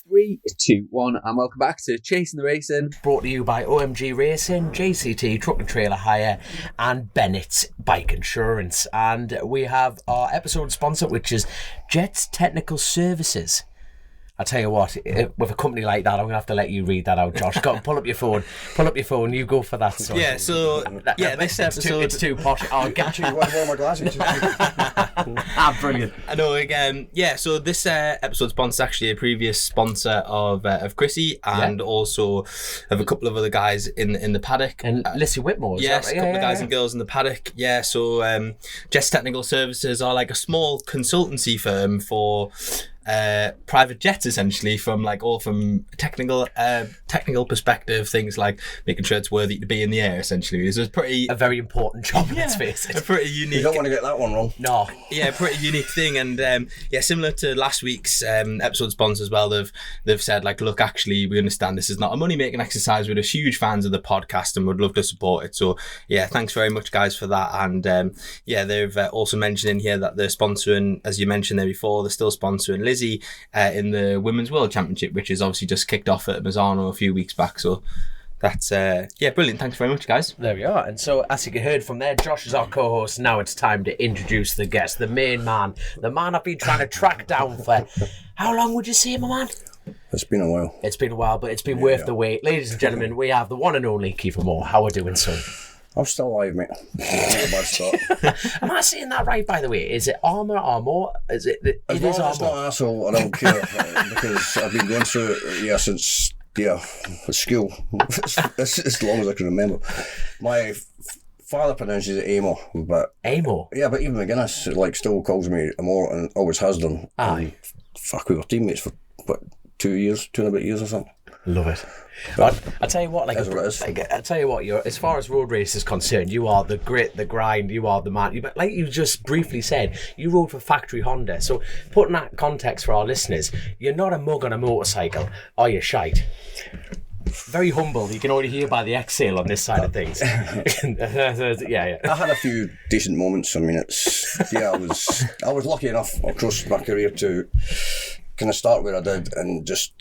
3, 2, 1, and welcome back to Chasing the Racing. Brought to you by OMG Racing, JCT Truck and Trailer Hire, and Bennetts Bike Insurance. And we have our episode sponsor, which is Jets Technical Services. I tell you what, with a company like that, I'm going to have to let you read that out, Josh. Go and pull up your phone, you go for that. So. Yeah, so, this episode... It's too posh. I'll get you. One of my glasses. Brilliant. I know, so this episode sponsor is actually a previous sponsor of Chrissy and also of a couple of other guys in the paddock. And Lissy Whitmore, is yes, that right? A couple of guys and girls in the paddock. Yeah, so Jets Technical Services are like a small consultancy firm for... private jets, essentially, from technical perspective, things like making sure it's worthy to be in the air, essentially. It's a very important job, let's face it. A pretty unique... You don't want to get that one wrong. No. Yeah, pretty unique thing. And similar to last week's episode sponsor as well, they've said, look, actually, we understand this is not a money-making exercise. We're just huge fans of the podcast and would love to support it. So, yeah, thanks very much, guys, for that. And, they've also mentioned in here that they're sponsoring, as you mentioned there before, they're still sponsoring Lizzie in the Women's World Championship, which is obviously just kicked off at Mazzano a few weeks back. So that's brilliant. Thanks very much, guys. There we are. And so, as you heard from there, Josh is our co-host. Now it's time to introduce the guest, the main man, the man I've been trying to track down for how long would you say, my man? It's been a while. It's been a while, but it's been worth the wait. Ladies and gentlemen, we have the one and only Kiefer Moore. How are we doing, son? I'm still alive, mate. Not a bad start. Am I saying that right, by the way? Is it AMOR? Is it? As long as it's not asshole, I don't care because I've been going through it since school, as long as I can remember. My father pronounces it AMOR, but AMOR. Yeah, but even McGuinness still calls me AMOR and always has done. Aye. We were teammates for 2 and a bit years or something. Love it. But I tell you what, I tell you what, as far as road race is concerned, you are the grit, the grind, you are the man. But like you just briefly said, you rode for factory Honda. So putting that context for our listeners, you're not a mug on a motorcycle, are you shite? Very humble. You can already hear by the exhale on this side of things. Yeah. I had a few decent moments. I mean, I was lucky enough across my career to kind of start where I did and just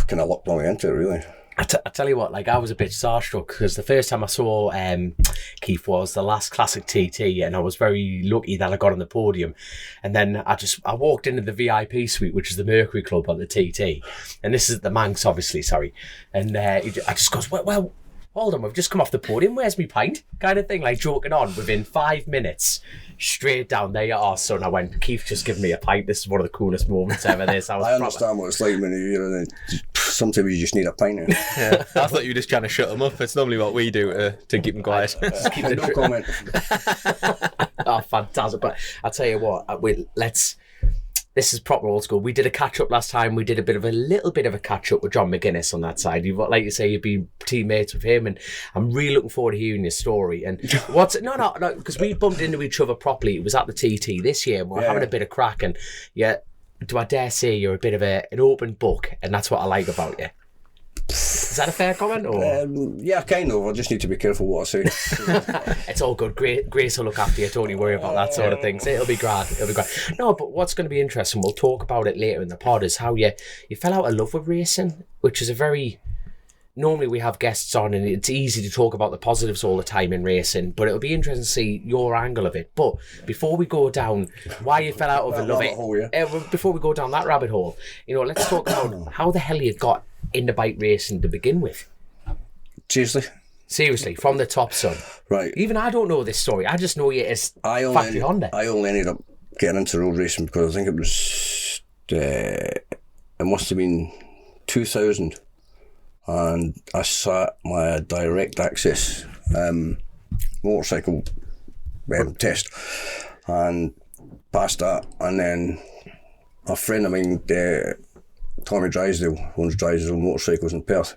kind of lucked my way into it, really. I tell you what, I was a bit starstruck because the first time I saw Keith was the last Classic TT, and I was very lucky that I got on the podium. And then I walked into the VIP suite, which is the Mercury Club on the TT, and this is the Manx, obviously, sorry. And I just goes, well, hold on, we've just come off the podium, where's me pint? Kind of thing, joking on. Within 5 minutes, straight down, there you are, son. I went, Keith just give me a pint. This is one of the coolest moments ever. This I understand what it's like when you're sometimes you just need a pint. Yeah, I thought you were just trying to shut them up. It's normally what we do to keep them quiet. Keep the no comment. Oh, fantastic. But I'll tell you what, this is proper old school. We did a catch-up last time. We did a little bit of a catch-up with John McGuinness on that side. Like you say, you've been teammates with him, and I'm really looking forward to hearing your story. And no, because we bumped into each other properly. It was at the TT this year, and we're having a bit of crack. And do I dare say you're a bit of an open book, and that's what I like about you. Is that a fair comment? Or? Yeah, kind of. I just need to be careful what I say. It's all good. Grace will look after you. Don't you worry about that sort of thing. So it'll be grand. No, but what's going to be interesting, we'll talk about it later in the pod, is how you fell out of love with racing, which is a very... Normally we have guests on and it's easy to talk about the positives all the time in racing, but it'll be interesting to see your angle of it. But before we go down why you fell out of love before we go down that rabbit hole, let's talk about how the hell you got into bike racing to begin with. Seriously, from the top, son. Right. Even I don't know this story. I just know you as Factory Honda. I only ended up getting into road racing because I think it was it must have been 2000. And I sat my direct access motorcycle test and passed that. And then a friend of mine, Tommy Drysdale, owns Drysdale Motorcycles in Perth.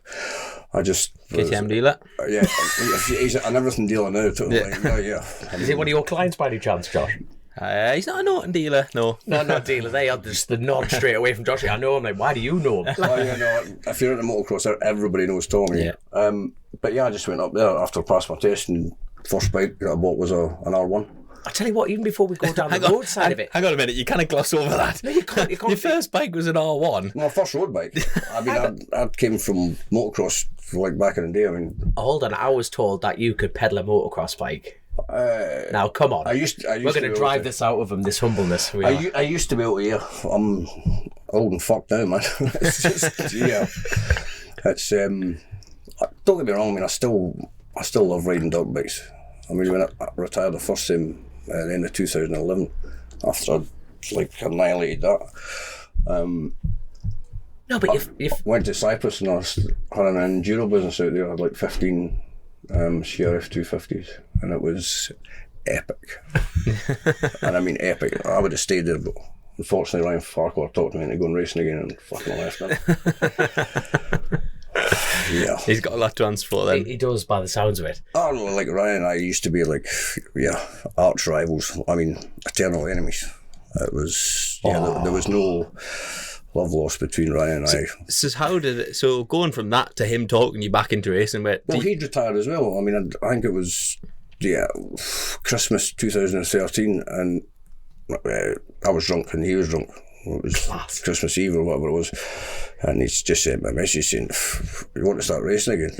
I just... KTM dealer? Yeah, he's an everything dealer now. Is he one of your clients by any chance, Josh? He's not a Norton dealer, no. No, not dealer. They are just the nod straight away from Josh. I know him. Why do you know him? If you're at the motocross, everybody knows Tommy. Yeah. But I just went up there after I passed my test, and first bike that I bought was an R1. I tell you what, even before we go down the road side of it. Hang on a minute, you kind of gloss over that. No, you can't. Your first bike was an R1. My first road bike. I mean, I came from motocross like back in the day. I mean, Hold on, I was told that you could pedal a motocross bike. Now, come on. We're going to drive this out of him, this humbleness. I used to be able to, yeah. I'm old and fucked now, man. It's just, yeah. It's, don't get me wrong, I mean, I still love riding dirt bikes. I mean, when I retired the first time at the end of 2011, after I'd like annihilated that. No, but if went to Cyprus and I had an enduro business out there. I had like 15 CRF 250s, and it was epic. And I mean epic. I would have stayed there, but unfortunately Ryan Farquhar talked me into going racing again and fucking left now. Yeah. He's got a lot to answer for then. he does, by the sounds of it. Oh, like Ryan and I used to be like, yeah, arch rivals. I mean, eternal enemies. It was, yeah, there was no love lost between Ryan and I. So how did it, so going from that to him talking you back into racing, where well, he'd retired as well. I mean, I think it was, yeah, Christmas 2013, and I was drunk and he was drunk. It was Christmas Eve or whatever it was, and he's just sent me a message saying, "You want to start racing again?"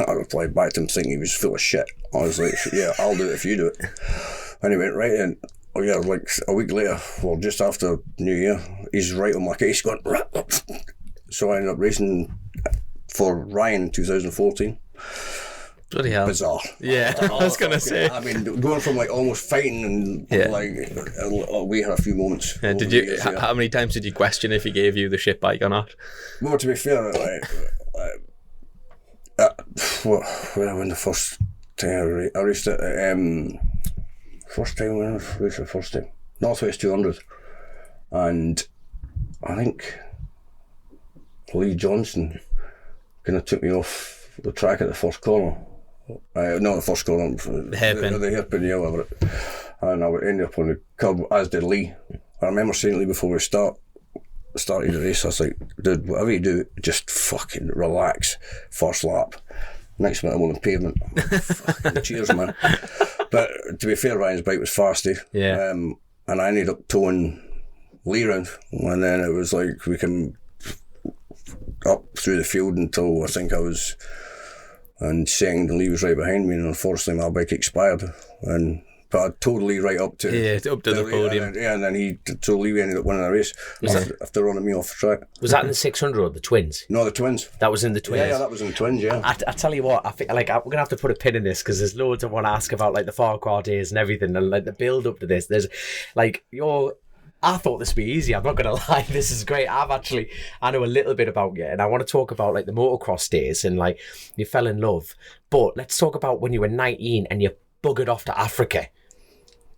I replied back to him thinking he was full of shit. I was like, "Yeah, I'll do it if you do it." And he went right in. Oh yeah, like a week later, well, just after New Year, he's right on my case going. So I ended up racing for Ryan in 2014. Bloody hell. Bizarre. Yeah, I was going to say. I mean, going from like almost fighting and like, we had a few moments. Yeah, did you? How many times did you question if he gave you the shit bike or not? Well, to be fair, when I went the first time I raced it, first time when I raced the first time, Northwest 200, and I think Lee Johnson kind of took me off the track at the first corner. Not the first corner, the hairpin. The hairpin, yeah, whatever. And I ended up on the curb, as did Lee. I remember saying to Lee before we started the race, I was like, dude, whatever you do, just fucking relax. First lap. Next minute I'm on the pavement. Fucking cheers, man. But to be fair, Ryan's bike was fast, eh? Yeah. And I ended up towing Lee round, and then it was like we came up through the field until I think I was and second, and Lee was right behind me, and unfortunately my bike expired, but I towed Lee right up to the podium. And then Lee ended up winning the race after running me off the track. Was that in the 600 or the twins? No, the twins. That was in the twins. Yeah, that was in the twins. Yeah. I tell you what, I think like we're gonna have to put a pin in this because there's loads I want to ask about, like the Farquhar days and everything, and like the build up to this. There's like I thought this would be easy. I'm not going to lie. This is great. I know a little bit about you, and I want to talk about like the motocross days and like you fell in love. But let's talk about when you were 19 and you buggered off to Africa.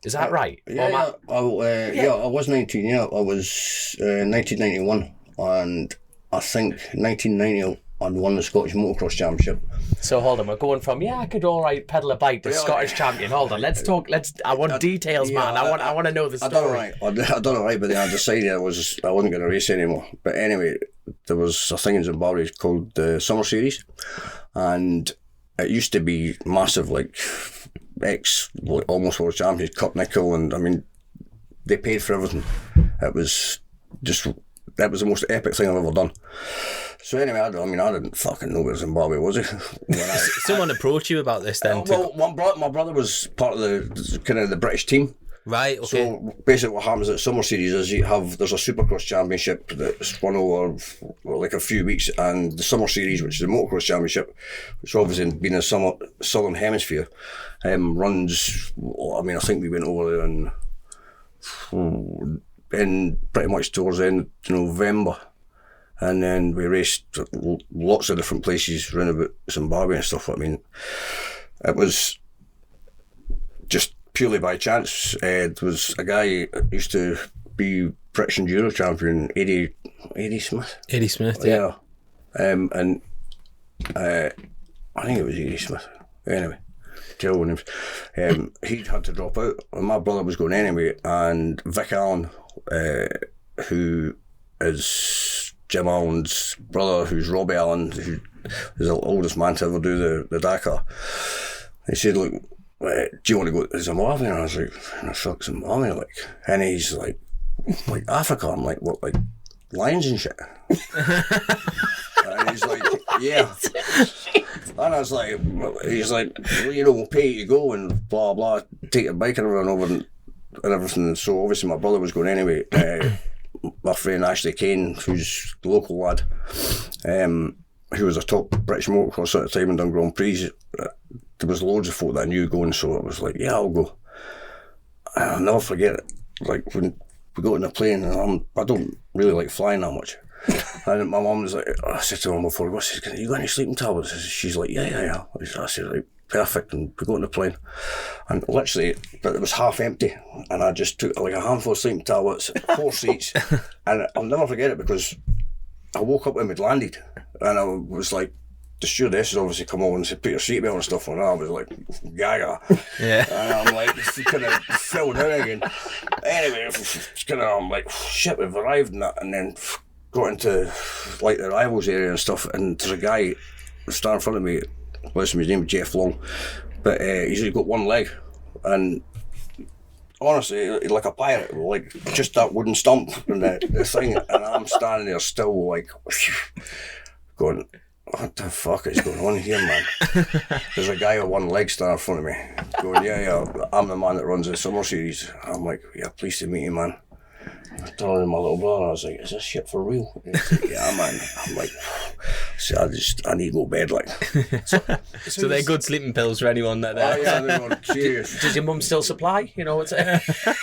Is that right? Yeah, I was 19. Yeah, I was 1991, and I think 1990 I won the Scottish Motocross Championship. So hold on, we're going from I could all right pedal a bike to Scottish champion. Hold on, let's talk. I want details, man. I want to know the story. I done it right, but then I decided I wasn't going to race anymore. But anyway, there was a thing in Zimbabwe called the Summer Series, and it used to be massive, like almost world champions, Cup Nickel, and I mean they paid for everything. That was the most epic thing I've ever done. So anyway, I didn't fucking know where Zimbabwe was. Someone approached you about this then? My brother was part of the British team. Right, okay. So basically what happens at Summer Series is there's a Supercross Championship that's run over like a few weeks, and the Summer Series, which is the Motocross Championship, which obviously being in the Southern Hemisphere, runs, I think we went over there in pretty much towards the end of November. And then we raced lots of different places around about Zimbabwe and stuff. I mean, it was just purely by chance. There was a guy who used to be British Enduro champion, Eddie Smith. Eddie Smith, yeah. And I think it was Eddie Smith. Anyway, terrible names. He'd had to drop out, and my brother was going anyway. And Vic Allen, who is Jim Allen's brother, who's Robbie Allen, who is the oldest man to ever do the Dakar. He said, look, do you want to go to Zimbabwe? And I was like, the fuck's Zimbabwe, like? And he's like Africa. I'm like, what, like lions and shit? And he's like, yeah. And I was like, he's like, well, you know, we'll pay you to go and blah, blah, take your bike and run over and everything. And so obviously my brother was going anyway. My friend Ashley Kane, who's the local lad, who was a top British motocross at the time and done Grand Prix, there was loads of folk that I knew going, so I was like, yeah, I'll go. And I'll never forget it. Like when we got in the plane, and I don't really like flying that much. And my mum was like, I said to her before, I said, you got any sleeping tablets? She's like, yeah. I said, like, perfect. And we got in the plane. And literally, but it was half empty. And I just took like a handful of sleeping tablets, 4 seats. And I'll never forget it because I woke up when we'd landed. And I was like, the stewardess has obviously come over and said, put your seatbelt and stuff on. And I was like, gaga. Yeah. And I'm like, kind of fell down again. Anyway, I'm like, shit, we've arrived and that. And then got into like the arrivals area and stuff, and there's a guy standing in front of me, listen, his name is Jeff Long, but he's only got one leg, and honestly, like a pirate, like just that wooden stump and the thing, and I'm standing there still like going, what the fuck is going on here, man? There's a guy with one leg standing in front of me going, yeah, I'm the man that runs the summer series. I'm like, yeah, pleased to meet you, man. I told him my little brother, I was like, is this shit for real? He's like, yeah, man. I'm like, so I need to go to bed, like. So they're good sleeping pills for anyone that Oh yeah, they're going serious. Does your mum still supply? You know what's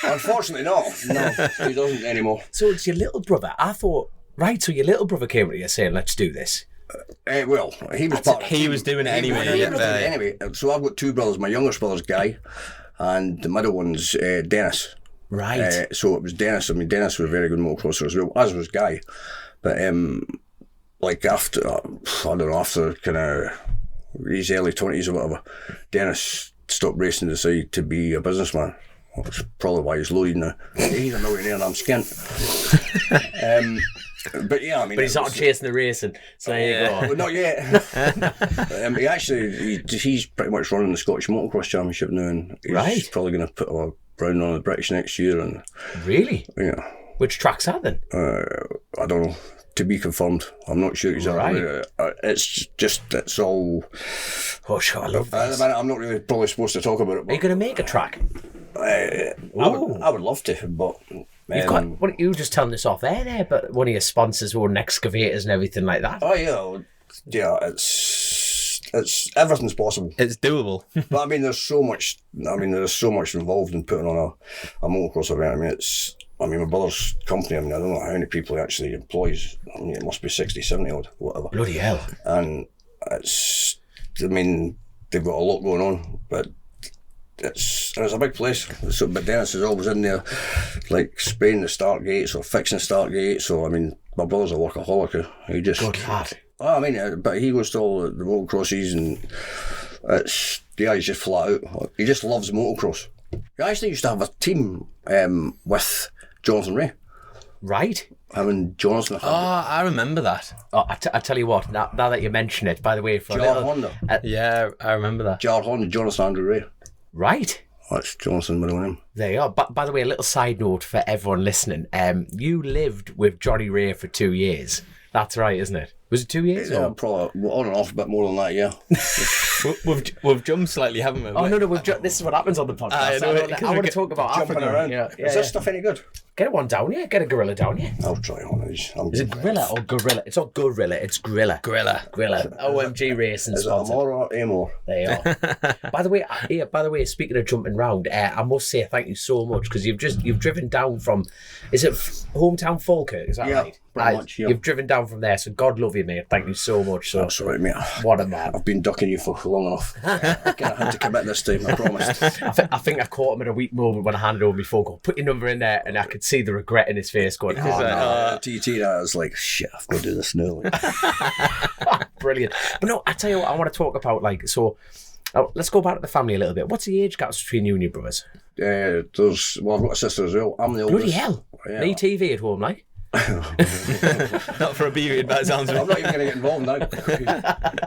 Unfortunately, no, he doesn't anymore. So it's your little brother. I thought, right, so your little brother came to you saying, let's do this. Well, he was part of the He team. was doing it anyway. He was doing it anyway. So I've got 2 brothers. My youngest brother's Guy, and the middle one's Dennis. Right. So it was Dennis. I mean, Dennis was a very good motocrosser as well, as was Guy. But like after, I don't know, after kind of his early 20s or whatever, Dennis stopped racing and decided to be a businessman. That's probably why he's loaded now. He's a millionaire and I'm skint. But yeah, I mean, But he's not chasing the racing, so there you go. Well, not yet. He's pretty much running the Scottish Motocross Championship now, and he's probably going to put a round on the British next year. And Really? yeah, Which track's that then? I don't know. To be confirmed. I'm not sure exactly. Right. It's all. Oh, sure, I love At this. the minute, I'm not really probably supposed to talk about it. Are you going to make a track? I would love to, but. You've got, what, you were just telling us off air there, but one of your sponsors were excavators and everything like that. Oh yeah, it's everything's possible. It's doable. But I mean, there's so much involved in putting on a motocross event. I mean, my brother's company, I don't know how many people he actually employs. I mean, it must be 60, 70 odd, whatever. Bloody hell. And they've got a lot going on, but it's a big place. So, but Dennis is always in there, like spraying the start gates or fixing the start gates. So, I mean, my brother's a workaholic. He just... Good lad. I mean, but he goes to all the motocrosses and he's just flat out. He just loves motocross. He actually used to have a team with Jonathan Ray. Right. Him and Jonathan. I remember that. Oh, I tell you what, now that you mention it, by the way, for Jar Honda. Yeah, I remember that. Jar Honda, Jonathan Andrew Ray. Right. That's Jonathan, middle name. There you are. But by the way, a little side note for everyone listening. You lived with Johnny Ray for 2 years. That's right, isn't it? Was it 2 years? Yeah, probably on and off a bit more than that, yeah. We've jumped slightly, haven't we? Oh, no, this is what happens on the podcast. I want to talk about Jumping Africa. around. Yeah, Is this stuff any good? Get one down here. Get a gorilla down here. I'll try one of these. Is it gorilla or gorilla? It's not gorilla, it's gorilla. Gorilla. OMG Racing Is it sponsored. AMOR or AMOR? There you are. By the way, speaking of jumping round, I must say thank you so much because you've driven down from, is it hometown Falkirk? Is that Yeah, right? pretty much, yeah. You've driven down from there, so God love you, mate. Thank you so much. So That's all right, mate. what a man. I've been ducking you for long enough. I had to commit this time, I promised. I think I caught him at a weak moment when I handed over my phone call. Put your number in there, and I could see the regret in his face going, oh, no. TT, I was like, shit, I've got to do this now. Brilliant. But no, I tell you what, I want to talk about, let's go back to the family a little bit. What's the age gaps between you and your brothers? I've got a sister as well. I'm the oldest. Bloody hell. Yeah. Need TV at home, like? Not for a period, but it sounds I'm not even going to get involved now.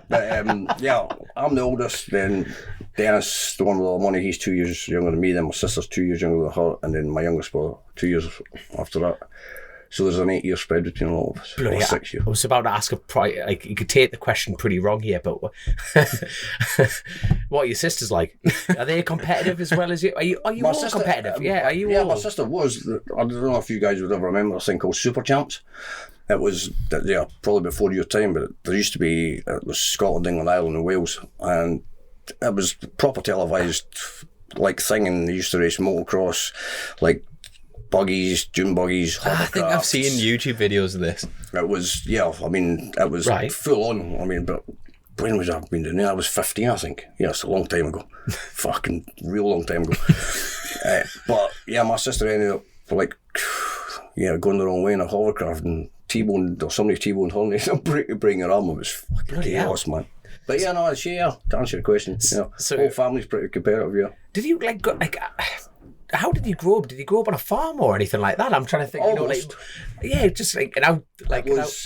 But yeah, I'm the oldest. Then Dennis, the one with all the money, he's 2 years younger than me. Then my sister's 2 years younger than her, and then my youngest brother 2 years after that. So there's an 8-year spread between all of us. Bloody or 6 years. I was about to ask like you could take the question pretty wrong here, but what are your sisters like? Are they competitive as well as you? Are you My all sister, competitive? Yeah, are you Yeah, all? my sister was. I don't know if you guys would ever remember a thing called Super Champs. It was, probably before your time, but there used to be, it was Scotland, England, Ireland and Wales, and it was proper televised like thing, and they used to race motocross, like buggies, dune buggies, I think I've seen YouTube videos of this. It was, it was Right. full on. But when was I been doing that? I was 15, I think. Yeah, it's a long time ago. Fucking real long time ago. But yeah, my sister ended up going the wrong way in a hovercraft and T-boned, or somebody T-boned her, and they breaking her arm. It was fucking Bloody hell. chaos, man. But yeah, no, to answer your question, So- whole family's pretty competitive, yeah. Did you how did you grow up? Did you grow up on a farm or anything like that? I'm trying to think. Almost. Just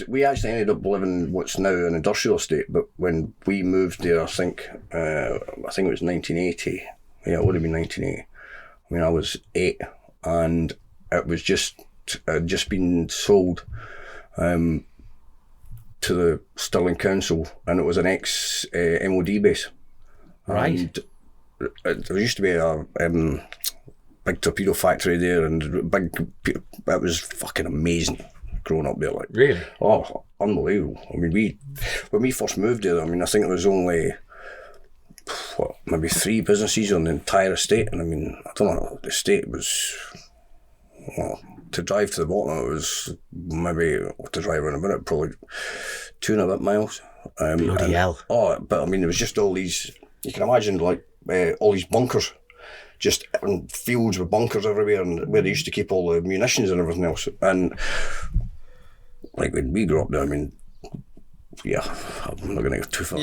We actually ended up living what's now an industrial estate, but when we moved there, I think it was 1980. Yeah, it would have been 1980. I mean, I was 8, and it was just been sold to the Stirling Council, and it was an ex-MOD base. Right. And there used to be a big torpedo factory there, and it was fucking amazing growing up there. Like, Really? Oh, unbelievable. I mean, when we first moved there, I mean, I think it was only maybe 3 businesses on the entire estate, and I mean, I don't know, the estate was, well, to drive to the bottom, it was maybe, to drive around a minute, probably 2 and a bit miles. Bloody hell. Oh, but I mean, there was just all these, you can imagine, like, all these bunkers, just in fields with bunkers everywhere, and where they used to keep all the munitions and everything else. And like when we grew up there, I mean, yeah, I'm not going to go too far.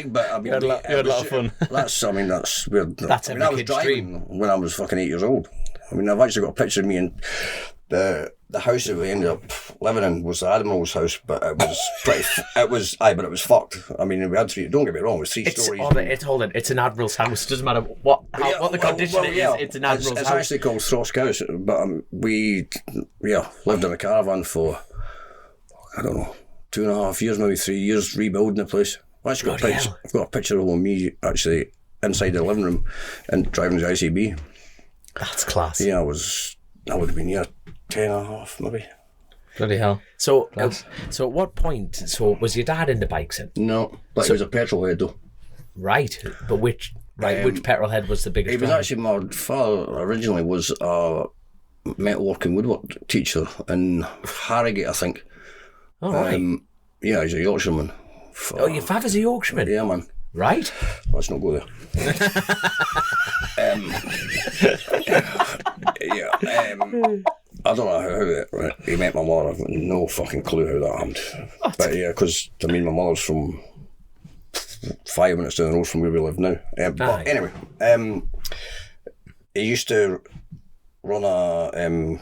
But I mean, you had a lot of fun. That's weird. That's I mean, I was every kid's driving when I was fucking 8 years old. I mean, I've actually got a picture of me, and the house that we ended up living in was the Admiral's house, but it was pretty. But it was fucked. I mean, we had 3. Don't get me wrong, it was 3 stories. It's an Admiral's house. Doesn't matter what the condition is. It's an Admiral's house. It's actually called Throsk House, but we lived in a caravan for, I don't know, 2.5 years, maybe 3 years, rebuilding the place. I've actually got a picture of me actually inside the living room and driving the ICB. That's class. Yeah, I would have been 10.5 maybe. Bloody hell. So at what point? So was your dad into bikes then? No, but he was a petrol head though. Right, but which petrol head was the biggest? He was driver? actually, my father originally was a metalworking woodwork teacher in Harrogate, I think. Oh, right. Yeah, he's a Yorkshireman. Your father's a Yorkshireman? Yeah, man. Right. Let's not go there. I don't know how he met my mother. I've got no fucking clue how that happened. But yeah, because I mean, my mother's from 5 minutes down the road from where we live now. But anyway, he used to run a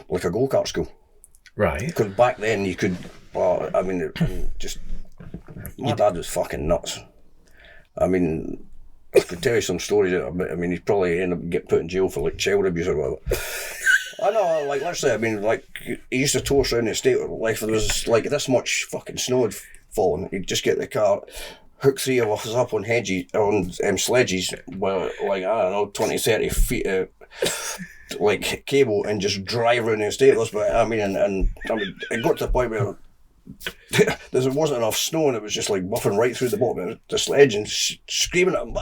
go-kart school. Right. Because back then you could, my dad was fucking nuts. I mean, I could tell you some stories. I mean, he'd probably end up getting put in jail for like child abuse or whatever. I know, like, let's say, I mean, like, he used to tour us around the estate. Like, if there was like this much fucking snow had fallen, he'd just get the car, hook 3 of us up on sledges, with like, I don't know, 20, 30 feet of like cable, and just drive around the estate. But I mean, and I mean, it got to the point where there wasn't enough snow, and it was just like buffing right through the bottom of the sledge and screaming at him,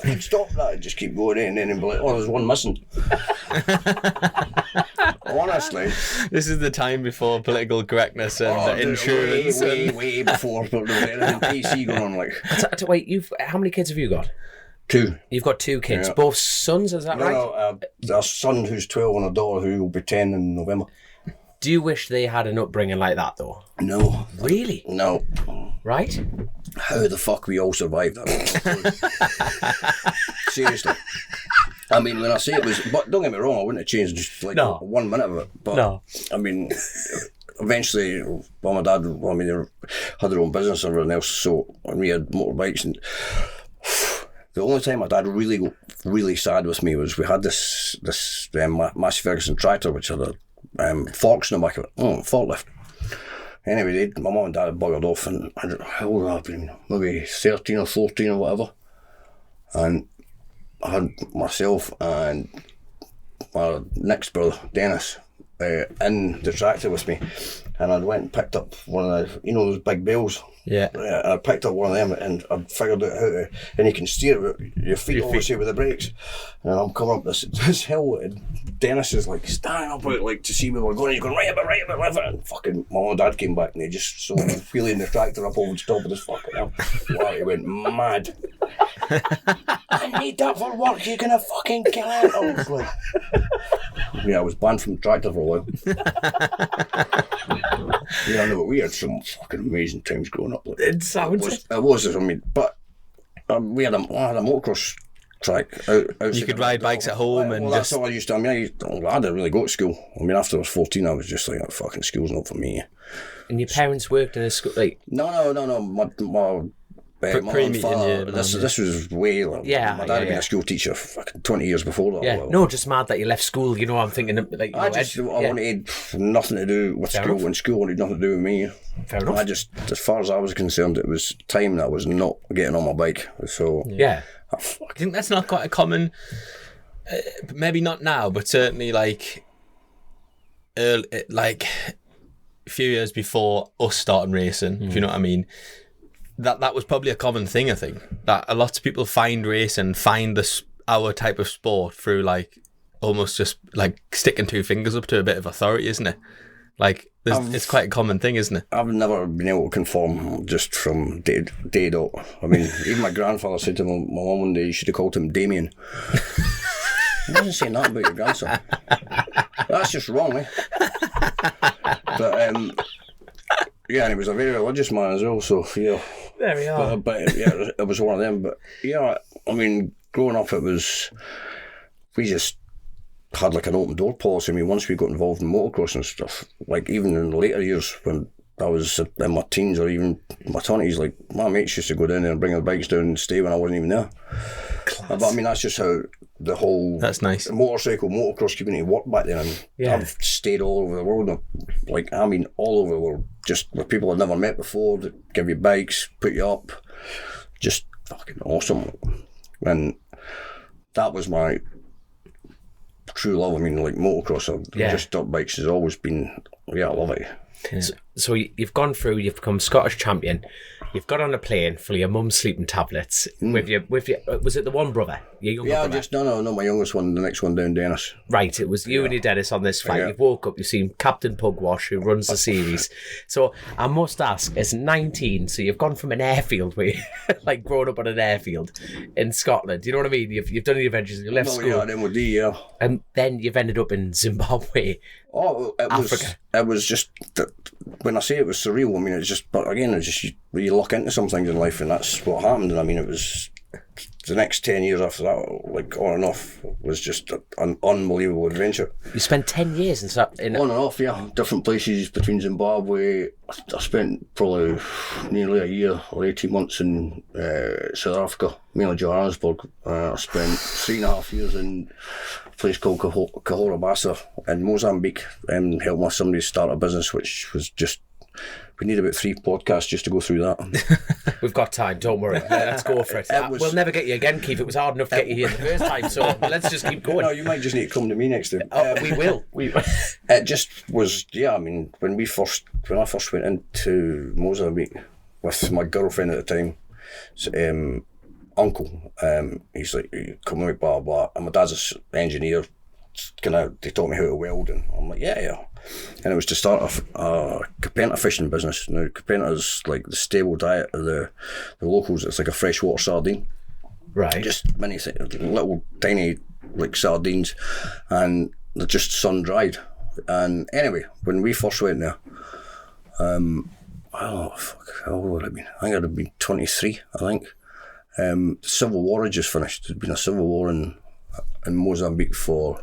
I'd stop that and just keep going in, and then be like, oh, there's one missing. Honestly, this is the time before political correctness and insurance. Way before, but there was a PC going on. Like, wait, how many kids have you got? 2. You've got 2 kids, Yeah. both sons, is that right? No, a son who's 12 and a daughter who will be 10 in November. Do you wish they had an upbringing like that, though? No. Really? No. Right? How the fuck we all survived that? Seriously. I mean, when I say it was, but don't get me wrong, I wouldn't have changed like 1 minute of it. But No. I mean, eventually, mum and dad, they had their own business and everything else, so and we had motorbikes, and The only time my dad really got really sad with me was we had this Massey Ferguson tractor which had a forks in the back of it, forklift. Anyway, my mum and dad had buggered off, and how old have I been? Maybe 13 or 14 or whatever. And I had myself and my next brother, Dennis, in the tractor with me, and I went and picked up one of the, those big bells. Yeah. And I picked up one of them, and I figured out how to, and you can steer it with your feet, obviously, with the brakes. And I'm coming up this hill, and Dennis is like standing up out, like, to see me. We're going, he's going right a bit, left it. And fucking mum and dad came back, and they just saw me wheeling the tractor up over the top of this fucking hill. Wow, he went mad. I need that for work, you're gonna fucking kill it. I was like, I was banned from the tractor for a while. I know, we had some fucking amazing times growing up. Like, it sounds... It was, I mean, but we had a motocross track out. You could ride bikes at home and that's all I used to. I mean, I didn't really go to school. I mean, after I was 14, I was just like, fucking school's not for me. And your parents worked in a school, like... No. My mum and father, this was way like, my dad had been a school teacher for fucking 20 years before that. Yeah, no, just mad that you left school, I'm thinking like... I wanted nothing to do with school, and school wanted nothing to do with me. Fair enough. I just, as far as I was concerned, it was time that I was not getting on my bike, so... Yeah. I think that's not quite a common... maybe not now, but certainly like a few years before us starting racing, if you know what I mean. That was probably a common thing, I think. That a lot of people find racing, find our type of sport through like almost just like sticking two fingers up to a bit of authority, isn't it? Like it's quite a common thing, isn't it? I've never been able to conform just from day dot. I mean, even my grandfather said to my mum one day, you should have called him Damien. I wasn't saying that about your grandson. That's just wrong, eh? But yeah, and he was a very religious man as well, so yeah. There we are. But yeah, it was one of them. But yeah, I mean, growing up, we just had like an open door policy. I mean, once we got involved in motocross and stuff, like even in the later years when I was in my teens or even my 20s, like my mates used to go down there and bring their bikes down and stay when I wasn't even there. But I mean, that's just how the whole motocross community worked back then. And I've stayed all over the world, all over the world, just with people I've never met before that give you bikes, put you up, just fucking awesome. And that was my true love. I mean, like motocross, just dirt bikes has always been, I love it. Yeah. So you've gone through, you've become Scottish champion, you've got on a plane full of your mum's sleeping tablets with your, was it the one brother? Your younger brother? No, my youngest one, the next one down, Dennis. Right, it was you and your Dennis on this flight. You've woke up, you've seen Captain Pugwash, who runs the series. So I must ask, as 19, so you've gone from an airfield where like growing up on an airfield in Scotland, you know what I mean? You've done the adventures, you left school. Yeah, MOD, and then you've ended up in Zimbabwe. Oh, Africa. It was just, when I say it was surreal, I mean, it's just, but again, it's just, you look into some things in life and that's what happened. And I mean, it was, the next 10 years after that, like on and off, was just an unbelievable adventure. You spent 10 years in on and off, yeah, different places between Zimbabwe. I spent probably nearly a year or 18 months in South Africa, mainly Johannesburg. I spent 3.5 years in a place called Cahora Bassa in Mozambique, and helped somebody start a business, which was just, we need about 3 podcasts just to go through that. We've got time, don't worry. Let's go for it. We'll never get you again, Keith. It was hard enough to get you here the first time, so let's just keep going. No, you might just need to come to me next time. We will. It just was, I mean, when I first went into Mozambique with my girlfriend at the time, uncle, he's like, come with me, blah, blah. And my dad's an engineer. They taught me how to weld, and I'm like, yeah. And it was to start a Capenta fishing business. Now, Capenta is like the stable diet of the locals. It's like a freshwater sardine. Right. Just many little tiny like sardines, and they're just sun dried. And anyway, when we first went there, how old would I have been? I think I'd have been 23, I think. The Civil War had just finished. There'd been a civil war in Mozambique for,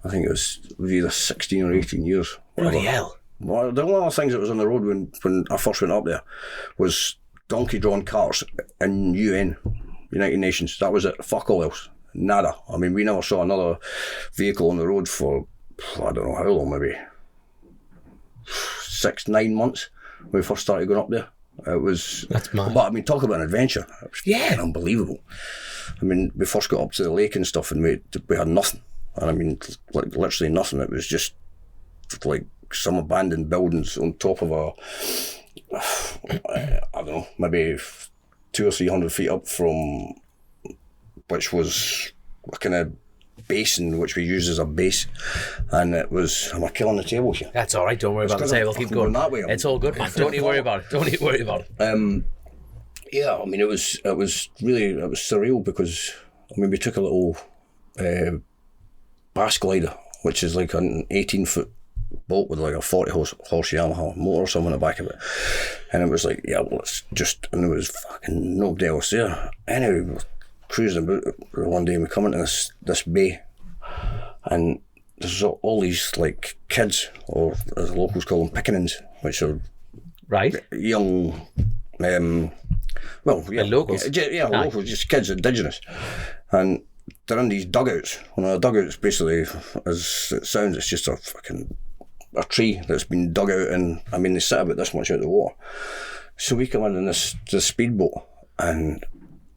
I think it was either 16 or 18 years. Bloody hell. Well, the one of the things that was on the road when I first went up there was donkey-drawn carts in UN. United Nations. That was it. Fuck all else. Nada. I mean, we never saw another vehicle on the road for, I don't know how long, maybe 6-9 months when we first started going up there. It was... That's mad. But I mean, talk about an adventure. It was Yeah. unbelievable. I mean, we first got up to the lake and stuff and we had nothing. And I mean, like literally nothing. It was just like some abandoned buildings on top of a, I don't know, maybe 200 or 300 feet up from, which was a kind of basin which we used as a base, and it was, am I killing the table here? That's all right. Don't worry about the because I'm table. Keep fucking going. going that way. It's all good, man. Don't need to worry about it. Don't need to worry about it. Yeah, I mean, it was surreal because, I mean, we took a little bass glider, which is like an 18-foot boat with like a 40 horse Yamaha motor or something on the back of it, and it was like, yeah, well, it's just, and there was fucking nobody else there. Anyway, we were cruising about one day and we come into this bay, and there's all these like kids, or as the locals call them, piccaninnies, which are Right. young, well, yeah, locals. yeah, locals, just kids, indigenous, and they're in these dugouts. And a dugout's basically, as it sounds, it's just a tree that's been dug out, and I mean, they sit about this much out of the water. So we come in this speedboat, and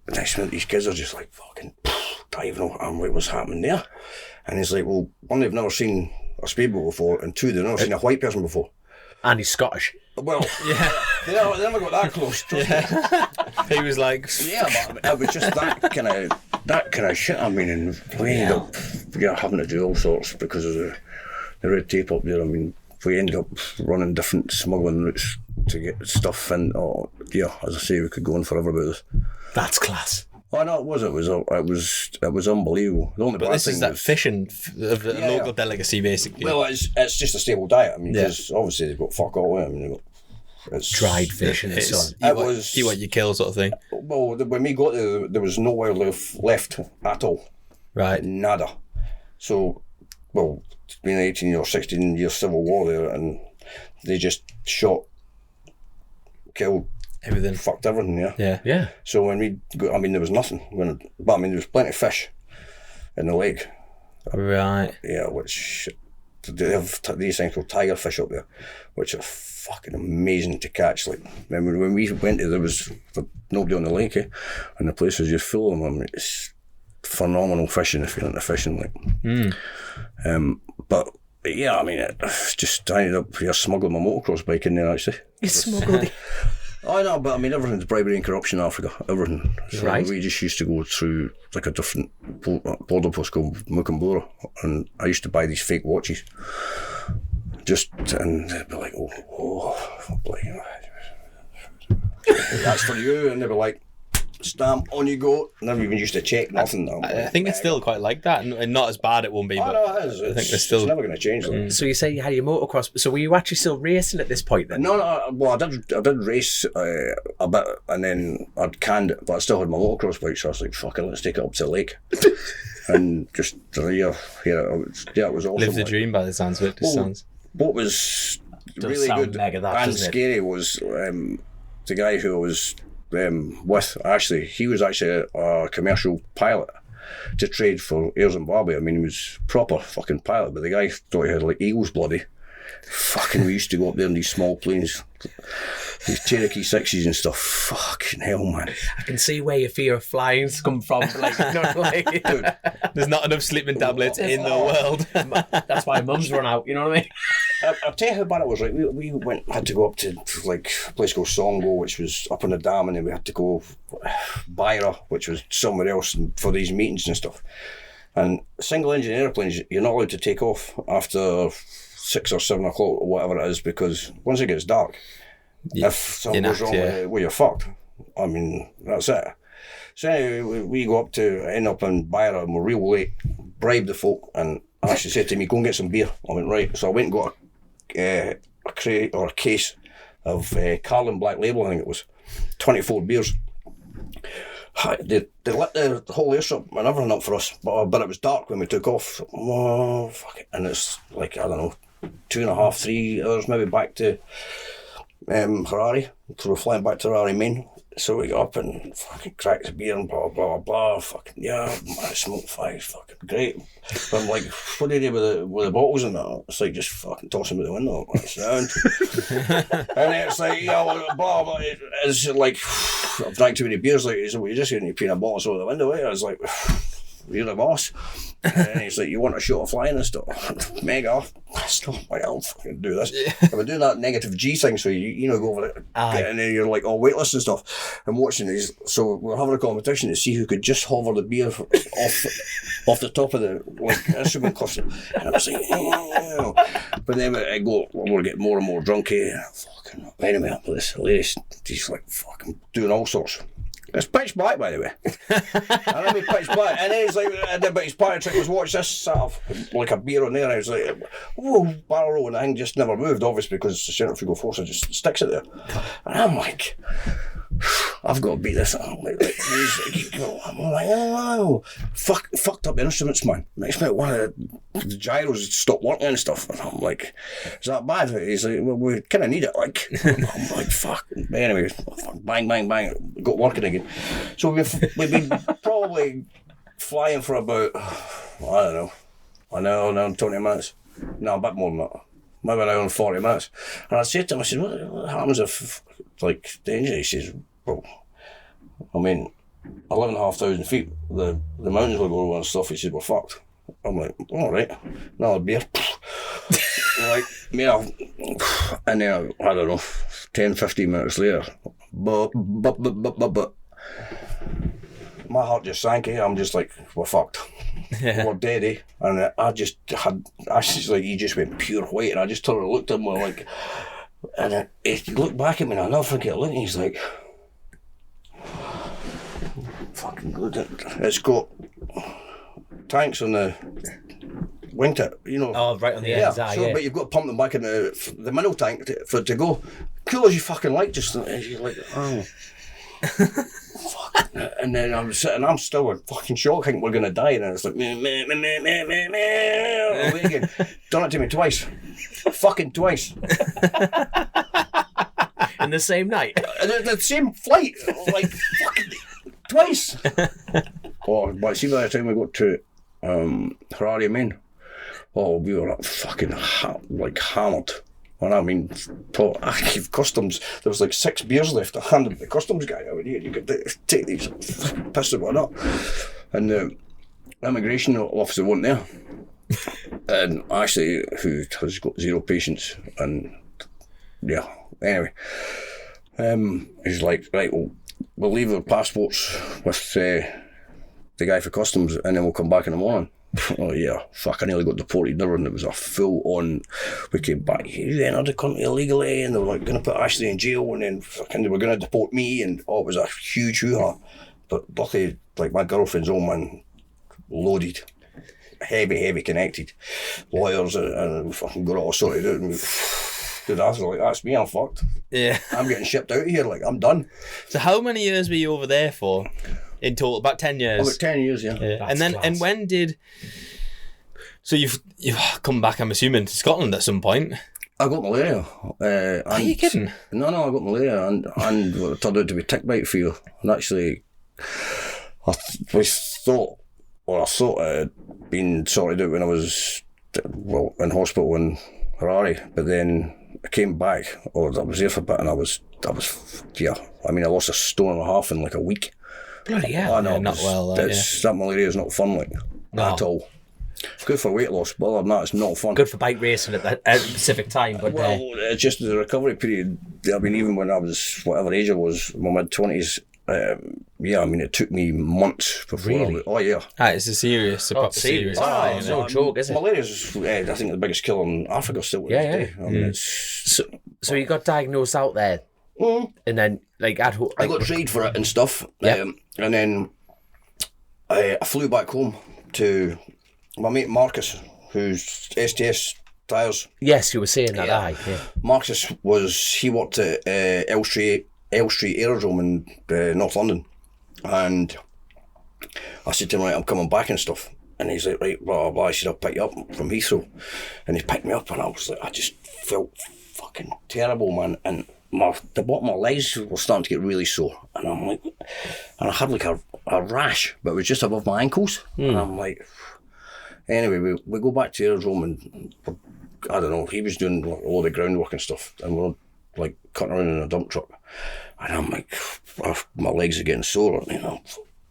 the next minute these kids are just like fucking diving over. I'm like, what's happening there? And he's like, well, one, they've never seen a speedboat before, and two, they've never seen a white person before. And he's Scottish. Well, yeah, they never got that close. He was like, Yeah, but it was just that kind of shit. I mean, and we ended up having to do all sorts because of the red tape up there. I mean, we ended up running different smuggling routes to get stuff in. Oh, yeah, as I say, we could go on forever about this. That's class. Oh no, it was unbelievable. The only but bad this thing is that was, fishing of the Yeah, local yeah. delicacy, basically. well, it's just a stable diet. I mean, Yeah. because obviously they've got fuck all. I mean, they've got, it's Dried fish in the it's sun. eat what you kill sort of thing. Well, when we got there was no wildlife left at all. Right. Nada. So, well, it's been an 18 or 16 year civil war there, and they just shot, killed, Everything. fucked everything, yeah. Yeah. Yeah. So when we got, I mean, there was nothing. But I mean, there was plenty of fish in the lake. Right. Yeah, which they have these things called tiger fish up there, which are fucking amazing to catch. Like, remember when we went there was nobody on the lake, and the place was just full of them. I mean, it's phenomenal fishing if you're into fishing, like. But yeah, I mean, it's just I ended up here smuggling my motocross bike in there actually. You smuggled it. I know, but I mean, everything's bribery and corruption in Africa. Everything. So Right. we just used to go through like a different border post called Mukambura, and I used to buy these fake watches. And they'd be like, oh, that's for you, and they'd be like, stamp, on you go. Never even used to check nothing. I think it's still quite like that, and not as bad it won't be, Oh but no, it is. I think they're still... It's never going to change. Like. So you say you had your motocross. So were you actually still racing at this point then? No, well, I did race a bit, and then I'd canned it, but I still had my motocross bike, so I was like, fuck it, let's take it up to the lake. And just, it was awesome. Live the like. dream by the sounds of it. Just Well, sounds... What was Does really sound good mega, that, and doesn't it? scary was the guy who I was with, actually, he was actually a commercial pilot to trade for Air Zimbabwe. I mean, he was proper fucking pilot, but the guy thought he had like eagle's bloody. Fucking, we used to go up there in these small planes, these Cherokee 6s and stuff. Fucking hell, man. I can see where your fear of flying's come from. Like, you know, like, Dude, There's not enough sleeping tablets in the world. that's why mum's run out. You know what I mean? I'll tell you how bad it was. Like we had to go up to like a place called Songo, which was up on the dam, and then we had to go Beira, which was somewhere else, for these meetings and stuff. And single engine airplanes, you're not allowed to take off after 6 or 7 o'clock or whatever it is, because once it gets dark, if something goes wrong with it, well, you're fucked. I mean, that's it. So anyway, we go up to end up in Beira, and we're real late, bribe the folk, and Ashley said to me, go and get some beer. I went, right. So I went and got a crate or a case of Carlin Black Label, I think it was, 24 beers. They lit the whole airstrip and everything up for us, but it was dark when we took off. Oh, fuck it. And it's like, I don't know, 2.5, 3 hours maybe back to Harare. So we're flying back to Harare, Maine. So we got up and fucking cracks a beer and blah, blah, blah. Fucking, yeah, I smoke five, fucking great. But I'm like, what do you do with the bottles and that? It's like, just fucking toss them out the window. Sound. And it's like, yeah, blah, blah. It's like, I've drank too many beers. Like, he's like, well, you're just going to peanut bottles over the window, eh? I was like, you're the boss. And he's like, you want a shot of flying and stuff? Mega. Stop, like, I'll fucking do this. I've been doing that negative G thing, so you know, go over it, and then you're like all weightless and stuff. I'm watching these, so we're having a competition to see who could just hover the beer off the top of the instrument cluster. And I was like, ew. But then I go, we're getting more and more drunk here. Fucking, anyway, up with this lady, she's like fucking doing all sorts. It's pitch black, by the way. I mean, pitch black. And then he's like, but his party trick was watch this, sat off like a beer on there. And I was like, whoa, barrel roll, and the thing just never moved, obviously, because the centrifugal force just sticks it there. And I'm like, I've got to beat this. I'm like, oh, fucked up instruments, man. Next minute, one of the gyros stopped working and stuff. And I'm like, is that bad? He's like, well, we kind of need it, like. I'm like, fuck. Anyway, bang, bang, bang, got working again. So we've been probably flying for about, I don't know, 20 minutes. No, a bit more than that. Maybe an hour and 40 minutes. And I said to him, I said, what happens if, like, the engine? He says, well, I mean, 11,500 feet, the mountains will go over and stuff. He said, we're fucked. I'm like, all right, another beer. Like, yeah. And then, I don't know, 10, 15 minutes later, but my heart just sank, eh? I'm just like, we're fucked. Yeah. We're dead, eh? And I just like, he just went pure white, and I just turned and looked at him, like, and he looked back at me, and I'll never forget looking, he's like, fucking good. It's got tanks on the wingtip, you know. Oh, right on the yeah, inside, so, yeah. But you've got to pump them back in the middle tank for it to go. Cool as you fucking like, just you're like, oh. Fuck. And then I'm sitting, I'm still in fucking shock, I think we're going to die, and it's like, meh, again. Done it to me twice. Fucking twice. In the same night? The same flight, like, fucking twice. Oh, but see, by the time we got to Harare, Maine, oh, we were fucking hammered. And I mean, I gave customs, there was like 6 beers left. I handed the customs guy over here, you could take these, piss the one up. And the immigration officer wasn't there. And actually, who has got zero patience. And yeah, anyway. He's like, right, we'll leave our passports with the guy for customs, and then we'll come back in the morning. Oh yeah, fuck, I nearly got deported there, and it was a full on, we came back, you entered the country illegally, and they were like going to put Ashley in jail, and then fucking they were going to deport me, and it was a huge hoo-ha. But luckily, like, my girlfriend's old man, loaded, heavy connected, lawyers, and we fucking got it all sorted out, and dude, I was like, that's me, I'm fucked. Yeah. I'm getting shipped out of here, like, I'm done. So how many years were you over there for? In total, about 10 years. About 10 years, yeah. And then, class. And when did? So you've come back, I'm assuming, to Scotland at some point. I got malaria. Are you kidding? No, I got malaria, and it turned out to be tick bite fever. And actually, I thought it had been sorted out when I was in hospital in Harare, but then I came back, or I was there for a bit, and I was yeah. I mean, I lost 1.5 stone in like a week. Bloody hell. I know, yeah, not well. That malaria is not fun, like, at all. Good for weight loss, but other than that, it's not fun. Good for bike racing at a specific time, but well, it's just the recovery period. I mean, even when I was whatever age I was, my mid-20s, yeah, I mean, it took me months before. Really? Oh yeah. It's a proper serious. It's no joke, is it? Malaria's, I think, the biggest killer in Africa still to this day. I mean, it's. So you got diagnosed out there, and then like at home. I got treated for it and stuff. Yeah. And then I flew back home to my mate Marcus, who's STS Tyres. Yes, you were saying that. Yeah. Marcus he worked at Elstree Aerodrome in North London, and I said to him, right, I'm coming back and stuff, and he's like, right, blah blah blah. I said, I'll pick you up from Heathrow, and he picked me up, and I was like, I just felt fucking terrible, man, and the bottom of my legs were starting to get really sore, and I'm like, and I had like a rash, but it was just above my ankles, and I'm like, anyway, we go back to the aerodrome, and I don't know, he was doing all the groundwork and stuff, and we're like cutting around in a dump truck, and I'm like, my legs are getting sore, and I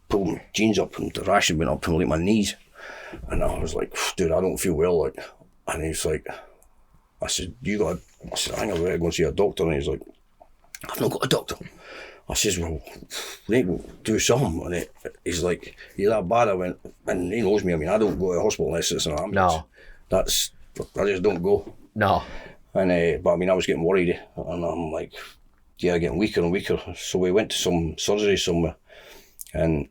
pulled my jeans up, and the rash had been up to like my knees, and I was like, dude, I don't feel well, like, and he's like, I said, I think I better go and see a doctor. And he's like, I've not got a doctor. I says, well, we need to do something. And he's like, you're that bad? I went, and he knows me. I mean, I don't go to the hospital unless it's an ambulance. No. I just don't go. No. And but I mean, I was getting worried, and I'm like, yeah, getting weaker and weaker. So we went to some surgery somewhere, and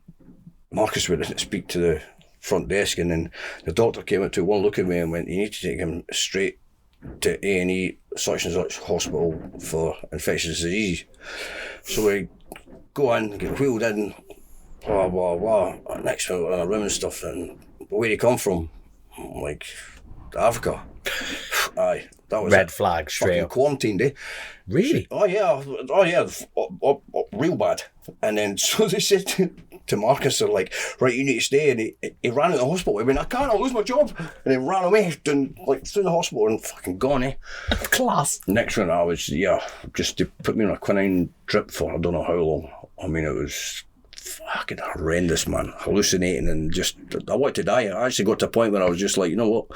Marcus went to speak to the front desk, and then the doctor came up to one look at me and went, you need to take him straight to A&E such and such hospital for infectious disease. So we go in, get wheeled in, blah blah blah. Next minute we're in a room and stuff, and where do you come from? I'm like, Africa. Aye, that was red flag straight up. Quarantined, eh? Really? Oh yeah, real bad. And then so they said to Marcus, they're like, right, you need to stay. And he ran out of the hospital. He went, I can't, I'll lose my job. And he ran away, through the hospital and fucking gone, eh? Class. Next one, I was, just to put me on a quinine drip for I don't know how long. I mean, it was fucking horrendous, man. Hallucinating and just, I wanted to die. I actually got to a point where I was just like, you know what?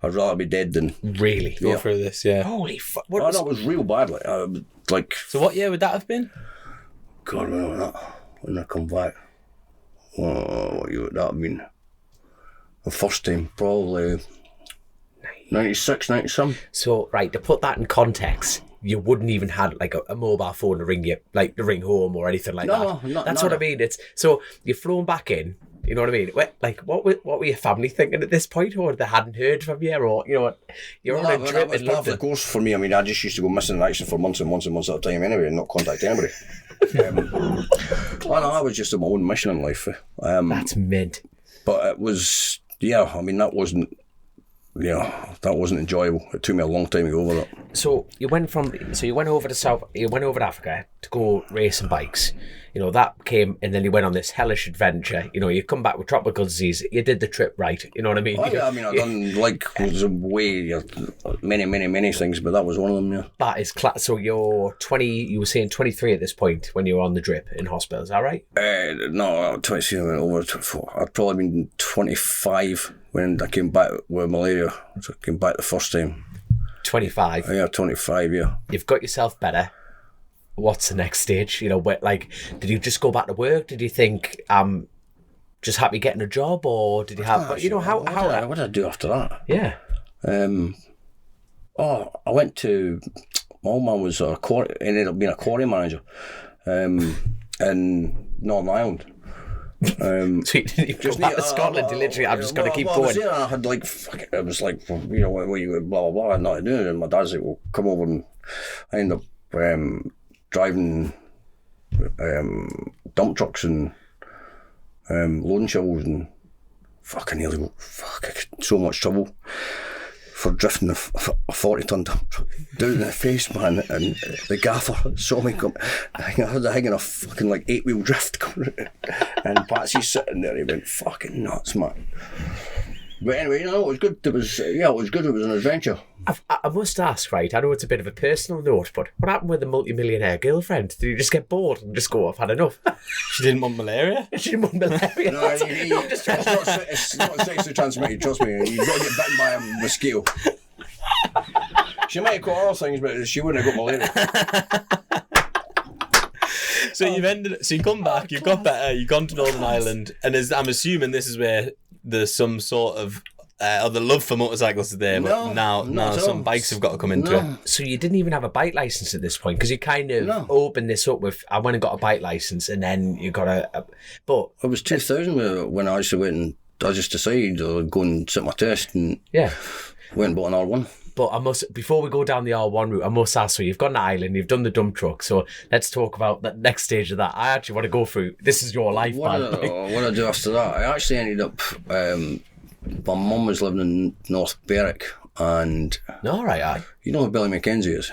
I'd rather be dead than... Really? Go through this, yeah. Holy fuck. That was real bad. Like, So what year would that have been? God, remember that. When I come back. What year would that have been? The first time, probably 96, 97. So, right, to put that in context, you wouldn't even had like a mobile phone to ring you, like to ring home or anything like that. That's what I mean. It's so you've flown back in. You know what I mean? What were your family thinking at this point, or they hadn't heard from you, or you know what? You're on a trip that was in part of the London. course for me. I mean, I just used to go missing in action for months and months and months at a time anyway, and not contact anybody. I was just on my own mission in life. That's mint. But it was, I mean, that wasn't enjoyable. It took me a long time to go over that. So you went over to Africa to go racing bikes. You know, that came, and then you went on this hellish adventure. You know, you come back with tropical disease. You did the trip right. You know what I mean? Oh, yeah, I mean, I've done many things, but that was one of them, yeah. That is class. So you're 20, you were saying 23 at this point when you were on the drip in hospital. Is that right? No, 23, I went over 24. I'd probably been 25 when I came back with malaria. So I came back the first time. 25. Yeah, 25, yeah. You've got yourself better. What's the next stage? You know, did you just go back to work? Did you think, just happy getting a job, or did you have, What did I do after that? Yeah. I went to, my old man was ended up being a quarry manager in Northern Ireland. So you didn't even go back to Scotland to literally, I'm just going to keep going. I had like, it was like, you know, where you blah, blah, blah, I had nothing to do. And my dad's like, well, come over, and I ended up driving dump trucks and loading shovels, and I got so much trouble for drifting a 40-ton dump truck down in the face, man. And the gaffer saw me come. I had a thing in a fucking like 8-wheel drift coming, and Patsy's sitting there. He went fucking nuts, man. But anyway, you know, it was good. It was good. It was an adventure. I must ask, right? I know it's a bit of a personal note, but what happened with the multi-millionaire girlfriend? Did you just get bored and just go, I've had enough? She didn't want malaria? She didn't want malaria. No, it's not sexually transmitted, trust me. You've got to get bitten by a mosquito. She might have caught other things, but she wouldn't have got malaria. So you come back, you've got better, you've gone to Northern Ireland, and I'm assuming this is where there's some sort of the love for motorcycles is there, but now some bikes have got to come into it. So you didn't even have a bike license at this point, because you kind of opened this up with, I went and got a bike license, and then you got but it was 2000 when I actually went, and I just decided to go and sit my test, and went and bought an R1. But before we go down the R1 route, I must ask, so you've gone to Ireland, you've done the dump truck, so let's talk about the next stage of that. I actually want to go through, this is your life, man. What did I do after that? I actually ended up, my mum was living in North Berwick, and... All right, aye. You know who Billy Mackenzie is?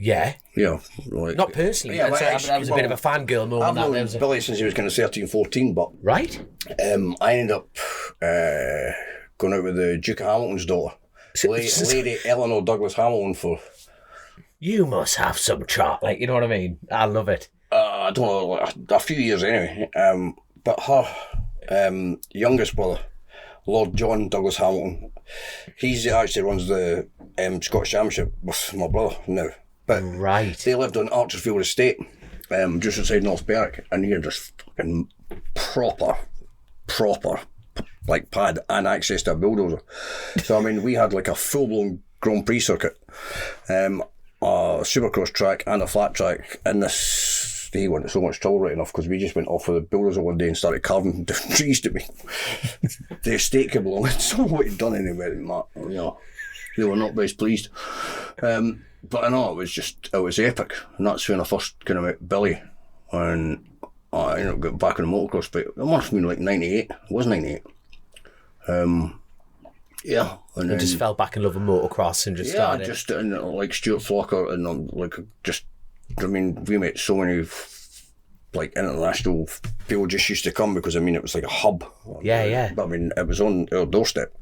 Yeah. You know, like, Not personally. Yeah, That was a bit of a fangirl moment. I've known Billy since he was kind of 13, 14, but Right? I ended up going out with the Duke of Hamilton's daughter, Lady Eleanor Douglas Hamilton, for... You must have some chart. Like, you know what I mean? I love it. I don't know, like a few years anyway. But her youngest brother, Lord John Douglas Hamilton, he actually runs the Scottish Championship with my brother now. But Right. they lived on Archerfield Estate, just outside North Berwick, and you're just fucking proper, like pad and access to a bulldozer. So I mean, we had like a full-blown Grand Prix circuit, a supercross track and a flat track, and this, he went into so much trouble right enough because we just went off with a bulldozer one day and started carving different trees to me. The estate came along and saw what he'd done anyway, and Matt, you know, they were not best pleased. But I know it was epic, and that's when I first kind of met Billy, and I ended up getting back in the motocross, but it must have been like 98, it was 98. Yeah. And then, just fell back in love with motocross and just started. Yeah, just like Stuart Flocker, and like just, I mean, we met so many like international people just used to come because I mean it was like a hub. Yeah. But I mean it was on our doorstep,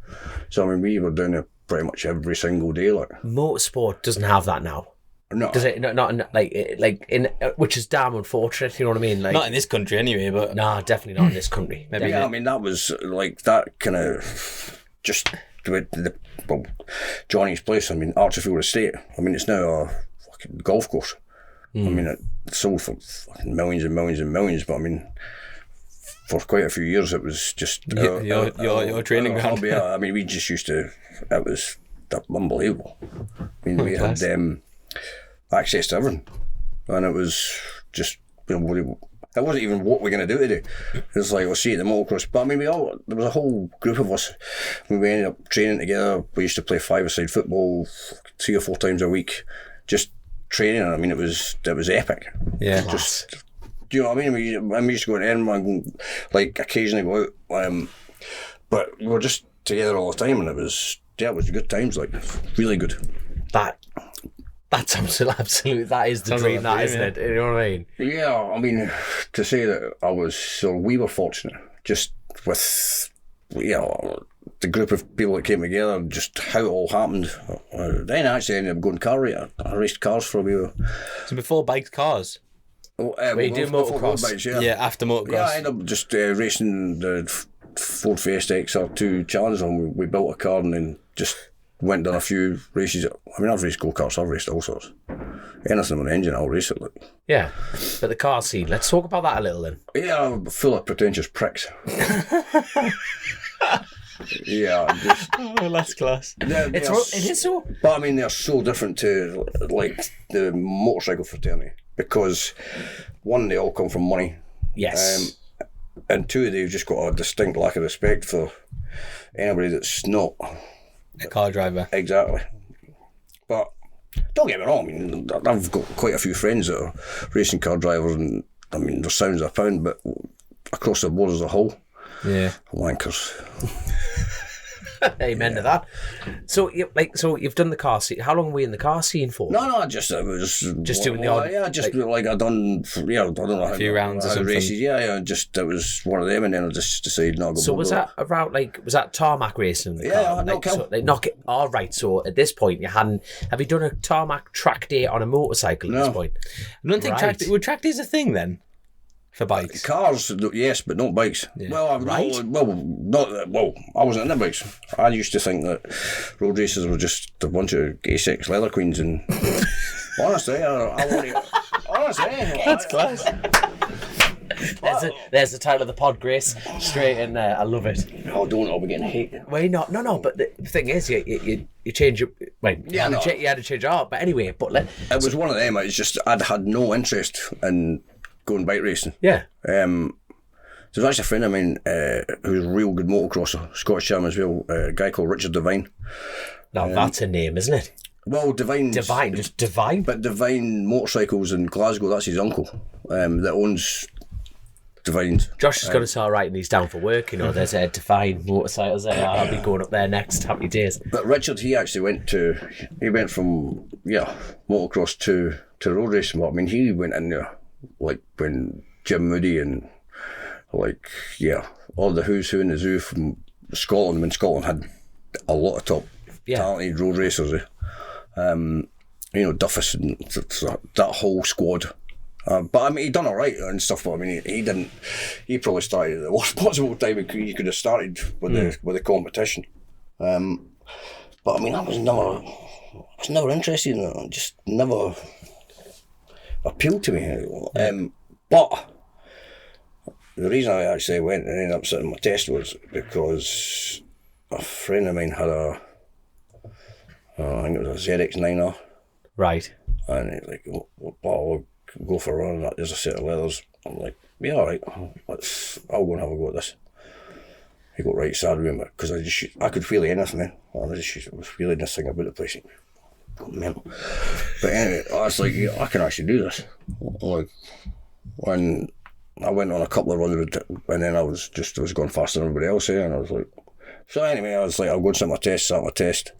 so I mean we were down there pretty much every single day. Like, Motorsport doesn't have that now. no, Does it? Not like in which is damn unfortunate. You know what I mean? Like, Not in this country anyway, but nah, definitely not in this country. maybe. yeah, I mean that was like that kind of just well, Johnny's place. I mean Archerfield Estate. I mean it's now a fucking golf course. I mean it sold for fucking millions and millions and millions, but I mean for quite a few years it was just Your training our ground. hobby. I mean we just used to. It was unbelievable. I mean we had access to everything, and it was just, you know, it wasn't even what we're going to do today. It was like, we'll see you at the motocross. But I mean, there was a whole group of us. I mean, we ended up training together. We used to play five-a-side football 3 or 4 times a week, just training. I mean, it was epic. Yeah. Just, do you know what I mean? We used to go to Edinburgh and go, like, occasionally go out. But we were just together all the time, and it was good times, like, really good. That's absolutely, that is the Sounds dream, like a that, isn't dream, it? You know what I mean? Yeah, I mean, to say that we were fortunate, just with, you know, the group of people that came together, just how it all happened. Then I actually ended up going car racing. I raced cars for a wee while. So before bikes, cars. We do motocross. Bikes, Yeah, after motocross. Yeah, I ended up just racing the Ford Fiesta XR2 Challenger, and we built a car and then just went down a few races. I mean, I've raced go-karts, I've raced all sorts. Anything with an engine, I'll race it. Like. Yeah, but the car scene, let's talk about that a little then. Yeah, I'm full of pretentious pricks. Yeah, just... Oh, that's class. It is so. But I mean, they're so different to, like, the motorcycle fraternity, because, one, they all come from money. Yes. And two, they've just got a distinct lack of respect for anybody that's not... A car driver. Exactly. But don't get me wrong, I mean, I've got quite a few friends that are racing car drivers, and I mean, their sounds a pound, but across the board as a whole, Yeah. wankers. Amen to that. So, you've done the car scene. How long were you in the car scene for? No, just doing the odd, yeah, just like I done, I don't know, A few rounds or something. races, yeah, just it was one of them, and then I just decided not to go. So was that around was that tarmac racing? In the car? Yeah, no kill. All right. So at this point, have you done a tarmac track day on a motorcycle at this point? I don't think track days a thing then for bikes. Cars, yes, but not bikes. Yeah. Well, I wasn't into bikes. I used to think that road races were just a bunch of gay sex leather queens, and honestly, That's class. There's the title of the pod, Grace. Straight in there. I love it. Oh, don't I'll be getting hate. Well, no. But the thing is, you change your. Well, you had to change your heart. But anyway, it was one of them. It's just I'd had no interest in going bike racing. Yeah. There's actually a friend of mine who's a real good motocrosser, Scottish champion as well, a guy called Richard Devine. Now that's a name, isn't it? Well, Devine. But Devine Motorcycles in Glasgow, that's his uncle, that owns Divines. Josh has got to start writing these down for work. You know, there's a Divine motorcycles there. I'll be going up there next. Happy days. But Richard, he actually went from motocross to road racing. But I mean, he went in there like when Jim Moody and all the who's who in the zoo from Scotland, when Scotland had a lot of top talented road racers. Duffus and that whole squad. But I mean, he done all right and stuff. But I mean, he didn't. He probably started at the worst possible time he could have started with the competition. But I mean, I was never interested in it. It just never appealed to me. But the reason I actually went and ended up sitting my test was because a friend of mine had I think it was a ZX9R. Right. And he's like, we'll go for a run. There's a set of leathers. I'm like, yeah, all right. I'll go and have a go at this. He got right sad with me because I could feel anything, man. I was feeling this thing about the place. Got mental. But anyway, I was like, I can actually do this. Like, when I went on a couple of runs with it, and then I was going faster than everybody else here, and I was like, so anyway, I was like, I'll go and sat my test.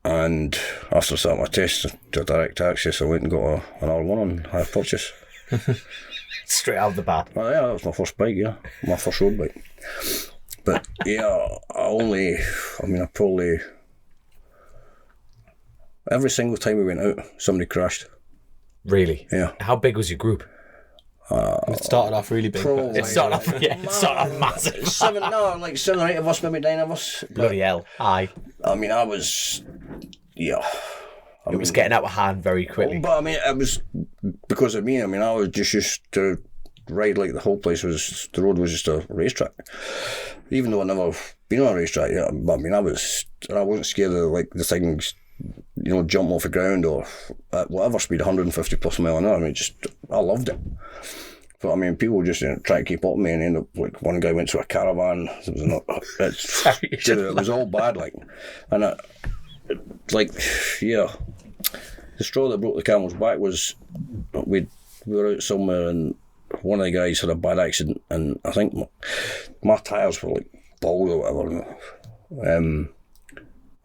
And after starting my test to a direct access, I went and got another one on hire purchase. Straight out of the bat. Well, yeah, that was my first bike, my first road bike. But yeah, I probably, every single time we went out, somebody crashed. Really? Yeah. How big was your group? It started off really big. It started off massive. 7 or 8 of us, maybe 9 of us. Bloody hell. Aye. I mean, I was getting out of hand very quickly. But I mean, it was because of me. I mean, I was just used to ride like the whole place was, the road was just a racetrack. Even though I'd never been on a racetrack yet, but I mean, I wasn't scared of like the things, jump off the ground or at whatever speed, 150 plus mile an hour. I mean, I loved it. But I mean, people just try to keep up with me and end up like one guy went to a caravan. It was all bad, like, and the straw that broke the camel's back was we were out somewhere and one of the guys had a bad accident and I think my tyres were like bald or whatever.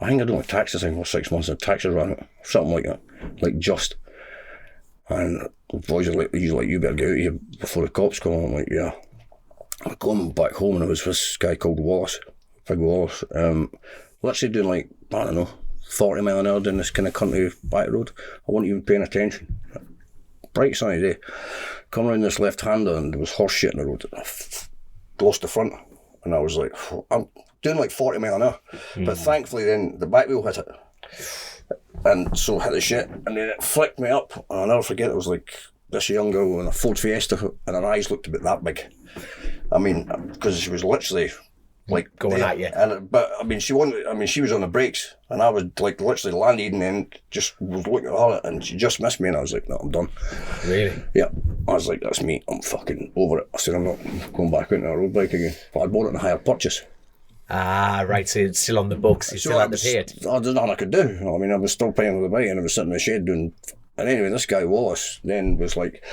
I think I'd only taxed this thing for 6 months and taxes ran it, something like that, like just. And the boys are like, you better get out of here before the cops come. I'm like, yeah. I'm going back home and it was this guy called Wallace, Big Wallace, literally doing like, I don't know, 40 mile an hour down this kind of country back road. I wasn't even paying attention. Bright sunny day. Come around this left-hander and there was horse shit in the road. I lost the front. And I was like, I'm doing like 40 mile an hour. But thankfully then the back wheel hit it. And so hit the shit. And then it flicked me up. And I'll never forget, it was like this young girl in a Ford Fiesta and her eyes looked about that big. I mean, because she was literally like going at you. But I mean, she was on the brakes and I was like literally landed and then just was looking at her and she just missed me and I was like, no, I'm done. Really? Yeah. I was like, that's me. I'm fucking over it. I said, I'm not going back into a road bike again. But I bought it in a hire purchase. Ah, right. So it's still on the books. You still had to pay it. There's nothing I could do. I mean, I was still paying for the bike and I was sitting in the shed doing. And anyway, this guy Wallace then was like,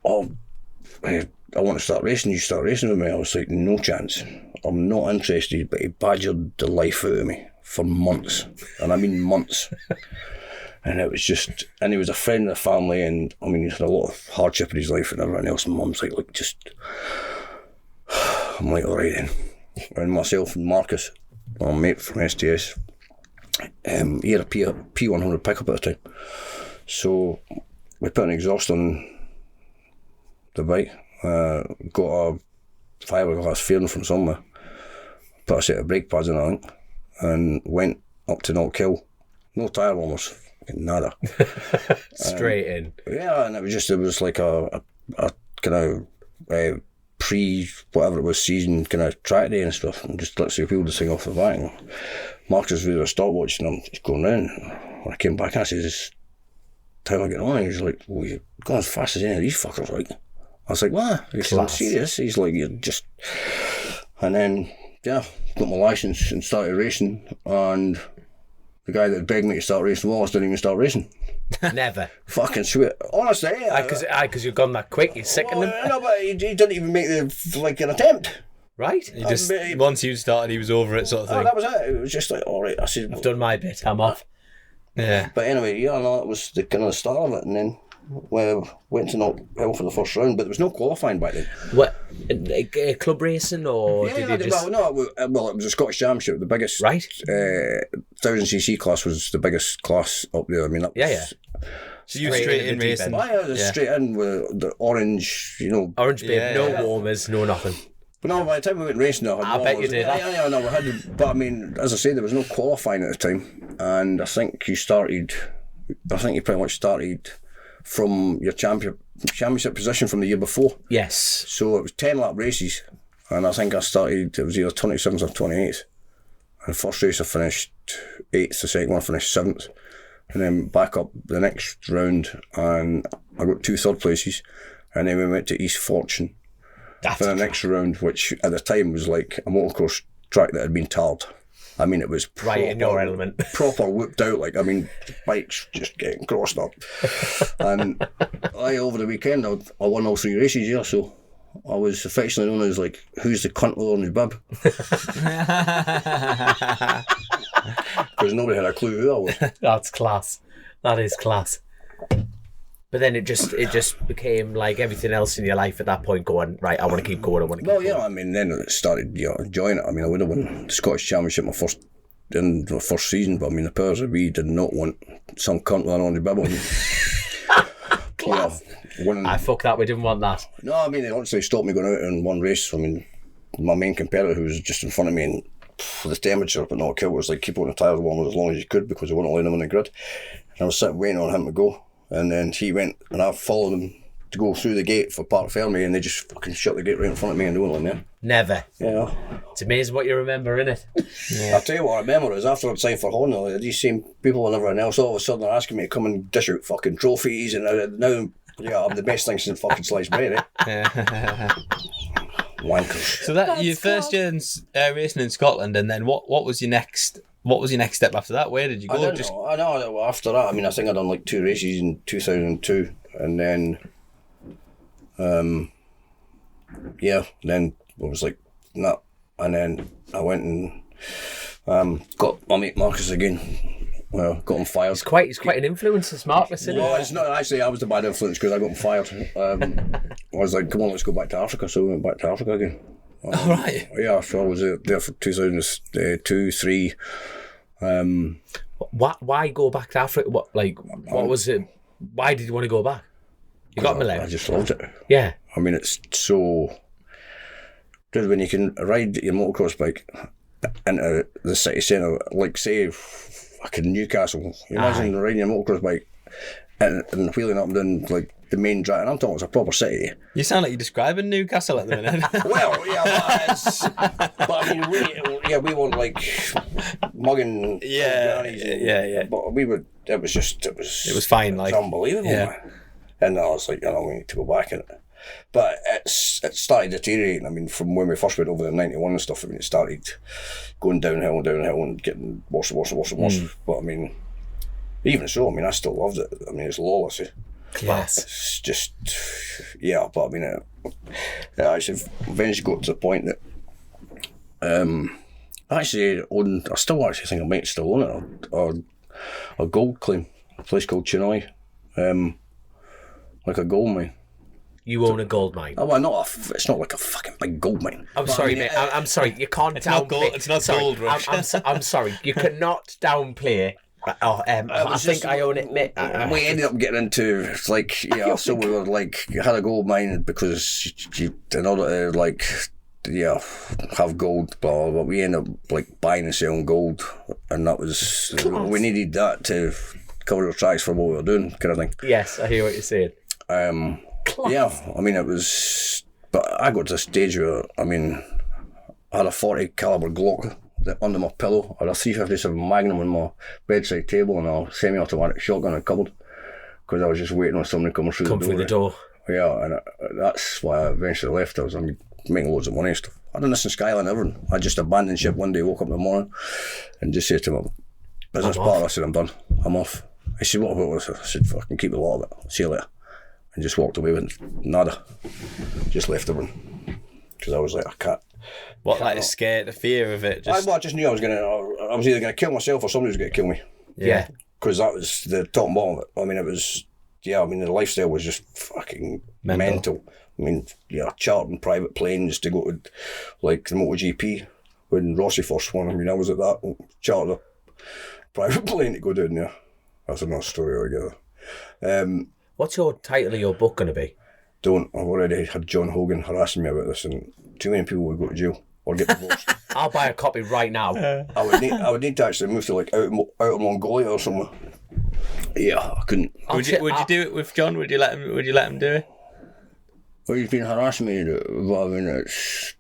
"Oh, I want to start racing. You start racing with me." I was like, "No chance. I'm not interested." But he badgered the life out of me for months, and I mean months. And it was just, and he was a friend of the family, and I mean, he had a lot of hardship in his life and everything else. And Mum's like, just. I'm like, all right then. And myself and Marcus, my mate from STS, he had a P100 pickup at the time. So we put an exhaust on the bike, got a fiberglass fairing from somewhere, put a set of brake pads in, I think, and went up to Knockhill. No tyre warmers, nada. Straight in. Yeah, and it was like a kind of pre-whatever it was season kind of track day and stuff, and just literally wheeled this thing off the back. And Marcus was with a stopwatch and I'm just going round. When I came back, I said, "This time I get on," he's like, "Well, you're going as fast as any of these fuckers, like." I was like, "What?" He said, "I'm serious." He's like, "You're just..." And then, yeah, got my licence and started racing, and The guy that begged me to start racing Wallace didn't even start racing. Never. Fucking sweet. Honestly, Because you've gone that quick, you're sickened him. No, but he didn't even make an attempt. Right? He just once you started, he was over it, sort of thing. Oh, that was it. It was just like, all right. I said, I've done my bit. I'm off. Yeah. But anyway, that was the kind of the start of it, and then we went to Knock Hill for the first round, but there was no qualifying back then. What? Club racing, or did you just? Well, it was a Scottish Championship, the biggest. Right. 1000cc class was the biggest class up there. I mean, that was, So you straight in racing. I was straight in with the orange, Orange bib, no warmers, no nothing. But no, by the time we went racing, I bet you did. Yeah, no, we had. But I mean, as I say, there was no qualifying at the time, and I think you pretty much started from your championship position from the year before. Yes. So it was 10-lap races, and I think I started. It was either 27th or 28th. And the first race I finished 8th. The second one I finished 7th, and then back up the next round, and I got 2 third places, and then we went to East Fortune. For the next round, which at the time was like a motocross track that had been tarred. I mean, it was right in your element. Proper whipped out, bikes just getting crossed up. And over the weekend, I won all 3 races, yeah, so I was affectionately known as, who's the cunt with orange bib? Because nobody had a clue who I was. That's class. That is class. But then it just became like everything else in your life at that point, going, right, I want to keep going, I mean, then it started enjoying it. I mean, I would have won the Scottish Championship my first season, but I mean, the powers that be did not want some cunt with an orange bib on. Class. Fuck that, we didn't want that. No, I mean, they honestly stopped me going out in one race. I mean, my main competitor, who was just in front of me, and the temperature but not kill, was like keep on the tyres warm as long as you could because they wouldn't let them in the grid. And I was sitting waiting on him to go. And then he went, and I followed him to go through the gate for Park Fermi, and they just fucking shut the gate right in front of me and they wouldn't let me in. Never. Yeah. It's amazing what you remember, innit? Yeah. I'll tell you what I remember is after I'd signed for Honda, these same people and everyone else all of a sudden are asking me to come and dish out fucking trophies, and now, I'm the best thing since fucking sliced bread, eh? Wankers. So your first year in racing in Scotland, and then what was your next? What was your next step after that? Where did you go? I know. After that, I mean, I think I done 2 races in 2002, and then, then I was like, nah. And then I went and got my mate Marcus again. Well, got him fired. He's quite an influence, it's Marcus, isn't he? No, it's not. Actually, I was the bad influence because I got him fired. I was like, come on, let's go back to Africa. So we went back to Africa again. All right. Yeah, so I was there for 2002, 3. Why go back to Africa? What was it? Why did you want to go back? You got Malay? I just loved it. Yeah. I mean, it's so good when you can ride your motocross bike into the city centre, like say, fucking Newcastle. You imagine riding your motocross bike and wheeling up and down like the main drive, and I'm talking it's a proper city. You sound like you're describing Newcastle at the minute. Well, yeah, but I mean, we weren't like mugging grannies. Yeah. But we would. It was fine. It was unbelievable. Yeah. Man. And I was like, we need to go back in it. But it started deteriorating. I mean, from when we first went over the 91 and stuff, I mean, it started going downhill and getting worse and worse. But I mean, even so, I mean, I still loved it. I mean, it's lawless. Yes. It's just, but I mean, it actually eventually got to the point that I still actually think I might still own it, a gold claim, a place called Chennai, like a gold mine. You own a gold mine? Oh, well, it's not like a fucking big gold mine. I'm sorry, mate. I'm sorry. You can't downplay. It's not gold, Rush. I'm sorry. You cannot downplay. I think I own it, mate. We ended up getting into so we were like had a gold mine because in order to have gold, blah, blah, blah. We ended up like buying and selling gold, and that was we needed that to cover the tracks for what we were doing, kind of thing. Yes, I hear what you're saying. I mean, it was, but I got to a stage where I had a 40 caliber Glock under my pillow. I had a 357 Magnum on my bedside table and a semi-automatic shotgun in a cupboard because I was just waiting on somebody coming through the door. Yeah, and that's why I eventually left. I was making loads of money and stuff. I done this in Skyline, everything. I just abandoned ship one day, woke up in the morning and just said to him, business partner. I said, I'm done. I'm off. He said, what about this? I said, fucking keep the lot of it. See you later. And just walked away with nada. Just left everyone. Because I was like, I can't. What, like the scare, the fear of it? I just knew I was either going to kill myself or somebody was going to kill me. Yeah. Because that was the top and bottom of it. I mean, it was, the lifestyle was just fucking mental. I mean, chartering private planes to go to, like, the MotoGP when Rossi first won. I mean, I was at that, chartered a private plane to go down there. That's another story altogether. What's your title of your book going to be? I've already had John Hogan harassing me about this, and too many people would go to jail or get divorced. I'll buy a copy right now. I would need to actually move to like out of Mongolia or somewhere. Yeah, I couldn't. Would you do it with John? Would you let him do it? Well, he's been harassing me. Well, I mean, it's.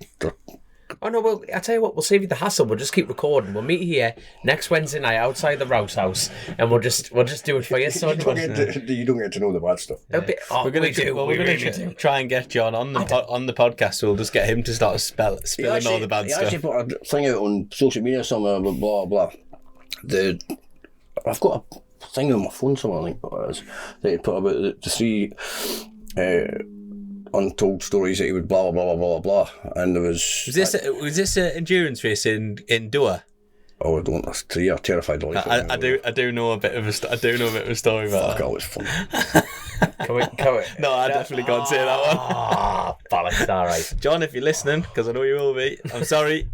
Oh no, well, I tell you what, we'll save you the hassle. We'll just keep recording. We'll meet here next Wednesday night outside the Rouse House, and we'll just do it for you, son. You don't get to know the bad stuff. We're going to try and get John on the podcast. We'll just get him to start spilling all the bad stuff. He actually put a thing out on social media somewhere, blah blah blah. I've got a thing on my phone somewhere, I think it is. That he put about the three untold stories that he would blah blah blah blah blah, and there was. Was this an endurance race in Doha? Oh, I don't. That's three. I'm terrified. I do know a bit of a story about that. That was fun. Can we? No, I definitely can't say that one. Ah, bollocks! All right, John, if you're listening, because I know you will be, I'm sorry.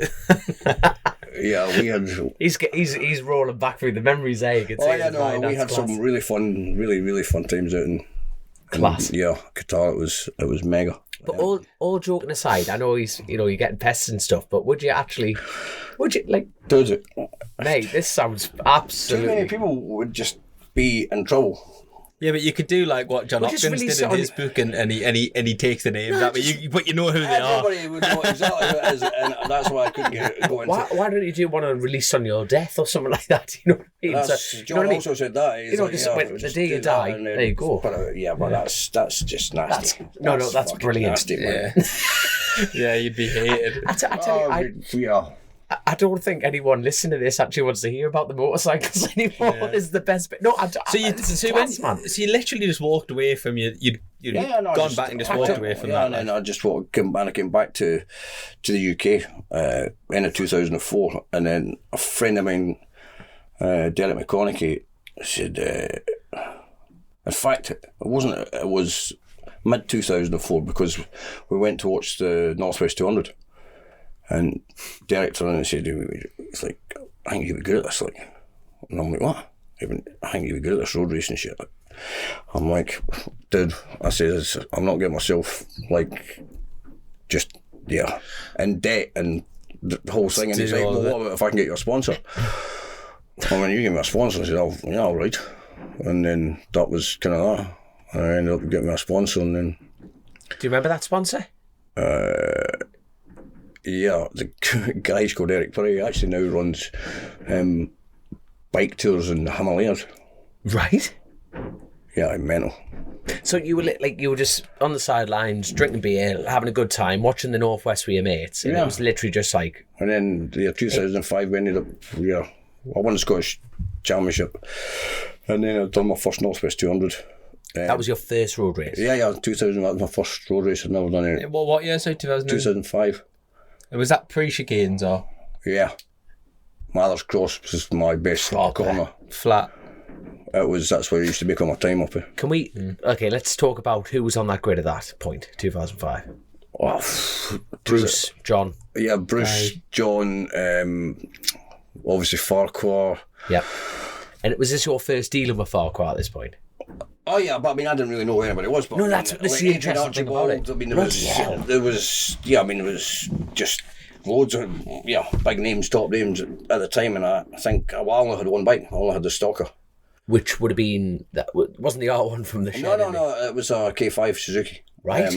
Yeah, we had. He's rolling back through the memories. We had some really fun times out in. Class. Qatar. It was mega. But all joking aside, I know you're getting pests and stuff, but would you like? Does it? Mate, this sounds absolutely. Too many people would just be in trouble. Yeah, but you could do like what John Hopkins did in his book, and he takes the names out, but you know who they are. Everybody would know exactly who it is, and that's why I couldn't go into it. Why don't you do one on release on your death or something like that? You know what I mean? John also said that. The day you die, there you go. But that's just nasty. That's brilliant. Nasty, man. Yeah, you'd be hated. I tell you, I don't think anyone listening to this actually wants to hear about the motorcycles anymore. Yeah. This is the best bit. No, so you literally just walked away from you'd gone back and just walked away from that. And I just came back to the UK end of 2004, and then a friend of mine, Derek McConaughey, said, in fact, it was mid 2004 because we went to watch the Northwest 200. And Derek turned around and said, it's like, I think you'd be good at this, like. And I'm like, what? I think you'd be good at this road racing shit. I'm like, dude, I said, I'm not getting myself, like, just, in debt and the whole thing. And he's like, well, what about if I can get you a sponsor? I mean, you give me a sponsor. I said, oh, yeah, all right. And then that was kind of that. And I ended up getting me a sponsor, and then... Do you remember that sponsor? Yeah, the guy's called Eric Perry. He actually now runs bike tours in the Himalayas. Right. Yeah, I'm mental. So you were just on the sidelines, drinking beer, having a good time, watching the Northwest with your mates, and it was literally just like... And then the year 2005, we ended up, I won the Scottish Championship, and then I'd done my first Northwest 200. That was your first road race? Yeah, 2000, that was my first road race. I'd never done it. Well, what year, so 2005? Was that pre-chicanes or? Yeah. Mather's Cross was my best corner. Flat. That's where I used to make all my time up here. Can we... Okay, let's talk about who was on that grid at that point, 2005. Oh, Bruce, John. Yeah, Bruce, John, obviously Farquhar. Yeah. And was this your first dealing with Farquhar at this point? Oh yeah, but I mean, I didn't really know who anybody was. But no, that's the interesting thing about it. I mean, there was just loads of big names, top names at the time, and I think I only had one bike. I only had the Stalker, which would have been that wasn't the R1 from the shed. No, it was a K5 Suzuki. Right.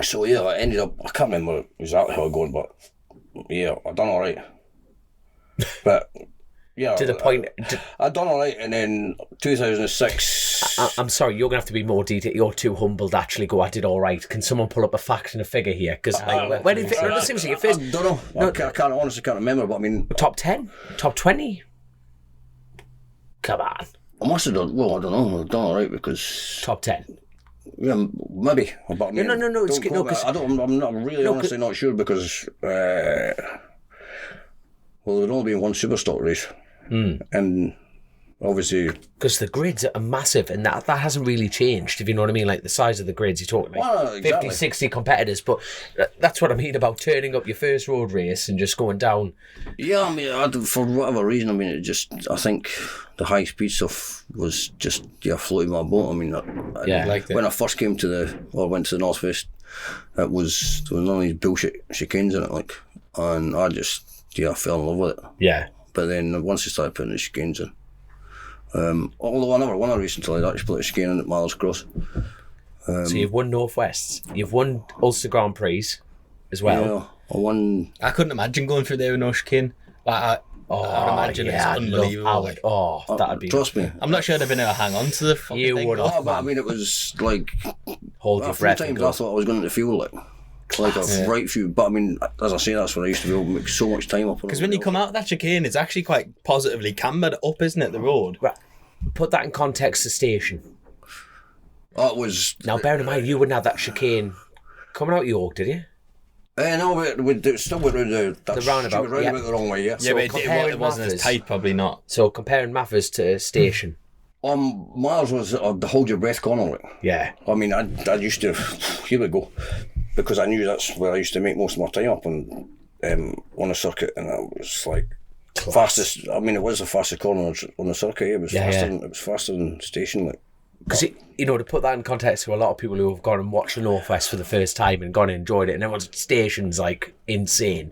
So I ended up. I can't remember exactly how I going, but I done all right. But. Yeah, to the point. I'd done all right, and then 2006. I'm sorry, you're gonna have to be more detailed. You're too humble to actually go. I did all right. Can someone pull up a fact and a figure here? Because where did seriously your first? I don't know. I honestly can't remember. But I mean, top 10, top 20. Come on. I must have done, well, I don't know, I've done alright because, Top 10. yeah, maybe. But I mean, No, it's good. No, 'cause- I'm really honestly not sure because, well, there'd only been one Superstock race. And obviously, Because the grids are massive, and that hasn't really changed, if you know what I mean. Like the size of the grids, you're talking like Well, exactly. 50, 60 competitors. But that's what I mean about turning up your first road race and just going down. yeah, I mean, for whatever reason, I mean, I think the high speed stuff was just, floating my boat. I mean, Yeah. Liked it. when I first went to the Northwest, there was none of these bullshit chicanes in it, like, and I just, I fell in love with it. Yeah. But then once I started putting the chicanes in, although I never won a race until I'd actually put a chicane in at Miles Cross. So you've won Northwests. You've won Ulster Grand Prix as well. Yeah, I won. I couldn't imagine going through there with no chicane. Like, I'd imagine it's I'd love unbelievable. how it- that'd be. Trust me. I'm not sure I'd have been able to hang on to the fucking You thing. would have. Oh, but I mean, it was like Hold a your few breath and times go. I thought I was going to feel like a right few. But I mean, as I say, that's when I used to be able to make so much time up. Because when you come out of that chicane, it's actually quite positively cambered up, isn't it, the road? Right. Put that in context, the station. It was. Now, bear in mind, you wouldn't have that chicane coming out York, did you? No, we still went round the roundabout, stupid roundabout yeah. the wrong way. Yeah. Yeah, but comparing it wasn't as Mathers- tight, probably not. So comparing Mathers to station. Miles was the hold your breath corner. Like. Yeah. I mean, I used to. Here we go, because I knew that's where I used to make most of my time up on a circuit, and I was like fastest. I mean, it was the fastest corner on the circuit. It was faster. Than, it was faster than station. Like. Because, to put that in context to a lot of people who have gone and watched the Northwest for the first time and gone and enjoyed it, and everyone's station's like insane.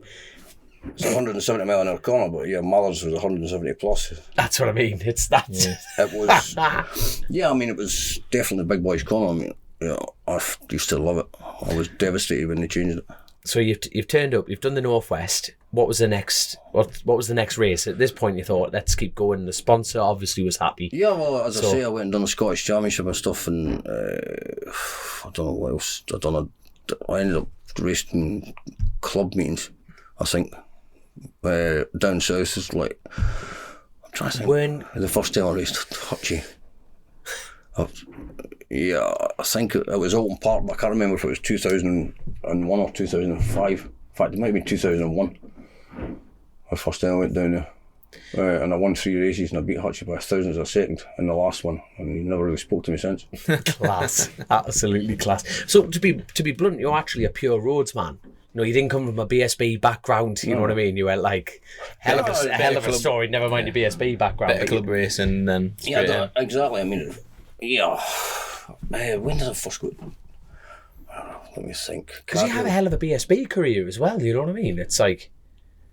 It's a 170 mile an hour corner, but yeah, Mallard's was 170 plus. That's what I mean. It's that. It was, I mean, it was definitely the big boys' corner. I mean, I used to love it. I was devastated when they changed it. So you've turned up. You've done the Northwest. What was the next? What was the next race? At this point, you thought, let's keep going. The sponsor obviously was happy. Yeah, well, as I say, I went and done the Scottish Championship and stuff, and I don't know what else. I ended up racing club meetings, I think. Down south is like, I'm trying to think. When The first time I raced Hutchie. I think it was Alton Park, but I can't remember if it was 2001 or 2005. In fact, it might have been 2001. The first time I went down there. And I won 3 races and I beat Hutchie by thousands of a second in the last one, and he never really spoke to me since. class, absolutely class. So to be blunt, you're actually a pure roads man. You didn't come from a BSB background. You know what I mean? You were like hell of a story. Never mind your BSB background. Bit of club racing, and then Exactly. I mean, when did I first go? Let me think. Because you have a hell of a BSB career as well. You know what I mean? It's like.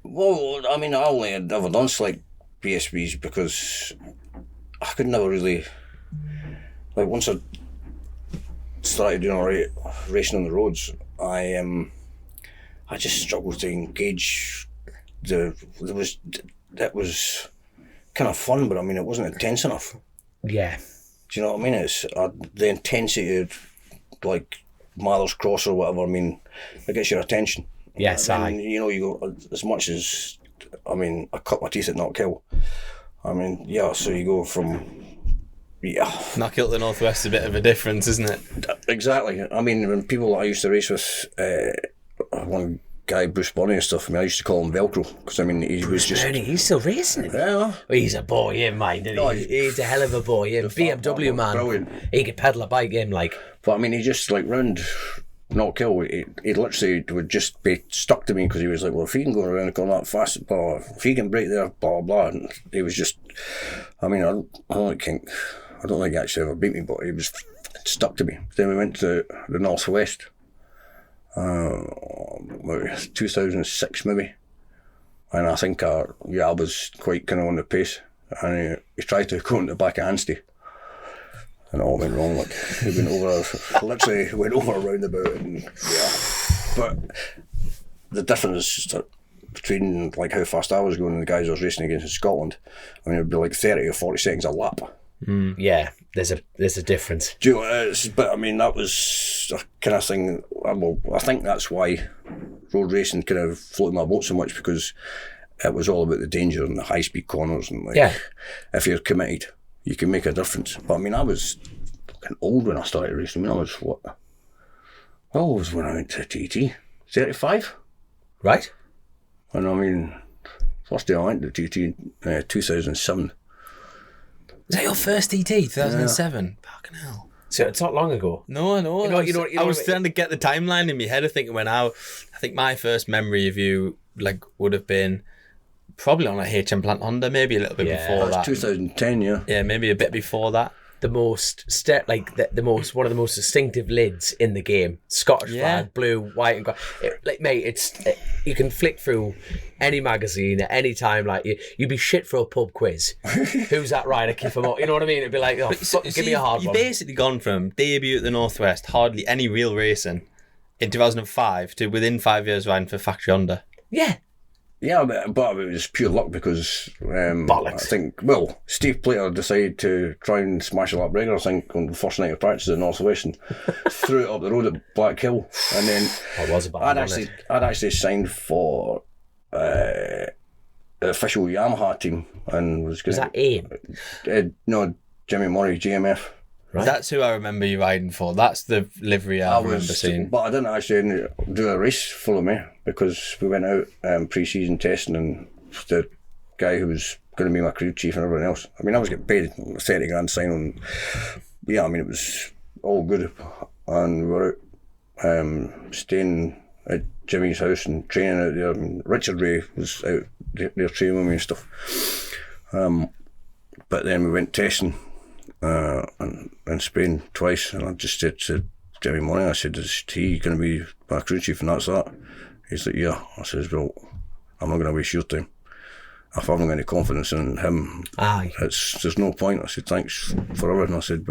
Well, I mean, I only had ever done like BSBs because I could never really, like, once I started doing alright racing on the roads, I just struggled to engage. That was kind of fun, but I mean, it wasn't intense enough. Yeah. Do you know what I mean? It's the intensity of like Miles Cross or whatever. I mean, it gets your attention. Yes, and, you go as much as, I mean, I cut my teeth at Knockhill. I mean, so you go from, Knockhill to the Northwest is a bit of a difference, isn't it? Exactly. I mean, when people I used to race with, one guy, Bruce Bonney and stuff, I mean, I used to call him Velcro, because I mean, he was just... He's still racing. Yeah. Well, he's a boy, him, mind. He's a hell of a boy, him. BMW man. Brilliant. He could pedal a bike, him, like. But I mean, he just, like, round Knockhill, he literally would just be stuck to me, because he was like, well, if he can go around and go that fast, blah, blah, if he can break there, blah, blah, and he was just, I mean, I don't think he actually ever beat me, but he was stuck to me. Then we went to the Northwest, 2006 maybe, and I think I was quite kind of on the pace, and he tried to go in the back of Anstey, and it all went wrong. Like, he went over a roundabout, and but the difference between like how fast I was going and the guys I was racing against in Scotland, I mean, it would be like 30 or 40 seconds a lap. Yeah, there's a difference. Do you know, but I mean, that was a kind of thing. Well, I think that's why road racing kind of floated my boat so much, because it was all about the danger and the high-speed corners, and like, if you're committed, you can make a difference. But I mean, I was fucking old when I started racing. I mean, I was what? Well, it was when I went to TT, 35. Right. And I mean, first day I went to TT in 2007. Was that your first TT, 2007? Fucking hell. So it's not long ago. No, I know. I was what- trying to get the timeline in my head of thinking when I think my first memory of you like would have been probably on a HM Plant Honda, maybe a little bit before That that. was 2010, yeah. Yeah, maybe a bit before that. The most one of the most distinctive lids in the game. Scottish flag, blue, white, and like, mate, you can flick through any magazine at any time. Like you'd be shit for a pub quiz. Who's that rider? Keep him up. You know what I mean? It'd be like, oh, give me a hard You've one. basically gone from debut at the Northwest, hardly any real racing, in 2005 to within 5 years riding for Factory Honda. Yeah. Yeah, but it was pure luck because I think, well, Steve Plater decided to try and smash a lap breaker, I think, on the first night of practice at Northwest and threw it up the road at Black Hill. And then I'd actually signed for the official Yamaha team and was going Was that AIM? No, Jimmy Murray, GMF. Right. That's who I remember you riding for. That's the livery I remember seeing. But I didn't actually do a race full of me because we went out pre-season testing and the guy who was going to be my crew chief and everyone else. I mean, I was getting paid 30 grand sign on. Yeah, I mean, it was all good. And we were out staying at Jimmy's house and training out there. I mean, Richard Ray was out there training with me and stuff. But then we went testing in Spain twice, and I just said to Jimmy Money, I said, is he going to be my crew chief and that's that? He's like, yeah. I says, well, I'm not going to waste your time. If I haven't got any confidence in him, there's no point. I said, thanks for everything. I said,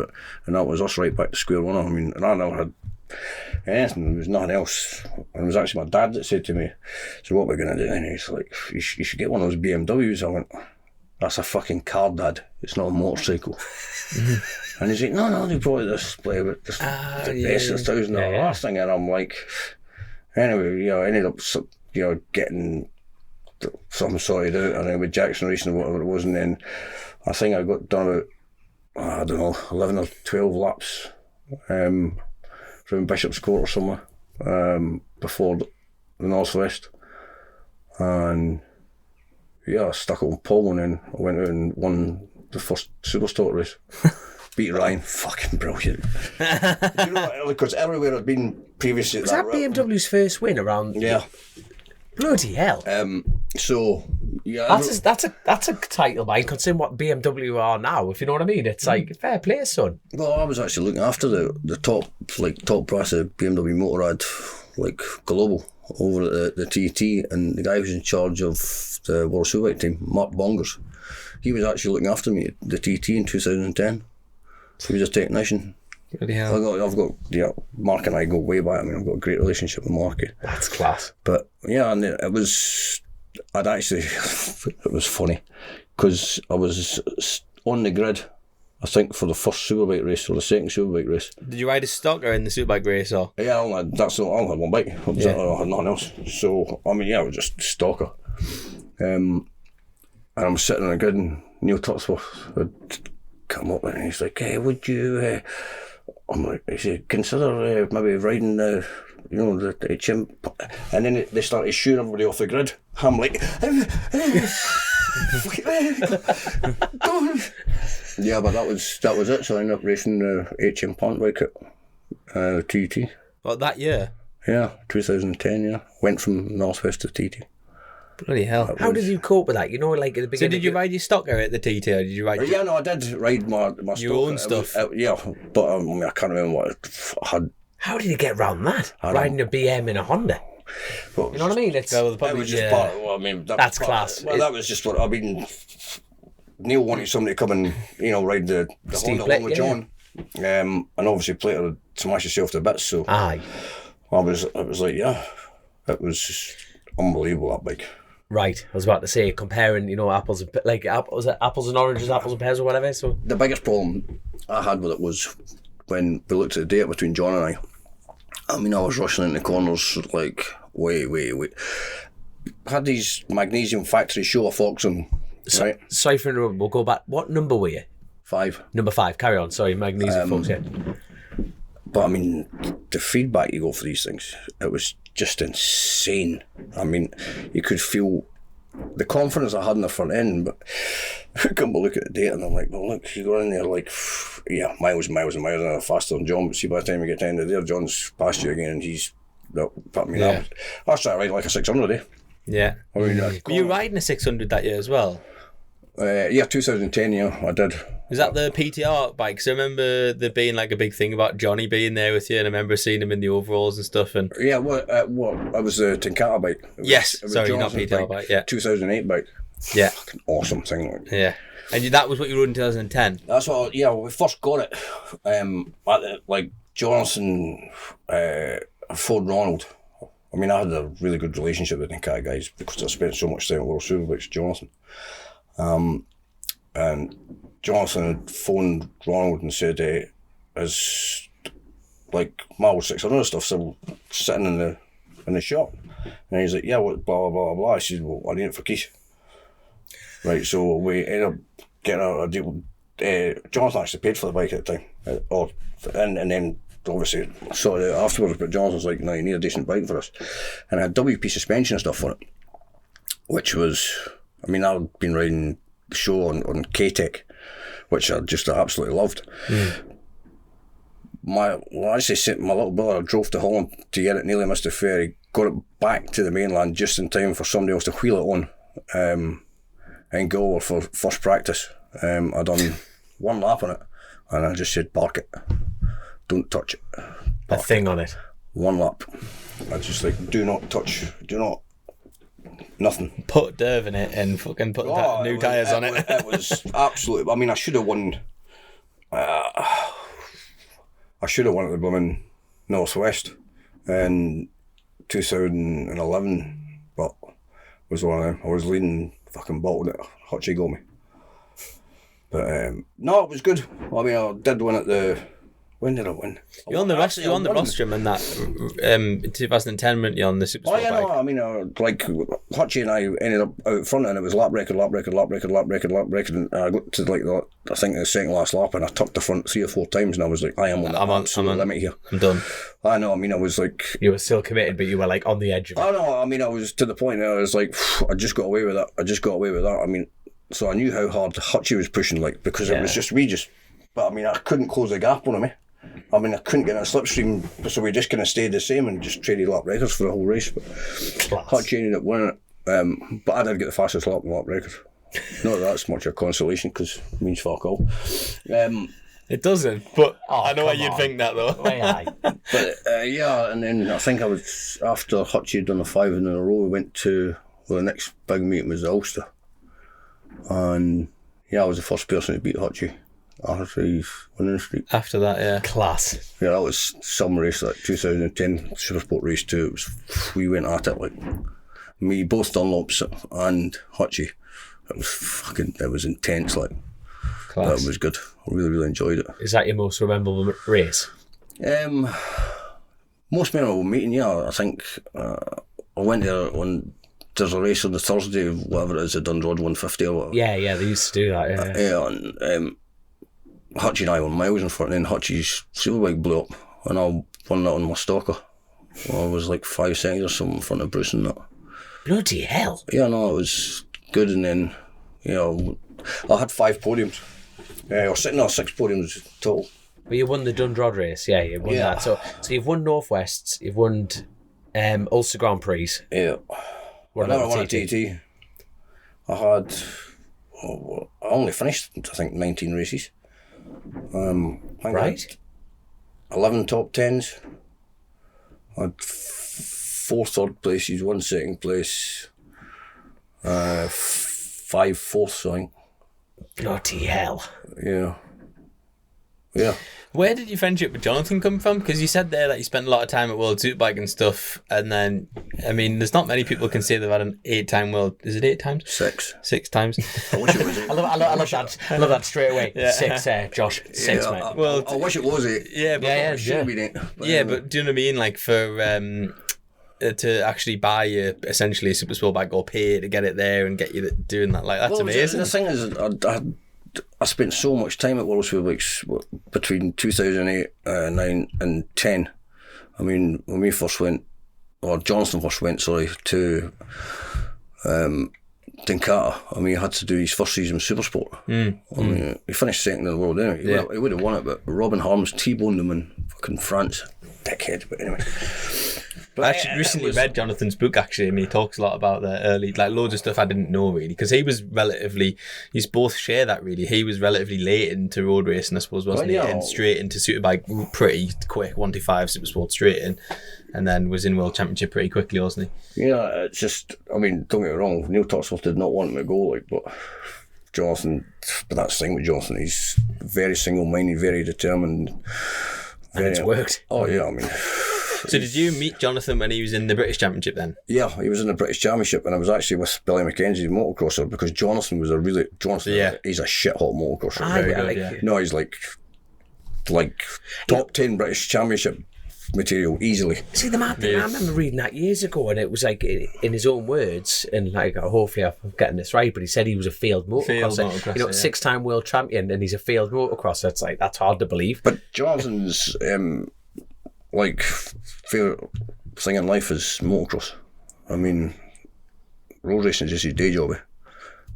and that was us right back to square one. I mean, and I never had anything, there was nothing else. And it was actually my dad that said to me, so what we're going to do? And he's like, you should get one of those BMWs. I went, that's a fucking car, Dad. It's not a motorcycle. And he's like, no, they brought this play with this, the best of $1,000 thing. And I'm like, anyway, I ended up, getting something sorted out. And then with Jackson Racing or whatever it was, and then I think I got done about, I don't know, 11 or 12 laps from Bishop's Court or somewhere before the Northwest. And I stuck it on pole, and then I went out and won the first Superstock race. Beat Ryan. Fucking brilliant. You know what? Because everywhere I'd been previously... Was that BMW's first win around... Yeah. Bloody hell. So, yeah... That's a title, mate, considering what BMW are now, if you know what I mean. It's like, fair play, son. Well, I was actually looking after the top brass of BMW Motorrad, like, global, over at the TT, and the guy who was in charge of the World Superbike team, Mark Bongers, he was actually looking after me at the TT in 2010. He was a technician. Bloody hell. I've got Mark and I go way back. I mean, I've got a great relationship with Marky. That's class. But yeah, and it was it was funny because I was on the grid, I think, for the first Superbike race or the second Superbike race. Did you ride a stocker in the Superbike race or? Yeah, I only had one bike. I had nothing else. So I mean, I was just stalker. And I'm sitting on a grid, and Neil Tutsworth had come up and he's like, hey, would you I'm like, he said, consider maybe riding the HM, and then they started shooing everybody off the grid. I'm like, yeah, but that was it. So I ended up racing the HM Plant bike at TT. What, that year? Yeah, 2010. Yeah, went from Northwest to TT. Bloody hell. How did you cope with that? You know, like at the beginning. So did you ride your stocker at the TT, or did you ride Yeah, no, I did ride my your own stuff? Yeah, but I mean, I can't remember what I had. How did you get around that? Riding a BM in a Honda? Well, you know what I mean? It's well, that was just part. Well, I mean, that's class. Well, that was just what I mean. Neil wanted somebody to come and ride the Honda along with John, and obviously Plater would smash himself to bits. So aye, I was like, yeah, it was just unbelievable, that bike. Right, I was about to say, comparing, apples and apples and oranges, apples and pears or whatever. So the biggest problem I had with it was when we looked at the data between John and I. I mean, I was rushing into corners like way. had these magnesium factory show of forks on, right? Sorry for interrupting. We'll go back. What number were you? 5. Number 5. Carry on. Sorry, magnesium folks. Yeah. But I mean, the feedback you got for these things, it was just insane. I mean, you could feel the confidence I had in the front end, but I come to look at the data and I'm like, well, look, you go in there like, yeah, miles and miles and miles an hour faster than John, but see, by the time you get to the end of the day, John's passed you again and he's, I was trying to ride like a 600, eh? Yeah. I mean, Were you riding a 600 that year as well? yeah, 2010, yeah, I did. Was that the PTR bike? Because I remember there being like a big thing about Johnny being there with you, and I remember seeing him in the overalls and stuff. And yeah, what? I was the Tinkata bike. Yes, sorry, not Jonathan's PTR bike. Yeah, 2008 bike. Yeah, fucking awesome thing. Like. Yeah, and that was what you rode in 2010. That's what. Yeah, when we first got it. Like Jonathan, Ford Ronald. I mean, I had a really good relationship with the Tinkata guys because I spent so much time at World Superbikes. Jonathan. And Jonathan phoned Ronald and said, "Is like my old 600 stuff still sitting in the shop?" And he's like, "Yeah, what? Blah blah blah blah." I said, "Well, I need it for Keith." Right, so we ended up getting a deal. Jonathan actually paid for the bike at the time, and then obviously sorted it out afterwards. But Jonathan's like, "No, you need a decent bike for us," and I had WP suspension and stuff for it, which was. I mean, I've been riding the show on K-Tech, which I just absolutely loved. My little brother drove to Holland to get it, nearly missed the ferry, got it back to the mainland just in time for somebody else to wheel it on in Galway for first practice. I done one lap on it, and I just said, "Park it. Don't touch it." A thing on it. One lap. I just like, do not touch, do not. Nothing. Put Derv in it and fucking put new tyres on it. It was absolutely. I mean, I should have won. I should have won at the blooming Northwest in 2011, but it was one of them. I was leading, fucking bottled it. Hutchie got me. But no, it was good. I mean, I did win at the. When did I win? You're on the rostrum in that in 2010, weren't you, on the Supersport bike? No, I mean, like Hutchie and I ended up out front, and it was lap record, and I got to like I think the second last lap, and I tucked the front 3 or 4 times, and I was like, I am on the absolute limit here. I'm done. I know. I mean, I was like, you were still committed, but you were like on the edge of it. I know. I mean, I was to the point where I was like, I just got away with that. I mean, so I knew how hard Hutchie was pushing, like because it was just but I mean, I couldn't close the gap on him. I mean, I couldn't get in a slipstream, so we just kind of stayed the same and just traded lap records for the whole race. But Hutchie ended up winning it. But I did get the fastest lap record. Not that that's much of a consolation, because it means fuck all. It doesn't, but I know why you'd think that, though. But yeah, and then I think I was, after Hutchie had done the 5 in a row, we went to, the next big meeting was the Ulster. And yeah, I was the first person to beat Hutchie. After his winning streak. After that, yeah. Class. Yeah, that was some race, like 2010 Supersport race 2. We went at it like me, both Dunlops and Hutchie. It was intense, like. Class. That was good. I really, really enjoyed it. Is that your most memorable race? Most memorable meeting, yeah. I think I went there when there's a race on the Thursday, whatever it is, the Dundrod 150 or whatever. Yeah, they used to do that, yeah. Yeah, and Hutchie and I were miles in front, and then Hutchie's Superbike blew up, and I won that on my stalker. I was like 5 seconds or something in front of Bruce and that. Bloody hell. Yeah, no, it was good, and then, you know, I had 5 podiums. I was sitting on 6 podiums total. But you won the Dundrod race, yeah, you won that. So you've won Northwests, you've won Ulster Grand Prix. Yeah. I never won a TT. I only finished, I think, 19 races. Right. 11 top 10s. I had 4 third places, 1 second place, 5 fourths, I think. Bloody hell. Yeah. Yeah. Where did your friendship with Jonathan come from? Because you said there that you spent a lot of time at World Superbike and stuff, and then, I mean, there's not many people can say they've had an 8-time world. Is it 8 times? 6. 6 times. I wish it was 8. I love that straight away. Yeah. 6, Josh. 6, yeah, mate. I wish it was 8. Yeah, but It should have been 8. But do you know what I mean? Like for to actually buy essentially a super sport bike or pay to get it there and get you doing that? Like, that's amazing. The thing is, I spent so much time at World Superbikes between 2008, 9 and 10. I mean, when we first went, or Jonathan first went, to Dinkata, I mean, he had to do his first season with Supersport. I mean, he finished second in the world anyway. He would have won it, but Robin Harms T-boned him in fucking France. Dickhead, but anyway. But I actually recently read Jonathan's book, actually, and he talks a lot about the early, like, loads of stuff I didn't know, really, because he was you both share that, really. He was relatively late into road racing, I suppose, wasn't he? And straight into Superbike pretty quick, 125 Supersport straight in, and then was in World Championship pretty quickly, wasn't he? Yeah, it's just, I mean, don't get me wrong, Neil Totsworth did not want him to go, like, but Jonathan, but that's the thing with Jonathan, he's very single-minded, very determined. And it's worked. Oh, yeah, I mean... So did you meet Jonathan when he was in the British Championship then? Yeah, he was in the British Championship, and I was actually with Billy McKenzie, the motocrosser, because Jonathan was he's a shit-hot motocrosser. No, he's like top 10 British Championship material, easily. See, the mad thing, I remember reading that years ago, and it was like, in his own words, and like, hopefully I'm getting this right, but he said he was a failed motocrosser. You know, 6-time world champion, and he's a failed motocrosser. It's like, that's hard to believe. But Jonathan's... favourite thing in life is motocross. I mean, road racing is just his day job.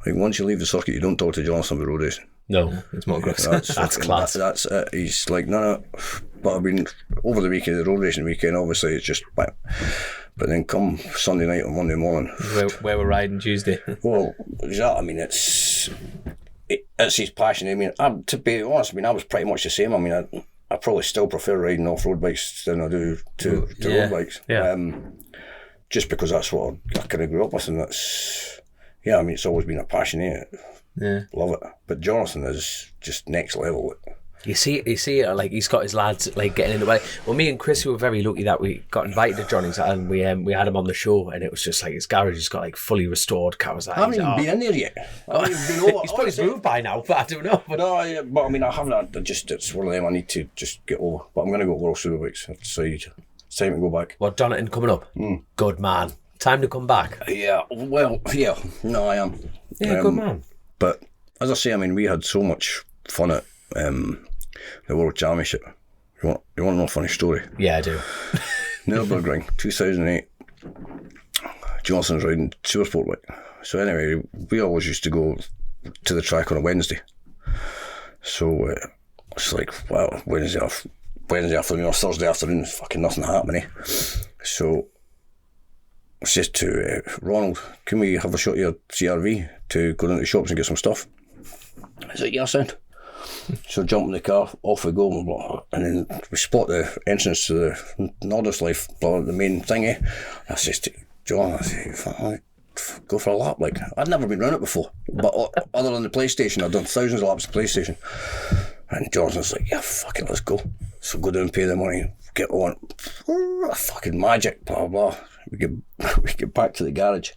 Like, once you leave the circuit, you don't talk to Jonathan about road racing. No, it's motocross. That's class. That's it. He's like, no. But I mean, over the weekend, the road racing weekend, obviously, it's just... But then come Sunday night or Monday morning... Where we're riding Tuesday. Well, exactly. I mean, it's his passion. I mean, to be honest, I mean, I was pretty much the same. I mean, I probably still prefer riding off-road bikes than I do to road bikes. Yeah. Just because that's what I kind of grew up with, and that's... Yeah, I mean, it's always been a passion, Love it. But Jonathan is just next level. You see it, like, he's got his lads, like, getting into it. Well, me and Chris were very lucky that we got invited to Johnny's, and we had him on the show, and it was just like, his garage has got, like, fully restored cars. I haven't even been in there yet. I haven't even been over. He's probably moved by now, but I don't know. But... No, yeah, but I mean, I haven't. It's one of them I need to just get over. But I'm going to go World Superbikes. I've decided it's time to go back. What, Jonathan coming up? Good man. Time to come back. Yeah, well, yeah. No, I am. Yeah, good man. But, as I say, I mean, we had so much fun at... the World Championship. You want to know a funny story? Yeah, I do. Nürburgring, 2008. Johnson's riding Supersport bike. So anyway, we always used to go to the track on a Wednesday. So it's like, wow, Wednesday afternoon or Thursday afternoon, fucking nothing happening. So I said to Ronald, can we have a shot of your CRV to go into the shops and get some stuff? I said, yeah, sound. So jump in the car, off we go, and then we spot the entrance to the Norderslife, the main thingy. I says to John, I say, go for a lap. Like, I'd never been around it before, but other than the PlayStation, I'd done thousands of laps of PlayStation. And Johnson's like, yeah, fuck it, let's go. So go down, pay the money, get on. Fucking magic, blah, blah. We get back to the garage.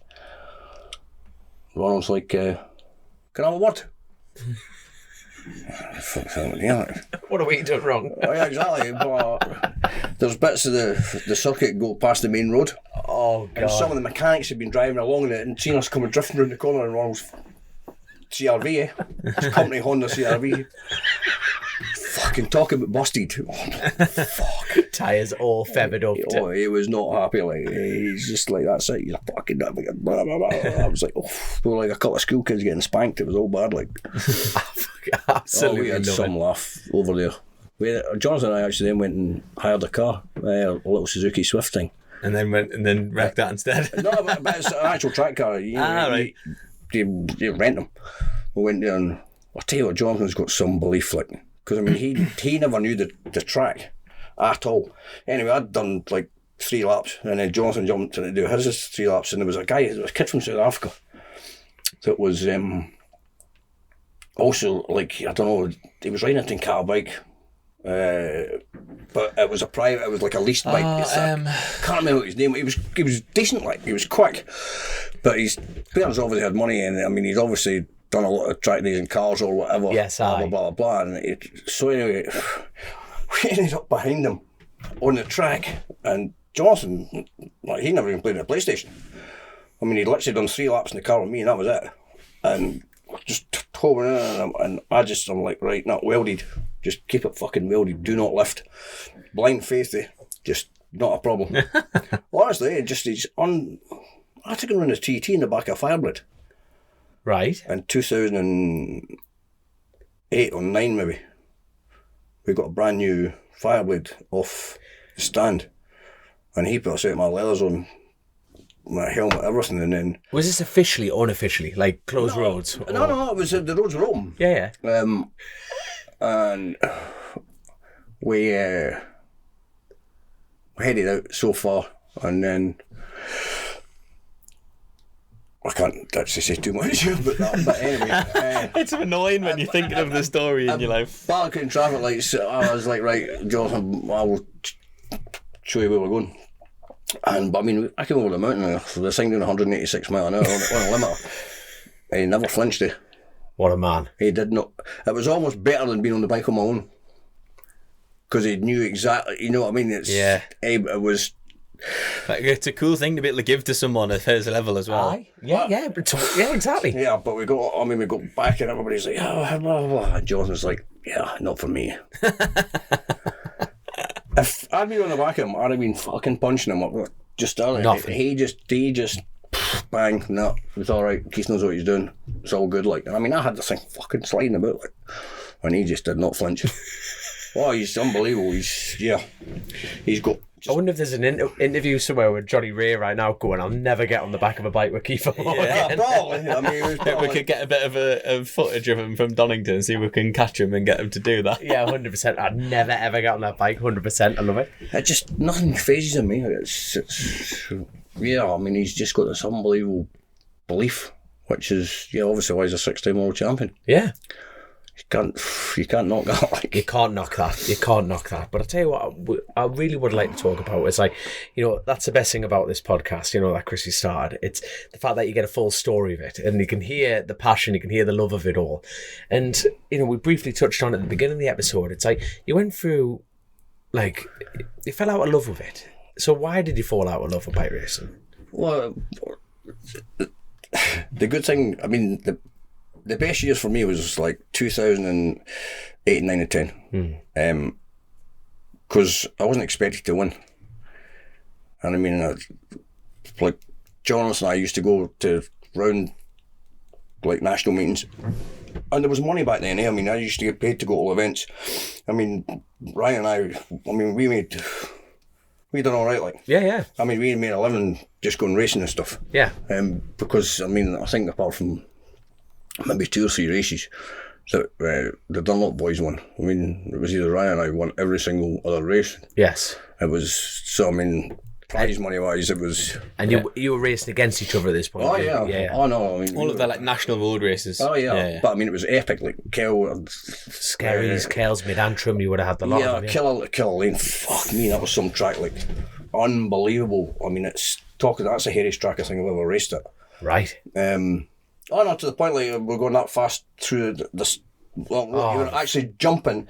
Ronald's like, can I have a word? What are we doing wrong? Oh, yeah, exactly. But there's bits of the circuit go past the main road. Oh, God. And some of the mechanics had been driving along it and seen us coming drifting around the corner in Ronald's CRV, His company Honda CRV. Fucking talking about busted. Oh, fuck. Tyres all feathered up. Oh, he was not happy. Like, he's just like, that's it. He's a fucking... Blah, blah, blah. I was like, oh, we were like a couple of school kids getting spanked. It was all bad, like. Absolutely. We had some laugh over there. Jonathan and I actually then went and hired a car, a little Suzuki Swift thing. And then wrecked that instead. No, but it's an actual track car. Right. You rent them. We went there, and I'll tell you what, Jonathan's got some belief, like, because I mean, he never knew the track at all. Anyway, I'd done like 3 laps, and then Jonathan jumped in to do his 3 laps, and there was a kid from South Africa that was also, like, I don't know, he was riding a Tinkara bike, but it was like a leased bike. Can't remember his name. He was decent, like, he was quick, but his parents obviously had money, and I mean, he's obviously done a lot of track days in cars or whatever. Yes, blah, blah, blah. And so anyway, we ended up behind him on the track, and Jonathan, like, he never even played on a PlayStation. I mean, he'd literally done 3 laps in the car with me, and that was it. And just hovering in, and I'm like, right, not welded. Just keep it fucking welded. Do not lift. Blind faith, just not a problem. Honestly, I took him around the TT in the back of Firebird. Right. In 2008 or 9 maybe. We got a brand new Fireblade off the stand, and he put a set of my leathers on, my helmet, everything, and then... Was this officially, unofficially, like closed roads? Or... No, it was, the roads were open. Yeah. And we headed out so far, and then I can't actually say too much about that, but anyway. It's annoying when you're thinking of the story in your life. Back in traffic lights, I was like, right, Jonathan, I will show you where we're going. But I mean, I came over the mountain, so the thing doing 186 mile an hour on a limiter. And he never flinched it. What a man. He did not. It was almost better than being on the bike on my own. Because he knew exactly, you know what I mean? It was... Like, it's a cool thing to be able to give to someone at his level as well. Aye. Yeah, exactly. Yeah, but we go back and everybody's like, oh, blah, blah, blah. And Jonathan's like, yeah, not for me. If I'd been on the back of him, I'd have been fucking punching him up. Just early. Nothing. He just bang, no, it's alright. Keith knows what he's doing. It's all good. Like, I mean, I had this thing fucking sliding about, like, and he just did not flinch. Oh, he's unbelievable. He's got... I wonder if there's an interview somewhere with Johnny Ray right now going, I'll never get on the back of a bike with Keith Morgan. Yeah, probably. I mean, it was probably... We could get a bit of a footage of him from Donington and see if we can catch him and get him to do that. Yeah, 100%. I'd never ever get on that bike, 100%. I love it. It just, nothing phases in me. I mean, he's just got this unbelievable belief, which is, obviously why he's a 6-time world champion. Yeah. You can't knock that. Like. You can't knock that. But I tell you what, I really would like to talk about. It's like, that's the best thing about this podcast, that Chrissy started. It's the fact that you get a full story of it, and you can hear the passion, you can hear the love of it all. And, we briefly touched on it at the beginning of the episode. It's like, you went through, like, you fell out of love with it. So why did you fall out of love with bike racing? Well, the good thing, I mean, the best years for me was like 2008, 9 and 10. Because I wasn't expected to win. And I mean, like, Jonathan and I used to go to round, like, national meetings. And there was money back then, I mean, I used to get paid to go to all events. I mean, Ryan and we done all right, like. Yeah. I mean, we made a living just going racing and stuff. Yeah. Because, I mean, I think apart from maybe 2 or 3 races that the Dunlop boys won. I mean, it was either Ryan and I won every single other race. Yes. It was, so I mean, prize money wise, it was... And you were racing against each other at this point. Oh, yeah. Oh, no, I mean... All of the, like, national road races. Oh, yeah. But I mean, it was epic, like, Skerries, Kells, Mid-Antrim, you would have had the lot of them. Yeah, Killer Lane, fuck me, that was some track, like, unbelievable. I mean, that's the hairiest track I think I've ever raced at. Right. Oh no, to the point like we're going that fast through this. Well, you were actually jumping,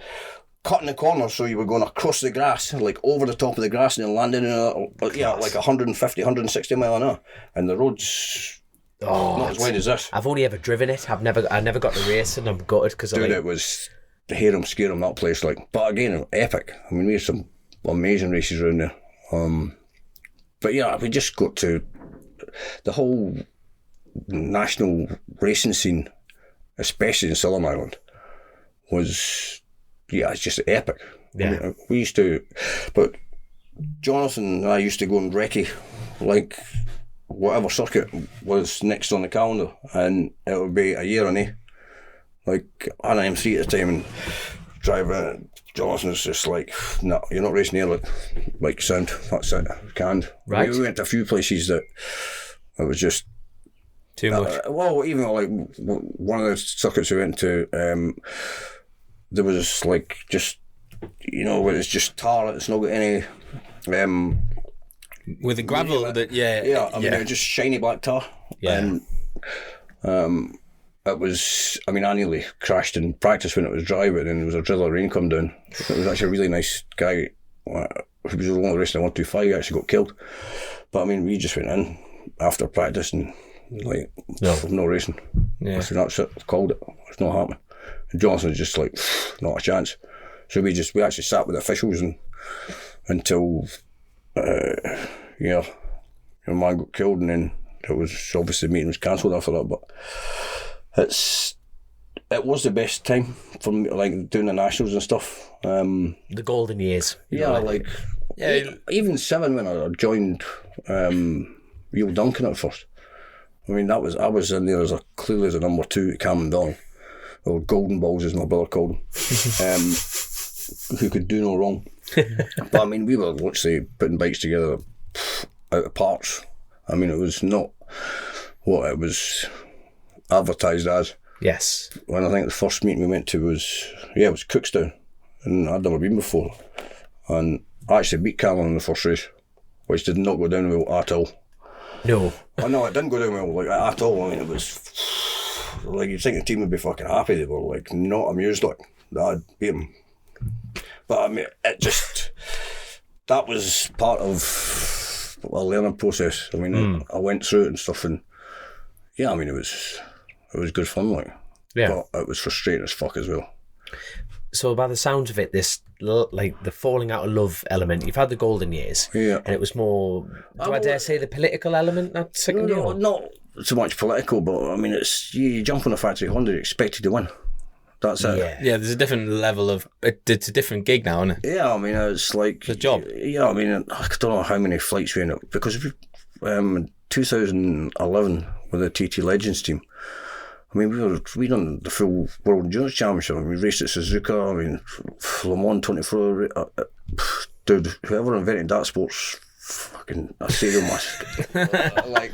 cutting the corner, so you were going across the grass, like over the top of the grass, and then landing in like 150, 160 mile an hour, and the road's not as wide as this. I've only ever driven it. I never got to race, and I'm gutted because it was the hear 'em, scare 'em, that place. Like, but again, epic. I mean, we had some amazing races around there. But yeah, we just got to the whole national racing scene, especially in Southern Ireland, was it's just epic. Yeah. I mean, we used to, but Jonathan and I used to go and recce, like, whatever circuit was next on the calendar, and it would be a year on like an M3 at the time, and driving. Jonathan's just like, no, you're not racing here, like sound, that's it, canned. Right. We went to a few places that it was just too much. Well, even like one of the circuits we went to, there was like just, it's just tar, it's not got any... with the gravel, I mean, it was just shiny black tar. Yeah. And it was, I mean, I nearly crashed in practice when it was dry, but then there was a drizzle of rain come down. It was actually a really nice guy, he was only racing 125, he actually got killed. But I mean, we just went in after practice and like, no racing. Yeah. I said, that's it, I've called it, it's not happening. And Johnson was just like, not a chance. So we actually sat with the officials until your man got killed, and then it was obviously the meeting was cancelled after that. But it was the best time for me, like doing the nationals and stuff. The golden years. Yeah, even 7 when I joined Real Duncan at first. I mean, I was in there clearly as a number 2 at Cameron Down, or Golden Balls as my brother called them, who could do no wrong. But I mean, we were literally putting bikes together out of parts. I mean, it was not what it was advertised as. Yes. When I think the first meeting we went to was Cookstown, and I'd never been before. And I actually beat Cameron in the first race, which did not go down well at all. No. Oh no, it didn't go down well, like, at all. I mean, it was like, you'd think the team would be fucking happy. They were like not amused, like, that I'd beat them. But I mean, that was part of a learning process. I mean, I went through it and stuff, and yeah, I mean, it was good fun, like. Yeah. But it was frustrating as fuck as well. So by the sounds of it, this like the falling out of love element, you've had the golden years, Yeah. and it was more, I dare say, the political element that second year? No, not so much political, but I mean, it's you jump on a factory Honda, you're expected to win. That's it. Yeah, there's a different level of... It's a different gig now, isn't it? Yeah, I mean, it's like... The job. Yeah, I mean, I don't know how many flights we ended up... Because in 2011, with the TT Legends team, I mean, we done the full World Endurance Championship. I mean, we raced at Suzuka, I mean, Le Mans 24... dude, whoever invented that sport's fucking a serial mask. Like,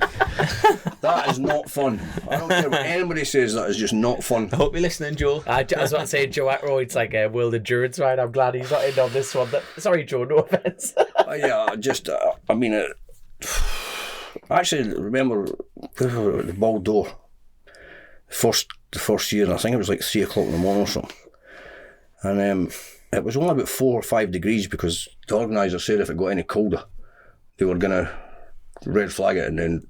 that is not fun. I don't care what anybody says, that is just not fun. I hope you're listening, Joe. I was about to say Joe Ackroyd's like a world endurance ride. I'm glad he's not in on this one. Sorry, Joe, no offence. Yeah, just, I mean, I actually remember the Bordeaux, the first year, and I think it was like 3 o'clock in the morning or something. And it was only about 4 or 5 degrees because the organiser said if it got any colder, they were going to red flag it and then,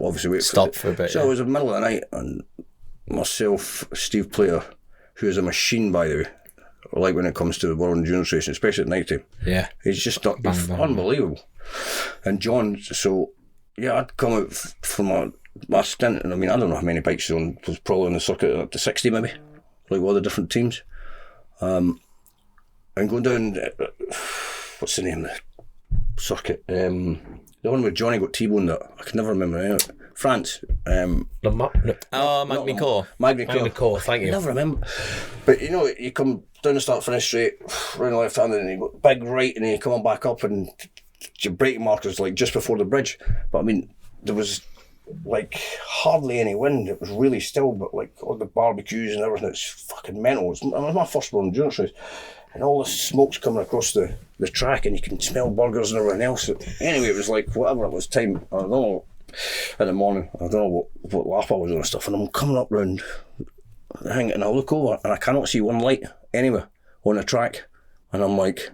obviously wait Stop for a bit. So it was in the middle of the night, and myself, Steve Plater, who is a machine, by the way, like when it comes to the World Endurance Racing, especially at night time. Yeah. He's just unbelievable. And John, so, yeah, I'd come out from my stint, and I mean, I don't know how many bikes was probably on the circuit, up to 60 maybe, like all the different teams. And going down, what's the name of the circuit? The one where Johnny got T-boned that I can never remember the name of it. France. Magny-Cours. Magny-Cours, thank you. I never remember. But you come down the start finish straight, round the left hand, and you go big right, and then you come on back up, and your braking marker's like just before the bridge. But I mean, there was like hardly any wind. It was really still, but like all the barbecues and everything, it's fucking mental. It was my first World Endurance race. And all the smoke's coming across the track, and you can smell burgers and everything else. Anyway, it was like, whatever it was time, I don't know, in the morning, I don't know what lap I was on and stuff, and I'm coming up round the thing, and I look over, and I cannot see one light anywhere on the track, and I'm like,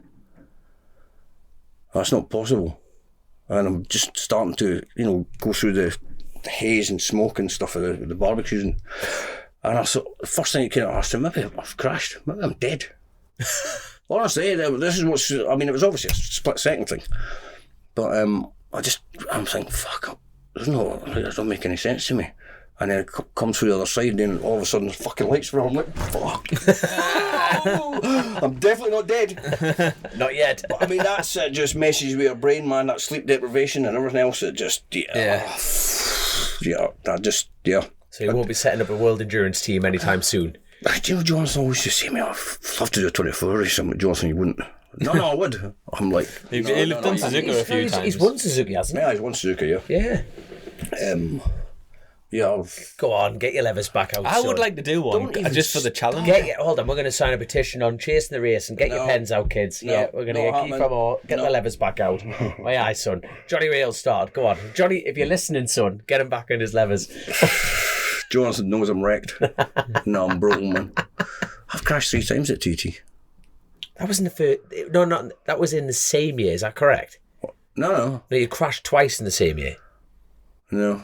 that's not possible. And I'm just starting to, go through the haze and smoke and stuff of the barbecues, and I thought, the first thing that came out, I said, maybe I've crashed, maybe I'm dead. Honestly, this is what's. I mean, it was obviously a split second thing, but I'm thinking, fuck, it doesn't make any sense to me. And then it comes through the other side, and then all of a sudden, the fucking lights were on. I'm like, fuck. I'm definitely not dead. Not yet. But I mean, that's just messes with your brain, man. That sleep deprivation and everything else. It just, yeah. So you won't be setting up a world endurance team anytime soon. Do you know, Johnson always used to say to me, I'd love to do a 24 race. I'm like, Johnson, you wouldn't. No, I would. I'm like... He's done Suzuka a few times. He's won Suzuki, hasn't he? Yeah, he's won Suzuka, yeah. Yeah. Yeah. Go on, get your levers back out. I would like to do one, just for the challenge. Hold on, we're going to sign a petition on Chasing the Race and get your pens out, kids. No, yeah, we're going to keep them all. Get the levers back out. My eye, son. Johnny Rail started. Go on. Johnny, if you're listening, son, get him back on his levers. Johnson knows I'm wrecked. No, I'm broken, man. I've crashed 3 times at TT. That was in the first... No, not... That was in the same year, is that correct? No. No, you crashed twice in the same year. No.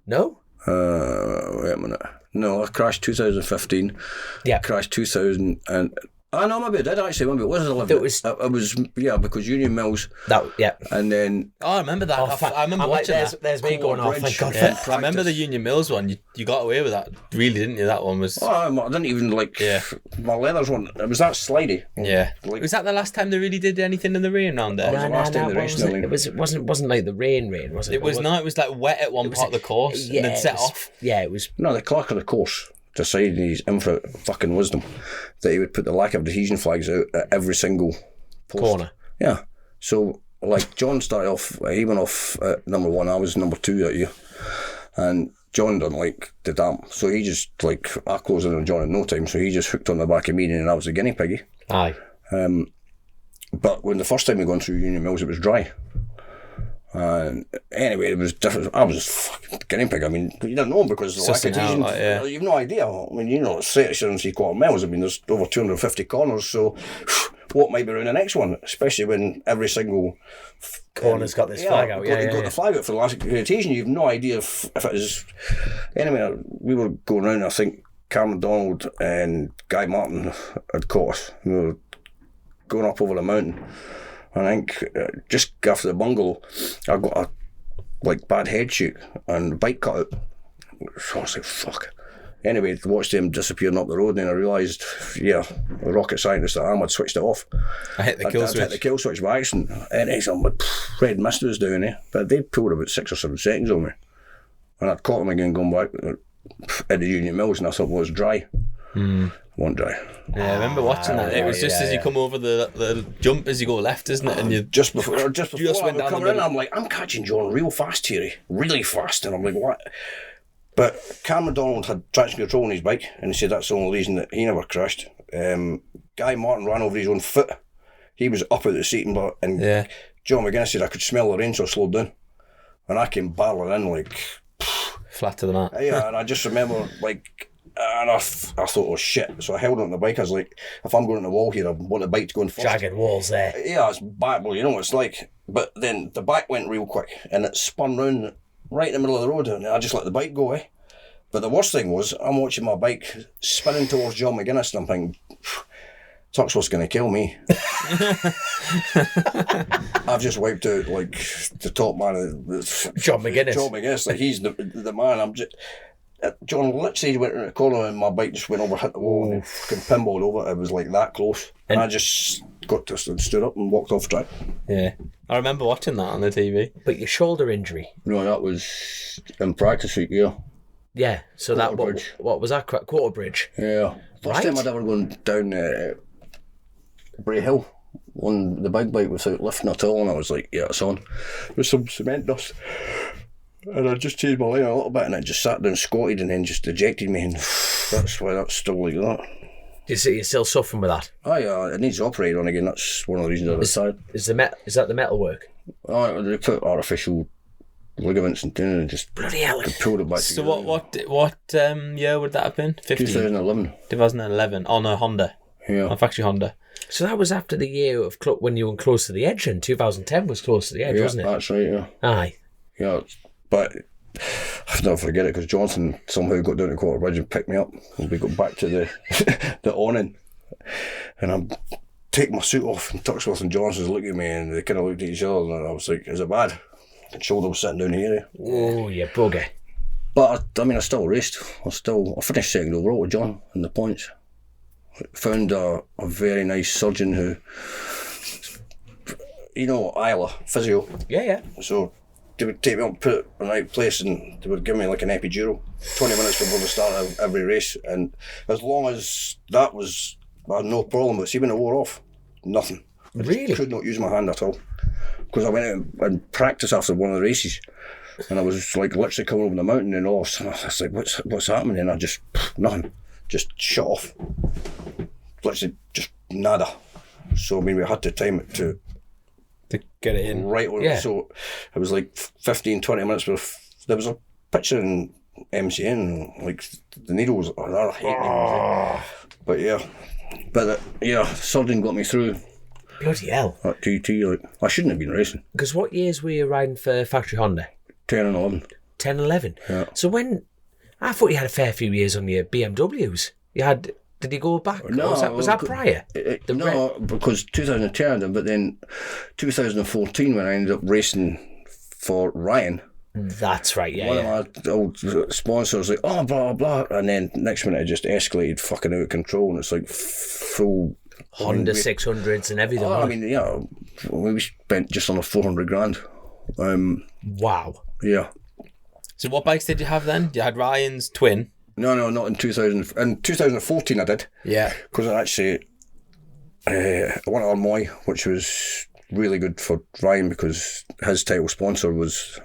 No? Wait a minute. No, I crashed 2015. Yeah. Crashed 2000 and... no, maybe I did actually. Maybe it was 11. It was because Union Mills. Yeah. And then... Oh, I remember that. I remember watching that. There's me going off. Thank God. Yeah, I remember the Union Mills one. You got away with that, really, didn't you? That one was... Oh, I didn't even my leathers one. It was that slidey. Yeah. Like, Was that the last time they really did anything in the rain round there? the last time the race nearly- It wasn't like the rain, was it? It was not. It was like wet at one part of the course and then set off. Yeah, it was. No, the clerk of the course decided in his infinite fucking wisdom that he would put the lack of adhesion flags out at every single post. Corner. Yeah. So, like, John started off, he went off at number 1, I was number 2 that year. And John didn't like the damp. So he just, like, I closed in on John in no time, so he just hooked on the back of me and I was the guinea piggy. Aye. But when the first time we gone through Union Mills, it was dry. And anyway, it was different. I was just fucking guinea pig. I mean, you don't know because of the lack of adhesion. You've no idea. I mean, it's 37.75 miles. I mean, there's over 250 corners, so what might be around the next one, especially when every single corner's got this flag out. Got the flag out for the last adhesion. You've no idea if it is. Anyway, we were going around, I think Cameron Donald and Guy Martin had caught us. We were going up over the mountain. I think just after the bungalow, I got a bad head shoot and the bike cut out. So I was like, fuck. Anyway, I watched him disappearing up the road and then I realised, the rocket scientist that I am had switched it off. I hit the kill switch. I hit the kill switch by accident. And I'm like, red mist was down there. But they pulled about 6 or 7 seconds on me. And I'd caught him again going back at the Union Mills and I thought, well, it was dry. One dry. Yeah, I remember watching that. It was just as you come over the jump as you go left, isn't it? And you just before I went was down coming in, I'm like, I'm catching John real fast here, really fast, and I'm like, what? But Cameron Donald had traction control on his bike, and he said that's the only reason that he never crashed. Guy Martin ran over his own foot. He was up at the seat, and John McGuinness said I could smell the rain, so I slowed down, and I came barreling in like flat to the mat. Yeah, and I just remember and I thought, oh shit. So I held on the bike. I was like, if I'm going on the wall here, I want the bike to go in first. Jagged walls there. Yeah, it's back. Well, you know what it's like. But then the back went real quick and it spun round right in the middle of the road and I just let the bike go, But the worst thing was, I'm watching my bike spinning towards John McGuinness and I'm thinking, Tuxworth's going to kill me. I've just wiped out the top man of John McGuinness. John McGuinness, he's the man. I'm just... John literally went around the corner and my bike just went over, hit the wall and fucking pinballed over. It was that close. And I just got to stood up and walked off track. Yeah. I remember watching that on the TV. But your shoulder injury? No, that was in practice week, Yeah, so what was that? Quarter Bridge? Yeah. First time I'd ever gone down Bray Hill on the big bike without lifting at all, and I was like, yeah, it's on. There's some cement dust. And I just changed my line a little bit and it just sat down, squatted and then just ejected me and that's why that's still like that. You're still suffering with that? Oh yeah, it needs operated on again. That's one of the reasons I decided. Is that the metal work? Oh, they put artificial ligaments and things and just bloody hell. Pulled it back so together. what year would that have been? 2011. 2011. Oh no, Honda. Yeah. Oh, factory Honda. So that was after the year of when you were close to the edge and 2010 was close to the edge, wasn't it? That's right, yeah. Aye. Yeah, but I'll never forget it because Johnson somehow got down to Quarter Bridge and picked me up and we got back to the awning and I'm taking my suit off and Tuxworth and Johnson's looking at me and they kind of looked at each other and I was like, is it bad? And shoulder was sitting down here. Oh, you bugger. But I still raced. I finished second overall with John in the points. Found a very nice surgeon who, Isla, physio. Yeah. So they would take me up, put it in the right place and they would give me like an epidural 20 minutes before the start of every race, and as long as that was, I had no problem. But see, when it wore off, nothing. I just could not use my hand at all because I went out and practiced after one of the races and I was literally coming over the mountain and all of a sudden I was like, what's happening? And I just, nothing, just shut off, literally just nada. So we had to time it to get it in. Right on. Yeah. So it was 15-20 minutes before there was a picture in MCN, the needles are hating. But yeah, But surgeon got me through Bloody hell. at TT. Like, I shouldn't have been racing. Because what years were you riding for Factory Honda? 10 and 11. 10, 11? Yeah. So I thought you had a fair few years on your BMWs. Did you go back? No. Was that prior? Because 2010, but then 2014 when I ended up racing for Ryan. That's right, yeah. One of my old sponsors like, oh, blah, blah, blah. And then next minute it just escalated fucking out of control, and it's like full... Honda 600s and everything. Oh, I mean, yeah, we spent just under 400 grand. Wow. Yeah. So what bikes did you have then? You had Ryan's twin. No, not in 2000. In 2014 I did. Yeah. Because I actually, I went on AMOR, which was really good for Ryan because his title sponsor was...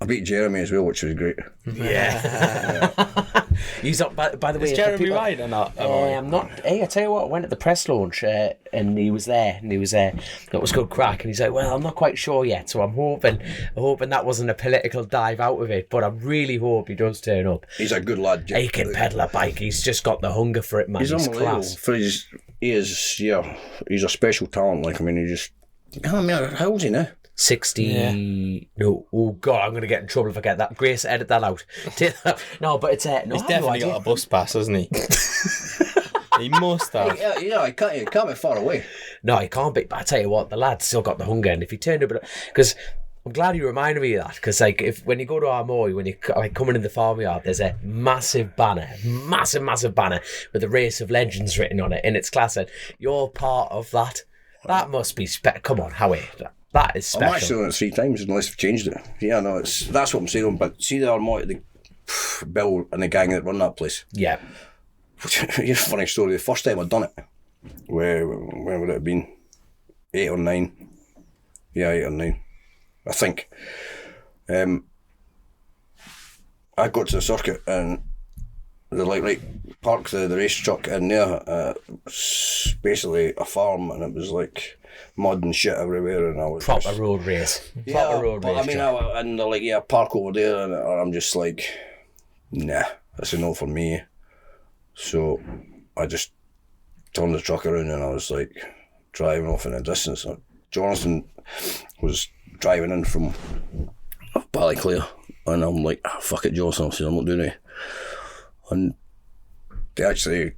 I beat Jeremy as well, which was great. Yeah. He's up, by the way. Is Jeremy right or not? I'm not. Hey, I tell you what, I went at the press launch and he was there, and it was good crack, and he's like, well, I'm not quite sure yet, so I'm hoping that wasn't a political dive out of it, but I really hope he does turn up. He's a good lad. He can pedal a bike. He's just got the hunger for it, man. He's unbelievable. Class. He's a special talent. Like, I mean, how old is he now? 60. Yeah. No, oh God, I'm going to get in trouble if I get that. Grace, edit that out. No, but it's no. He's definitely got a bus pass, hasn't he? He must have. Yeah, he can't be far away. No, he can't be. But I tell you what, the lad's still got the hunger, and if he turned up, because I'm glad you reminded me of that, because like when you go to AMOR, when you like coming in the farmyard, there's a massive banner with the Race of Legends written on it, and it's class. And you're part of that. That must be come on, Howie. That is special. I'm actually on it 3 times unless they've changed it. Yeah, no, that's what I'm saying. But see the Armoy, the Bill and the gang that run that place. Yeah. Here's a funny story. The first time I'd done it, when would it have been? 8 or 9. Yeah, 8 or 9. I think. I got to the circuit and they're like, right, park the race truck in there. Basically a farm, and it was like mud and shit everywhere, and I was proper road race. And they're like, yeah, park over there, and I'm just like, nah, that's a no for me. So I just turned the truck around and I was like driving off in the distance. Jonathan was driving in from Ballyclare, and I'm like, fuck it, Jonathan, I said, I'm not doing it. And they actually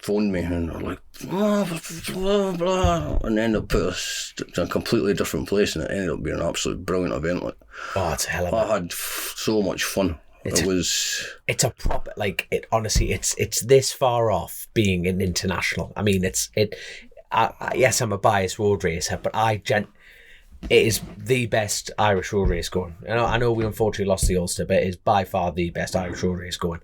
phoned me and they're like, blah, blah, blah, and ended up put us in a completely different place, and it ended up being an absolute brilliant event. Like, oh, it's a hell of I had so much fun. It's a proper, like, it honestly, it's this far off being an international. I mean, yes, I'm a biased road racer, but it is the best Irish road race going. I know we unfortunately lost the Ulster, but it is by far the best Irish road race going.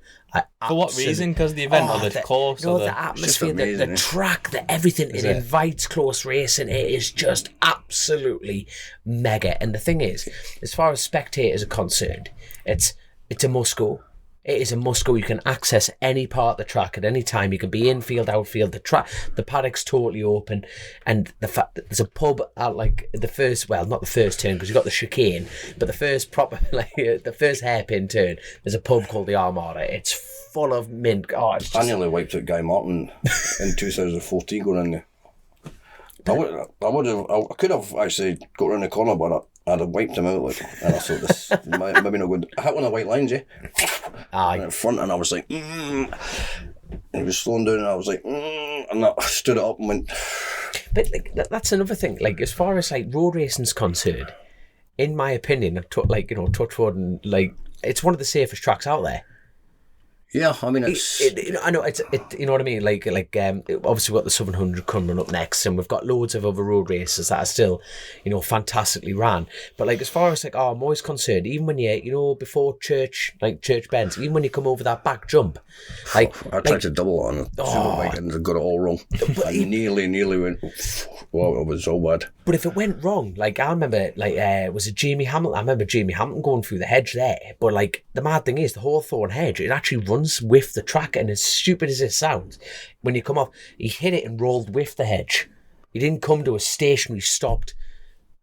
For what reason? Because of the event or the course? No, the atmosphere, the track, the everything. It invites close racing. It is just absolutely mega. And the thing is, as far as spectators are concerned, it's a must-go. It is a must-go. You can access any part of the track at any time. You can be infield, outfield. The paddock's totally open, and the fact that there's a pub at like the first, well, not the first turn because you've got the chicane, but the first proper, like the first hairpin turn. There's a pub called the AMOR. It's full of mint. Oh, it's just... I nearly wiped out Guy Martin in 2014 going in there. I could have actually got around the corner, but I'd have wiped him out, like, and I thought this maybe not good. I hit one of the white lines, in front, and I was like, and he was slowing down, and I was like, and I stood it up and went. But like that's another thing. Like as far as like road racing's concerned, in my opinion, Touchwood, and like it's one of the safest tracks out there. Yeah, I mean, it's... I know, it's you know what I mean? Like obviously we've got the 700 coming up next, and we've got loads of other road races that are still, fantastically ran. But, like, as far as, like, I'm always concerned, even when you, before church bends, even when you come over that back jump, like... I tried to double on the bike and got it all wrong. I nearly went... Well, it was so bad. But if it went wrong, like, I remember, like, was it Jamie Hamilton? I remember Jamie Hamilton going through the hedge there. But, like, the mad thing is, the Hawthorne hedge, it actually runs with the track, and as stupid as it sounds, when you come off, he hit it and rolled with the hedge. He didn't come to a stationary stopped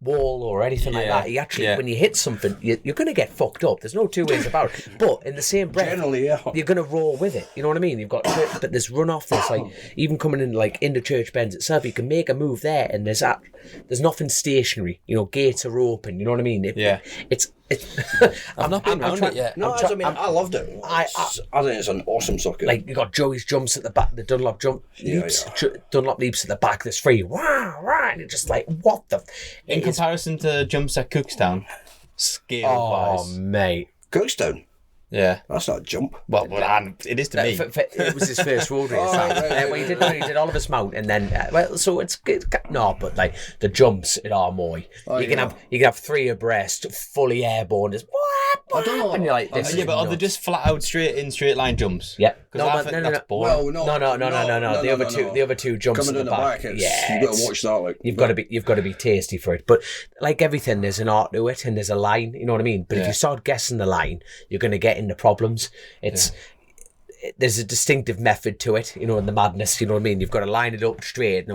wall or anything like Yeah, that. You actually, yeah. when you hit something, you're going to get fucked up. There's no two ways about it. But in the same breath, Generally, yeah. you're going to roll with it. You know what I mean? You've got, but there's runoff. There's like even coming in like into Church Bends itself, you can make a move there, and there's nothing stationary. You know, gates are open. You know what I mean? It's. I've not been around it yet. No, I loved it. I think it's an awesome circuit. Like you got Joey's jumps at the back, the Dunlop jump leaps, Dunlop leaps at the back. There's free, wow, right, and it's just like what the. In comparison to jumps at Cookstown, scale wise. Mate. Cookstown. Yeah. That's not a jump. Well, it is to me. It was his first road race. Well, he did Oliver's Mount, and then so it's no, but like the jumps at AMOR, you can have three abreast, fully airborne. Just I don't know. and you're like, this Yeah, is but are they nuts. just flat out straight line jumps? Yeah. Because I think that's boring. Well, No. The other two jumps Coming at the back. you've got to watch that. Like You've got to be tasty for it. But like everything, there's an art to it, and there's a line. You know what I mean? But if you start guessing the line, you're going to get into problems. There's a distinctive method to it, you know, in the madness. You know what I mean? You've got to line it up straight. The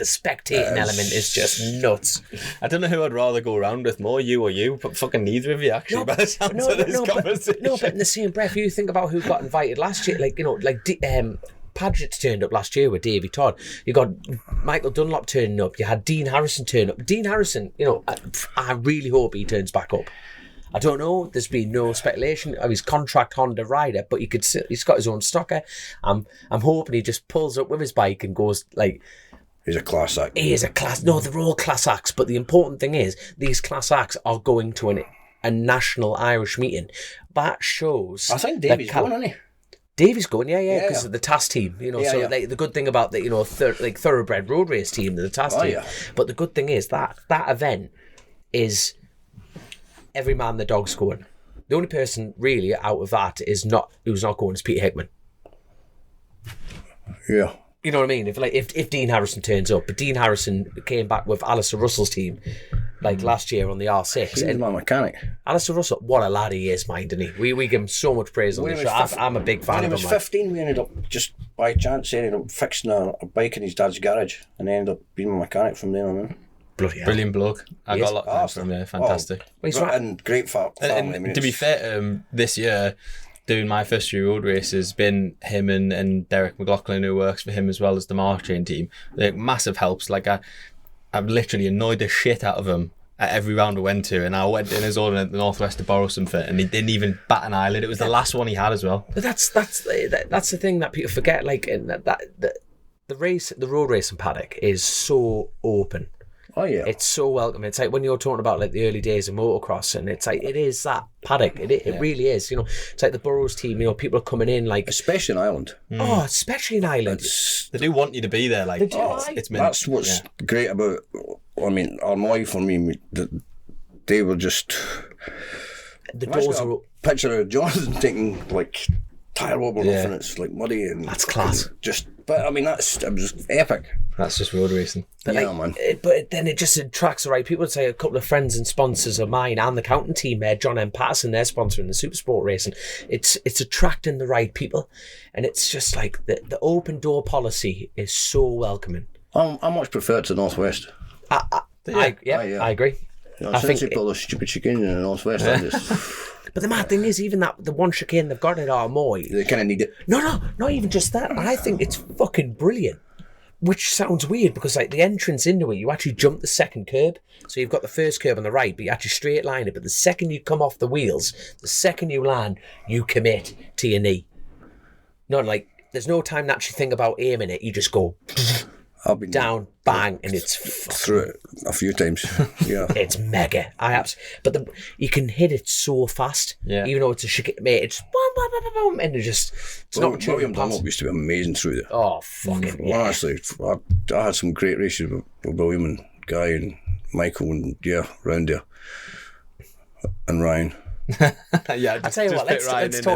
spectating element is just nuts. I don't know who I'd rather go around with more, you or you, but fucking neither of you actually. By the sounds of this conversation. But in the same breath, you think about who got invited last year. Like, you know, like Padgett's turned up last year with Davy Todd. You got Michael Dunlop turning up. You had Dean Harrison turn up. Dean Harrison, you know, I really hope he turns back up. I don't know. There's been no speculation of his contract Honda rider, but he's got his own stocker. I'm hoping he just pulls up with his bike and goes like. He's a class act. He is a class. No, they're all class acts. But the important thing is these class acts are going to a national Irish meeting. That shows. I think Davy's going, isn't he? Davy's going, because of the TAS team, you know. Like the good thing about the, you know, thoroughbred road race team, the TAS team. Yeah. But the good thing is that event is. Every man the dog's going. The only person really out of that who's not going is Peter Hickman. Yeah. You know what I mean? If Dean Harrison turns up, but Dean Harrison came back with Alistair Russell's team, like last year on the R6. He's my mechanic. Alistair Russell, what a lad he is, mind, isn't he? We give him so much praise on the show. I'm a big fan of him. When he was 15, we ended up just by chance fixing a bike in his dad's garage, and I ended up being a mechanic from then on in. Brilliant bloke. I got a lot of time from him. Fantastic. And great family. And to be fair, this year, doing my first few road races, been him and Derek McLaughlin, who works for him as well as the marching team. They're massive helps. Like I've literally annoyed the shit out of him at every round I went to, and I went in his order at the northwest to borrow something, and he didn't even bat an eyelid. It was the last one he had as well. But that's the thing that people forget. Like the road racing paddock is so open. Oh yeah, it's so welcome. It's like when you're talking about like the early days of motocross, and it's like it is that paddock. It really is. You know, it's like the Burrows team. You know, people are coming in like especially in Ireland. Oh, especially in Ireland. They do want you to be there. Like it's meant. That's what's great about. I mean, AMOR for me, they were just. The doors are up. Picture of Jonathan taking like tire over off, and it's like muddy and that's class. But I mean, it was epic. That's just road racing. But man. But then it just attracts the right people. Say a couple of friends and sponsors of mine and the counting team, John M. Patterson, they're sponsoring the Supersport racing. It's attracting the right people, and it's just like the open door policy is so welcoming. I much prefer it to Northwest. I agree. You know, since you put those stupid chickens in the Northwest, I just. But the mad thing is, even the one chicane they've got at AMOR, they kind of need it. No, not even just that. I think it's fucking brilliant. Which sounds weird because like the entrance into it, you actually jump the second curb. So you've got the first curb on the right, but you actually straight line it. But the second you come off the wheels, the second you land, you commit to your knee. Not like there's no time to actually think about aiming it. You just go I've been down, bang, and it's through it a few times. Yeah, it's mega. But you can hit it so fast. Yeah, even though it's a chicane, mate, it's boom, and it's not. William Dunlop used to be amazing through there. Oh fucking yeah. Honestly, I had some great races with William and Guy and Michael and round there, and Ryan. Yeah, I tell you what, let's talk. I tell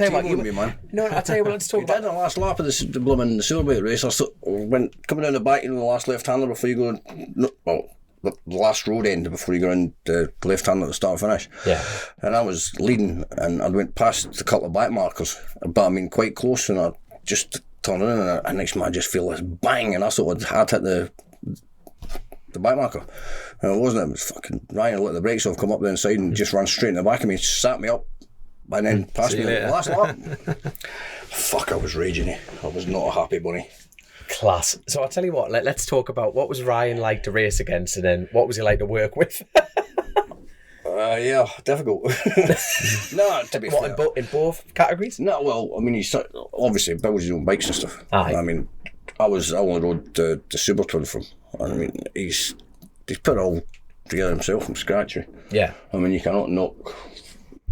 you what, let's talk about the last lap of the blooming Silverbait race. Went coming down the back in the last left-hander before you go. The last road end before you go in the left-hander at the start finish. Yeah. And I was leading, and I went past a couple of back markers, but I mean quite close, and I just turned in, and next man I just feel this bang, and I thought I'd hit the back marker. And it wasn't. It was fucking Ryan let the brakes off, come up the inside and just ran straight in the back of me, sat me up, and then passed me the last lap. Fuck, I was raging. I was not a happy bunny. Class. So I'll tell you what, let's talk about what was Ryan like to race against, and then what was he like to work with? Yeah, difficult. No, to be fair. In both categories? No, well, I mean, he's obviously builds his own bikes and stuff. Aye. I mean, I only rode the Super Twin from. I mean, he's put it all together himself from scratch. Yeah. I mean, you cannot knock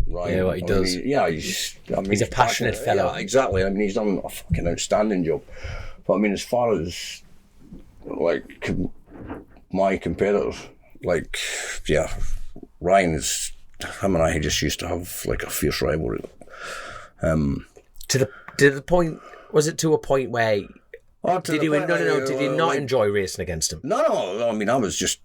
Ryan. Yeah, what he does. He's a passionate fellow. Yeah, exactly. I mean, he's done a fucking outstanding job. But I mean, as far as like my competitors, like, yeah, Ryan is. Him and I just used to have like a fierce rivalry. To the point, was it to a point where did you not enjoy racing against him? No. I mean, I was just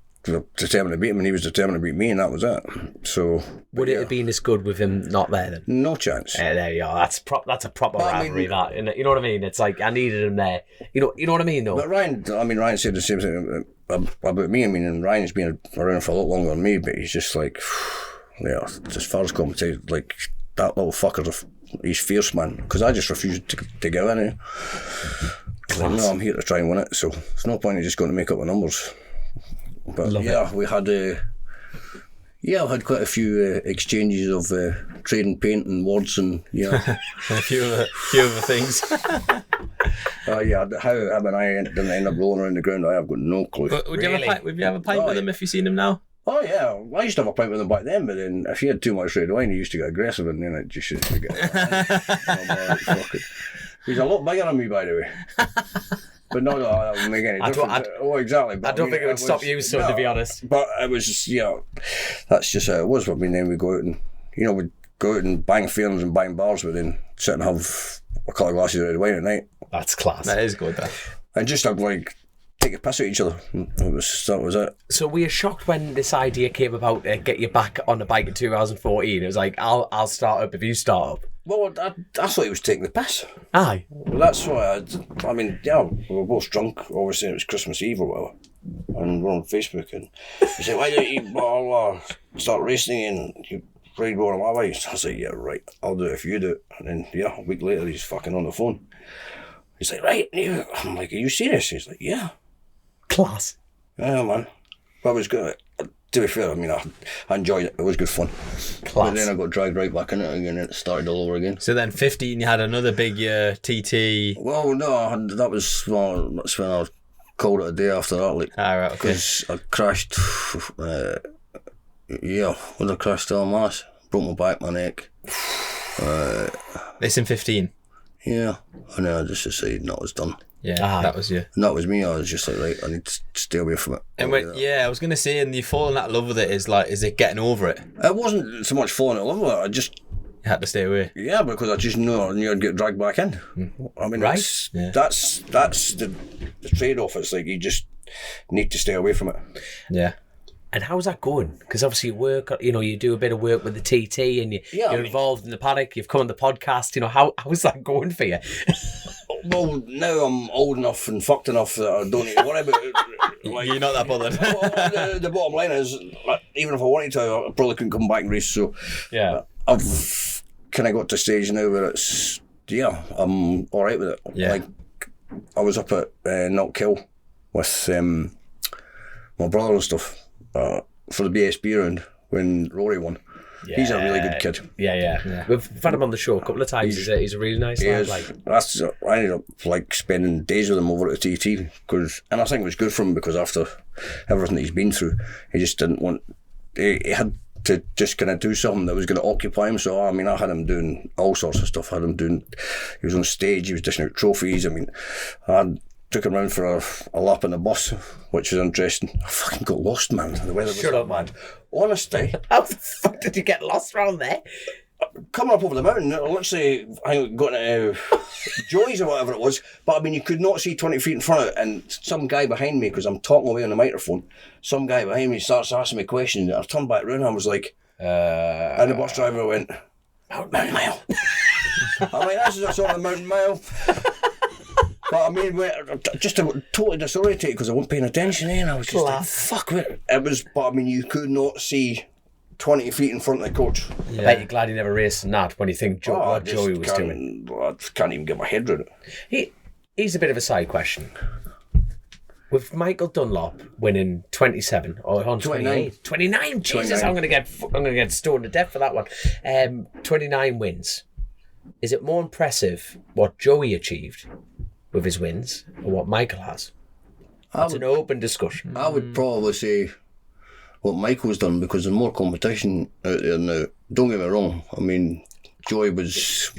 determined to beat him, and he was determined to beat me, and that was it. So would it have been as good with him not there then? No chance. There you are. That's a proper rivalry. You know what I mean? It's like I needed him there. You know what I mean, though. But Ryan said the same thing about me. I mean, and Ryan's been around for a lot longer than me, but he's just like, yeah, as far as competition, like that little fucker, he's fierce, man. Because I just refused to give in. No, I'm here to try and win it, so there's no point in just going to make up the numbers. But we had I've had quite a few exchanges of trading paint and words and a few other things. How him and I didn't end up rolling around the ground, I have got no clue. Would you have a pint with him if you seen him now? Oh yeah, I used to have a pint with him back then, but then if he had too much red wine, he used to get aggressive, and then it just used to get. He's a lot bigger than me, by the way. But no, that wouldn't make any difference. Exactly. But I don't think it would stop you, son, to be honest. But it was just, that's just how it was. I mean, then we'd go out and, we'd go out and bang fairings and bang bars, but then sit and have a couple of glasses of red wine at night. That's class. That is good, that. And just take a piss at each other. That was it. So were you shocked when this idea came about to get you back on the bike in 2014? It was like, I'll start up if you start up. Well, I thought he was taking the piss. Aye. Well, that's why we were both drunk. Obviously, it was Christmas Eve or whatever. And we're on Facebook, and he said, why don't you blah, blah, start racing and you ride one of my bikes? I said, yeah, right, I'll do it if you do it. And then, a week later, he's fucking on the phone. He's like, right, I'm like, are you serious? He's like, yeah. Class. Yeah, man. But it was good. To be fair, I mean, I enjoyed it. It was good fun. Class. But then I got dragged right back in it again, and it started all over again. So then 15, you had another big year, TT. Well, no, that's when I called it a day after that. Like, right, okay. Because I crashed, when I crashed on mass, broke my back, my neck. This in 15? Yeah, and then I just decided that was done. Yeah, that was you. And that was me. I was just like, right, I need to stay away from it. And I was going to say, and you fall in that love with it, is it getting over it? It wasn't so much falling in love with it, I just... You had to stay away? Yeah, because I just knew I'd get dragged back in. I mean, that's the trade-off. It's like you just need to stay away from it. Yeah. And how's that going? Because obviously you work, you do a bit of work with the TT and you're involved in the paddock, you've come on the podcast, how's that going for you? Well, now I'm old enough and fucked enough that I don't need to worry about it. You're not that bothered. The bottom line is, even if I wanted to, I probably couldn't come back and race. So I've kind of got to a stage now where it's, I'm all right with it. Yeah. Like, I was up at Knockhill with my brother and stuff for the BSB round when Rory won. Yeah. He's a really good kid. Yeah. We've had him on the show a couple of times. He's a really nice lad. I ended up spending days with him over at the TT, and I think it was good for him because after everything that he's been through, he just didn't want. He had to just kind of do something that was going to occupy him. So I had him doing all sorts of stuff. He was on stage. He was dishing out trophies. I took him round for a lap in the bus, which was interesting. I fucking got lost, man. The weather was... Shut up, man. Honestly. How the fuck did you get lost around there? Coming up over the mountain, literally, I got into Joy's or whatever it was, but you could not see 20 feet in front of it, and some guy behind me, because I'm talking away on the microphone, some guy behind me starts asking me questions, and I turned back round and I was like, and the bus driver went, Mountain Mile. I'm like, this is a sort of Mountain Mile. But I mean, just totally disorientated because I wasn't paying attention, and I was just like, fuck it. It was, but I mean, you could not see 20 feet in front of the coach. I bet you're glad he never raced in that when you think what Joey was doing. I can't even get my head around it. Here's a bit of a side question. With Michael Dunlop winning 27 or on 28, 29. Jesus, 29. I'm gonna get stoned to death for that one. 29 wins. Is it more impressive what Joey achieved with his wins or what Michael has? That's an open discussion. I would probably say what Michael's done because there's more competition out there now. Don't get me wrong. I mean, Joey was,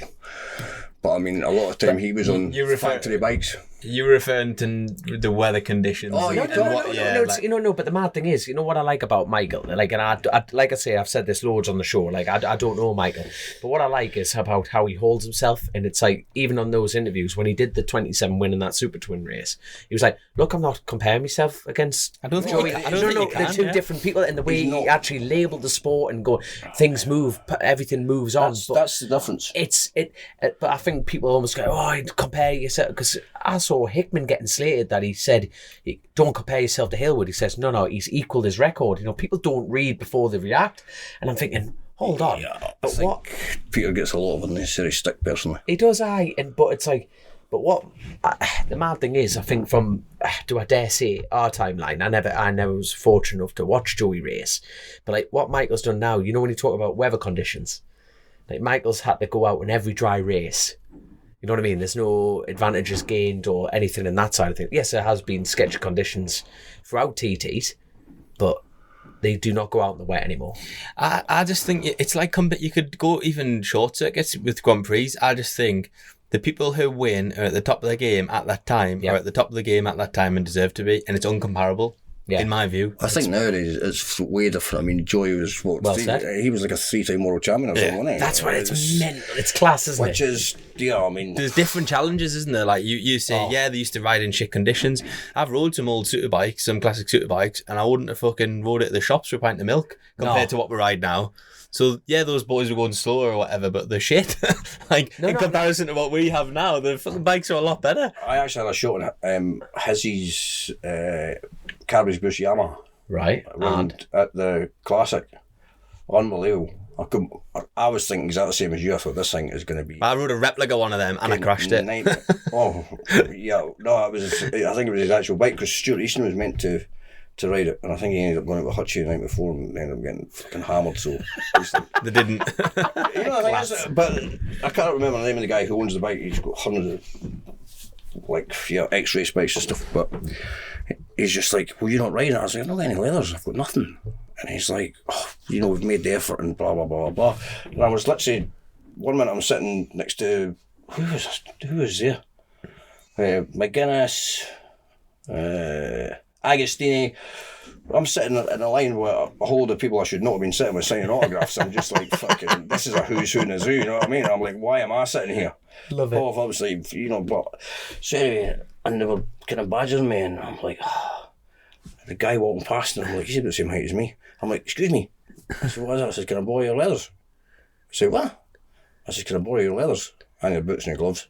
but I mean, a lot of time he was on factory bikes. You're referring to the weather conditions. Oh, no. But the mad thing is, you know what I like about Michael? Like, and I like I say, I've said this loads on the show. Like, I don't know Michael, but what I like is about how he holds himself. And it's like, even on those interviews when he did the 27 win in that Super Twin race, he was like, "Look, I'm not comparing myself against Joey. They're two different people." And the way he actually labelled the sport and go, things move, everything moves on. That's the difference. But I think people almost go, "Oh, compare yourself," because I saw Hickman getting slated that he said, "Don't compare yourself to Hillwood." He says, no, he's equalled his record. You know, people don't read before they react. And I'm thinking, hold on. Yeah, I think Peter gets a lot of unnecessary stick personally. He does, but it's like, but what the mad thing is, I think from, do I dare say, our timeline, I never was fortunate enough to watch Joey race. But like what Michael's done now, you know, when you talk about weather conditions, like Michael's had to go out in every dry race. You know what I mean? There's no advantages gained or anything in that side of things. Yes, there has been sketchy conditions throughout TTs, but they do not go out in the wet anymore. I just think it's like you could go even short circuits with Grand Prix. I just think the people who win are at the top of the game at that time, are at the top of the game at that time and deserve to be, and it's uncomparable. Yeah. In my view, I think nowadays it's way different. I mean, Joey was he was like a 3-time world champion or something, wasn't he? That's what it's mental. It's class, isn't it? Which is, I mean, there's different challenges, isn't there? Like you say, they used to ride in shit conditions. I've rode some old super bikes, some classic super bikes, and I wouldn't have fucking rode it at the shops for a pint of milk compared to what we ride now. So yeah, those boys were going slower or whatever, but they're shit. In comparison to what we have now, the fucking bikes are a lot better. I actually had a shot on Hizzy's Cadbury's Bush Yamaha. Right. And at the Classic. Unbelievable. I was thinking exactly the same as you. I thought this thing is going to be... I rode a replica one of them and I crashed it. I think it was his actual bike because Stuart Easton was meant to ride it, and I think he ended up going out with Hutchie the night before and ended up getting fucking hammered. So they didn't. But I can't remember the name of the guy who owns the bike. He's got hundreds of X-race bikes and stuff. But he's just like, "Well, you're not riding it." I was like, "I've not got any leathers. I've got nothing." And he's like, "We've made the effort and blah blah blah blah." And I was literally 1 minute I'm sitting next to who was there? McGuinness. Agostini. I'm sitting in a line with a whole load of people I should not have been sitting with signing autographs. I'm just like, fucking, this is a who's who in the zoo, you know what I mean? I'm like, why am I sitting here? Love it. Obviously, but so anyway, and they were kind of badgering me, and I'm like, the guy walking past, and I'm like, he's about the same height as me. I'm like, excuse me. I said, what is that? I said, can I borrow your leathers? I said, what? I said, can I borrow your leathers? And your boots and your gloves.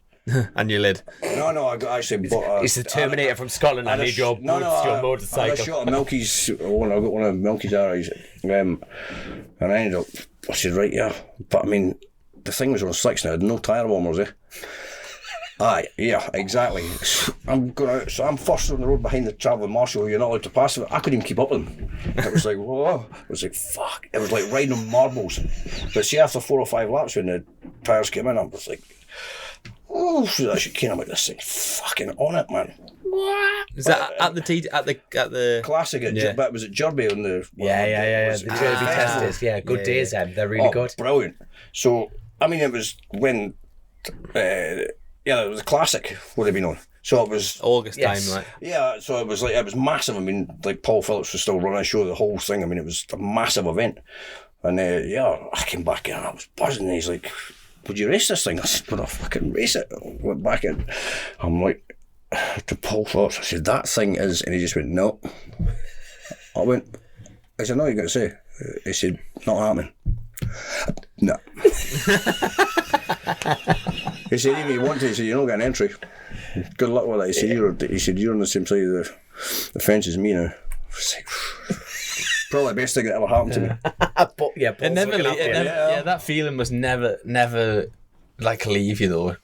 And your lid. No, I actually bought it's the Terminator from Scotland. I need your boots, your motorcycle. I had a shot of Milky's. I got one of Milky's arrows. And I ended up, I said, right, yeah. But I mean, the thing was on slicks and I had no tyre warmers, Aye, yeah, exactly. I'm going out, so I'm first on the road behind the travelling marshal. You're not allowed to pass it. I couldn't even keep up with him. It was like, whoa. It was like, fuck. It was like riding on marbles. But see, after 4 or 5 laps when the tyres came in, I was like, oh, so that shit came. I'm like, this thing fucking on it, man. What? Is that at the Classic? But it was at Derby on the the Derby testers. Yeah, good days. Them, they're really good. Brilliant. So I mean, it was when it was a Classic would have been on. So it was August time, right? Yeah, so it was massive. I mean, like Paul Phillips was still running a show, the whole thing. I mean, it was a massive event. And I came back in and I was buzzing. And he's like, would you race this thing? I said, would I fucking race it? I went back in. I'm like, to Paul Phillips, I said, that thing is, and he just went, no. I said, no, you're going to say? He said, not happening. No. He said, even if you want to, he said, you're not getting an entry. good luck with that. He said, you're on the same side of the fence as me now. I was like, probably the best thing that ever happened to me. But yeah, It never, that feeling must never like leave you though.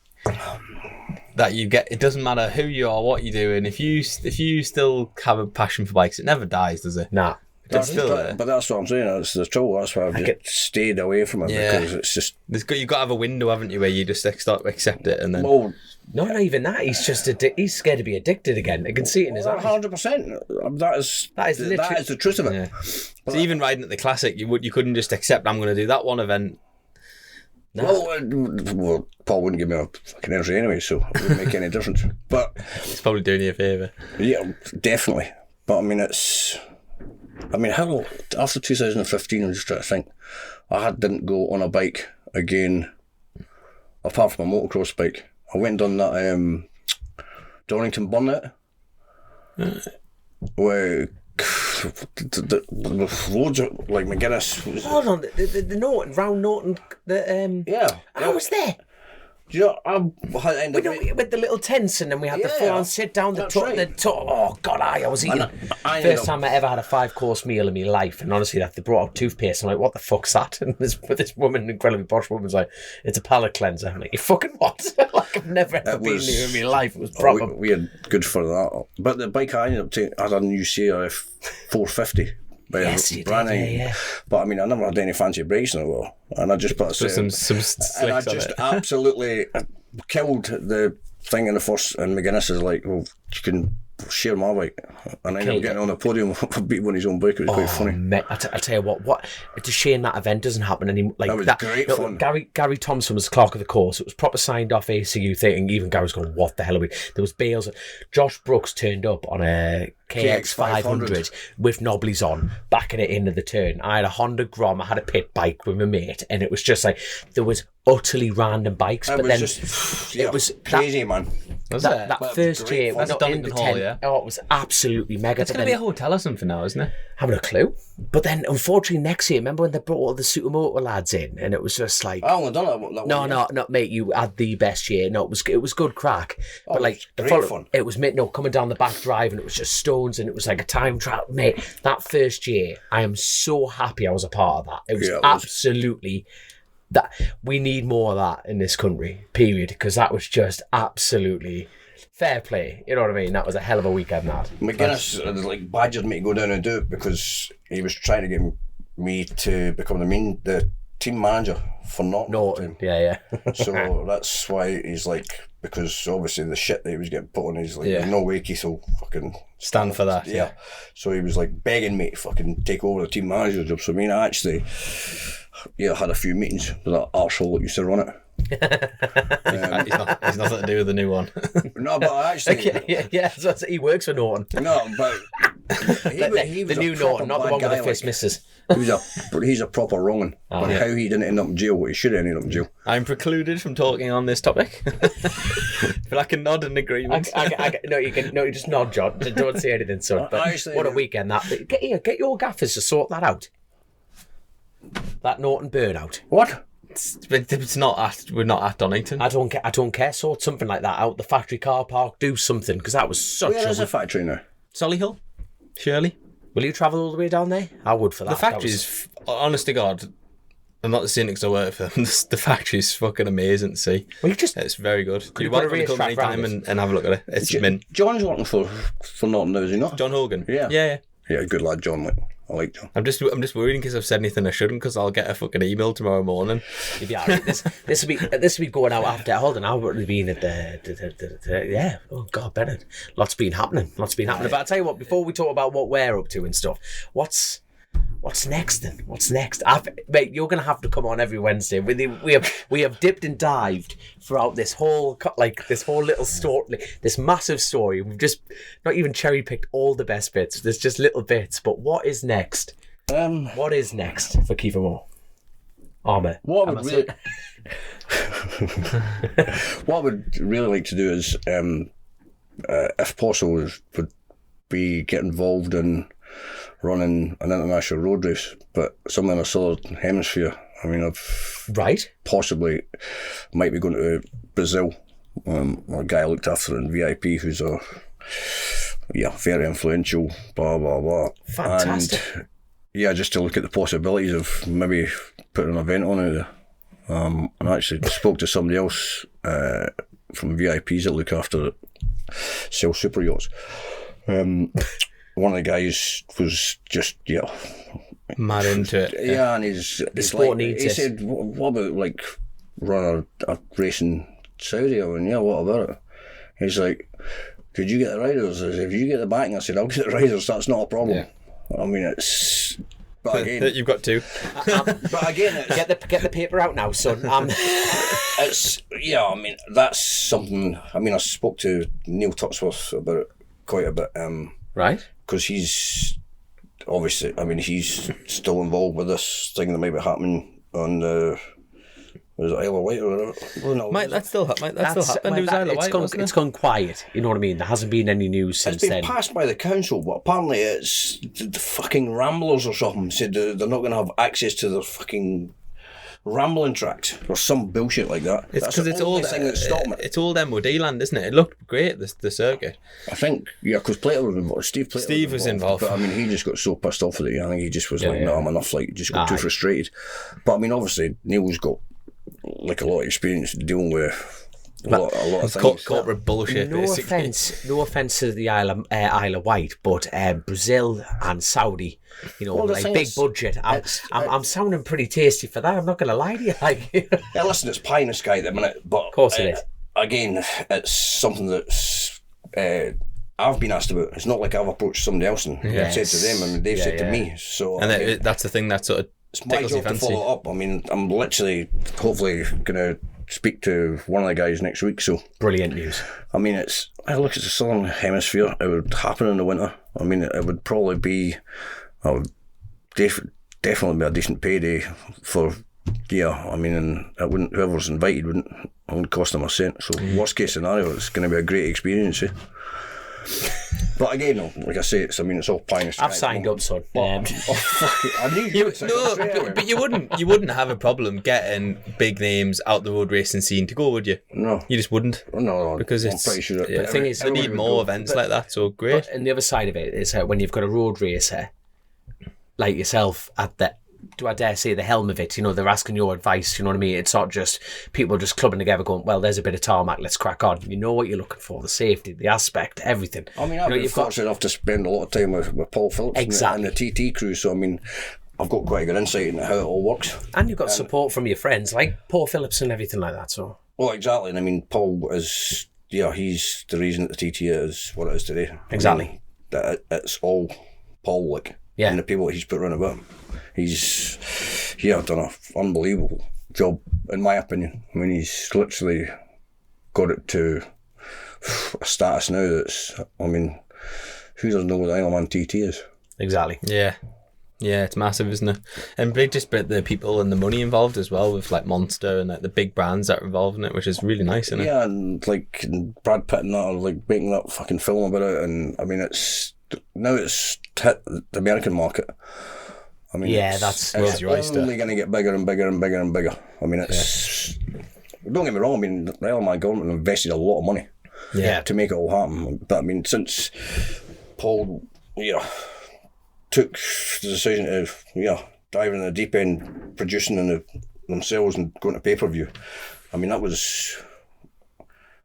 That you get, it doesn't matter who you are, what you're doing. If you still have a passion for bikes, it never dies, does it? Nah. It's still there. But that's what I'm saying. That's the trouble. That's why I've just stayed away from it because it's just. You've got to have a window, haven't you, where you just accept it and then. Well, No, not even that. He's just he's scared to be addicted again. I can see it in his eyes. 100%. That is the truth of it. Yeah. So even riding at the classic, you couldn't just accept I'm going to do that one event. No. Well, Paul wouldn't give me a fucking entry anyway, so it wouldn't make any difference. But It's probably doing you a favour. yeah, definitely. But I mean, how after 2015, I'm just trying to think. Didn't go on a bike again, apart from a motocross bike. I went on that Donington Bennetts, where the roads are like McGuinness. Hold on, the Norton, round Norton, Yeah. I was there. Do you know, I ended up With the little tents, and then we had the Yeah, full-on sit-down, that's right. oh, God, I was eating. I ended First up- time I ever had a 5-course meal in my life, and honestly, they brought out toothpaste, I'm like, what the fuck's that? And this woman, incredibly posh woman's like, it's a palate cleanser. I'm like, you fucking what? Like, I've never ever been here in my life. It was proper. we had good for that. But the bike I ended up taking, I had a new CRF 450. By Yes, you did, Branning. yeah. But I mean, I never had any fancy brakes in it, well. And I just put a set Some and I slicks on just it. absolutely killed the thing in the first. And McGuinness is like, well, you can share my bike. And I ended up getting on the podium and beat one of his own bike. It was quite funny. Mate, I tell you what, it's a shame that event doesn't happen anymore. Like That was great no, fun. Gary Thompson was clerk of the course. It was proper signed off ACU thing. Even Gary's going, what the hell are we? There was bales. Josh Brooks turned up on a KX 500 with knobblies on, backing it into the turn. I had a Honda Grom. I had a pit bike with my mate, and it was just like there was utterly random bikes. It But was then just it was crazy, man. that But first great year fun. was That's not in the Donington Hall, tent. yeah. Oh, it was absolutely mega. It's But going to then- be a hotel or something now, isn't it? Haven't a clue. But then, unfortunately, next year, remember when they brought all the Supermoto lads in, and it was just like, I only done that no, one year. no, mate, you had the best year. No, it was good crack. But like, it was great fun. it was coming down the back drive, and it was just stones, and it was like a time trial, mate. That first year, I am so happy I was a part of that. It was Yeah, it was. absolutely that we need more of that in this country. Period, because that was just absolutely fair play. You know what I mean? That was a hell of a weekend. That McGuinness like badgered me to go down and do it because he was trying to get me to become the team manager for Norton. yeah. So that's why he's like, because obviously the shit that he was getting put on, he's like, Yeah. there's no way Keith will fucking Stand for that, yeah. So he was like begging me to fucking take over the team manager job. So I mean, I actually, had a few meetings with that arsehole that used to run it. He's nothing to do with the new one. No, but I actually, yeah. So he works for Norton. no, but he The was new a Norton, not the proper one with bad the guy, fist like, misses. he's a proper wrong'un. But how he didn't end up in jail, what he should have ended up in jail. I'm precluded from talking on this topic. But I can nod in agreement. No, you just nod, John. Don't say anything, son. But Actually, what a weekend that. Get your gaffers to sort that out. That Norton burnout. What? It's not at. We're not at Donington. I don't care. Sort something like that out. The factory car park. Do something, because that was such Where is a. the factory now? Solihull, Shirley. Will you travel all the way down there? I would for that. The factory's, honest to God, I'm not saying it because I work for them. The factory's fucking amazing to see. Well, you just. It's very good. you You're put a welcome to come racetrack anytime round and have a look at it. It's mint. John's working for Norton now, is he not? John Hogan. Yeah. Yeah. Yeah, good lad, John. Like, I like John. I'm just worried in case I've said anything I shouldn't, because I'll get a fucking email tomorrow morning. You'd be all right. This will be going out after. Hold on, I've already been at the yeah. Oh God, Bennett. Lots been happening. But I'll tell you what. Before we talk about what we're up to and stuff, what's next then? What's next? Mate, you're gonna have to come on every Wednesday. We have dipped and dived throughout this whole little story, this massive story. We've just not even cherry picked all the best bits. There's just little bits. But what is next? What is next for Keith Moore? Armour. What I would really like to do is, if possible, would be get involved in running an international road race, but somewhere in the southern hemisphere. I mean, I've Right. possibly might be going to Brazil A guy I looked after in VIP who's very influential, blah, blah, blah. Fantastic. And just to look at the possibilities of maybe putting an event on out there. And I actually spoke to somebody else from VIPs that look after it, sell super yachts. One of the guys was just, mad into it. Yeah, and it's sport like, needs he it. said, what about like run a race in Saudi? I went, what about it? He's like, could you get the riders? I said, if you get the backing, I said, I'll get the riders, that's not a problem. Yeah. I mean, it's... But again... You've got two. But again, it's... Get the paper out now, son. It's... Yeah, I mean, that's something... I mean, I spoke to Neil Tuxworth about it quite a bit. Right. Because he's... Obviously, I mean, he's still involved with this thing that might be happening on the... Was it Isle of Wight or whatever? Well, no, Might that still happen? It was Isle of Wight, wasn't it's it? gone quiet. You know what I mean? There hasn't been any news since It's been then. passed by the council, but apparently it's the fucking Ramblers or something said they're not going to have access to the fucking rambling tracks or some bullshit like that. It's That's because the it's only old. thing that's stopping it. It's old MOD land, isn't it? It looked great. The circuit. I think, because Plater was involved. Steve was involved. But I mean, he just got so pissed off with it. I think he just was like, yeah. no, I'm enough. Like, just got too frustrated. But I mean, obviously, Neil's got like a lot of experience dealing with a lot of things. Corporate bullshit. No basically. offense to the Isle of Wight, but Brazil and Saudi, Well, the like thing big is, budget. I'm sounding pretty tasty for that. I'm not going to lie to you. Like, Yeah, listen, it's pie in the sky at the minute, but of course it is. Again, it's something that's I've been asked about. It's not like I've approached somebody else and said to them. I mean, they've said to me. So And I mean, that's the thing that sort of it's my tickles your job to fancy. follow up. I mean, I'm literally, hopefully, going to speak to one of the guys next week. So Brilliant news. I mean, I look at the Southern Hemisphere. It would happen in the winter. I mean, it would probably be, definitely be a decent payday for. Yeah, I mean, and it wouldn't. Whoever's invited wouldn't cost them a cent. So worst case scenario, it's going to be a great experience. But again, no, like I say, it's all pie in the sky. I've signed up, son. Fuck it, I knew you would sign up straight away. But you wouldn't have a problem getting big names out the road racing scene to go, would you? No. You just wouldn't. No, Because I'm it's pretty sure. yeah, the thing is, we need more events like that. So great. And the other side of it is when you've got a road racer like yourself at the, do I dare say, the helm of it, they're asking your advice, you know what I mean? It's not just people just clubbing together going, well, there's a bit of tarmac, let's crack on. You know what you're looking for, the safety, the aspect, everything. I mean, I've been fortunate enough to spend a lot of time with Paul Phillips and the TT crew, so I mean, I've got quite a good insight into how it all works. And you've got support from your friends, like Paul Phillips and everything like that, so... Well, exactly, and I mean, Paul is, he's the reason that the TT is what it is today. Exactly. I mean, that it's all Paul, like, and the people that he's put around about him. He's done an unbelievable job, in my opinion. I mean, he's literally got it to a status now that's, I mean, who doesn't know what the Isle of Man TT is? Exactly. Yeah, it's massive, isn't it? And the people and the money involved as well, with like Monster and like the big brands that are involved in it, which is really nice, isn't it? Yeah, and like Brad Pitt and that are like making that fucking film about it, and I mean, it's hit the American market. I mean, that's it's your oyster. only going to get bigger and bigger and bigger and bigger. I mean, it's don't get me wrong. I mean, the Isle of Man government invested a lot of money to make it all happen. But I mean, since Paul, took the decision to dive in the deep end, producing themselves and going to pay-per-view. I mean, that was.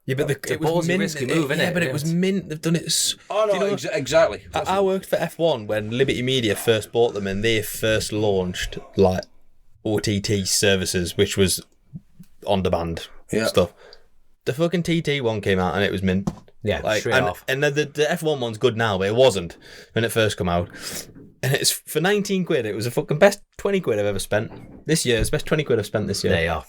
Yeah, but it was mint. Risky move, isn't it? But it was mint. They've done it. Exactly. I worked for F1 when Liberty Media first bought them, and they first launched like OTT services, which was on demand stuff. The fucking TT one came out, and it was mint. Yeah, straight off. And the F1 one's good now, but it wasn't when it first came out. And it's for 19 quid. It was the fucking best 20 quid I've ever spent this year. It's the best 20 quid I've spent this year. There you are.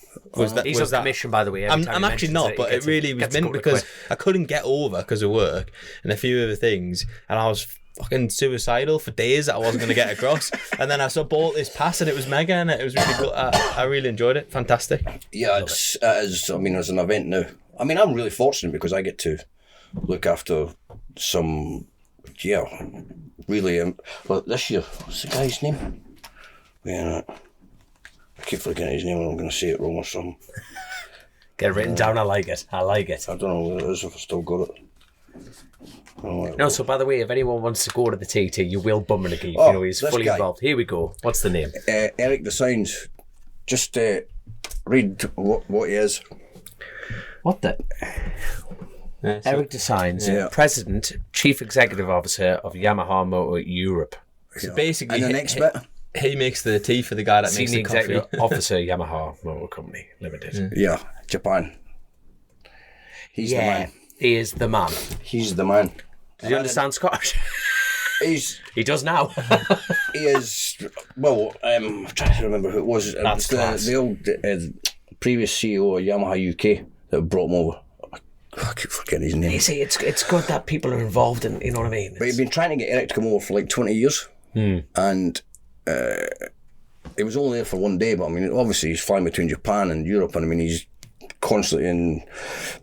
He's on commission, by the way. I'm actually not, but it really was mint because I couldn't get over because of work and a few other things, and I was fucking suicidal for days that I wasn't going to get across. And then I bought this pass, and it was mega, and it was really good. I really enjoyed it. Fantastic. Yeah, it is. I mean, as an event now. I mean, I'm really fortunate because I get to look after some. Yeah, really. Well, this year, what's the guy's name? Yeah, I keep forgetting his name and I'm going to say it wrong or something. Get it written down. I like it. I don't know what it is, if I still got it. No, so by the way, if anyone wants to go to the TT, you will bum in a geek. Oh, He's this fully guy. involved. Here we go. What's the name? Eric the Signs. Just read what he is. What the? Eric Designs, President, Chief Executive Officer of Yamaha Motor Europe. So basically, And the next bit? he makes the tea for the guy that makes Senior the coffee. Executive Officer, Yamaha Motor Company Limited. Yeah, Japan. He's the man. He is the man. He's the man. Does he understand Scottish? He does now. He is, well, I'm trying to remember who it was. That's class. The old previous CEO of Yamaha UK that brought him over. I keep forgetting his name. You see, it's good that people are involved in, you know what I mean? But he'd been trying to get Eric to come over for like 20 years. And he was only there for one day, but I mean, obviously he's flying between Japan and Europe, and I mean, he's constantly in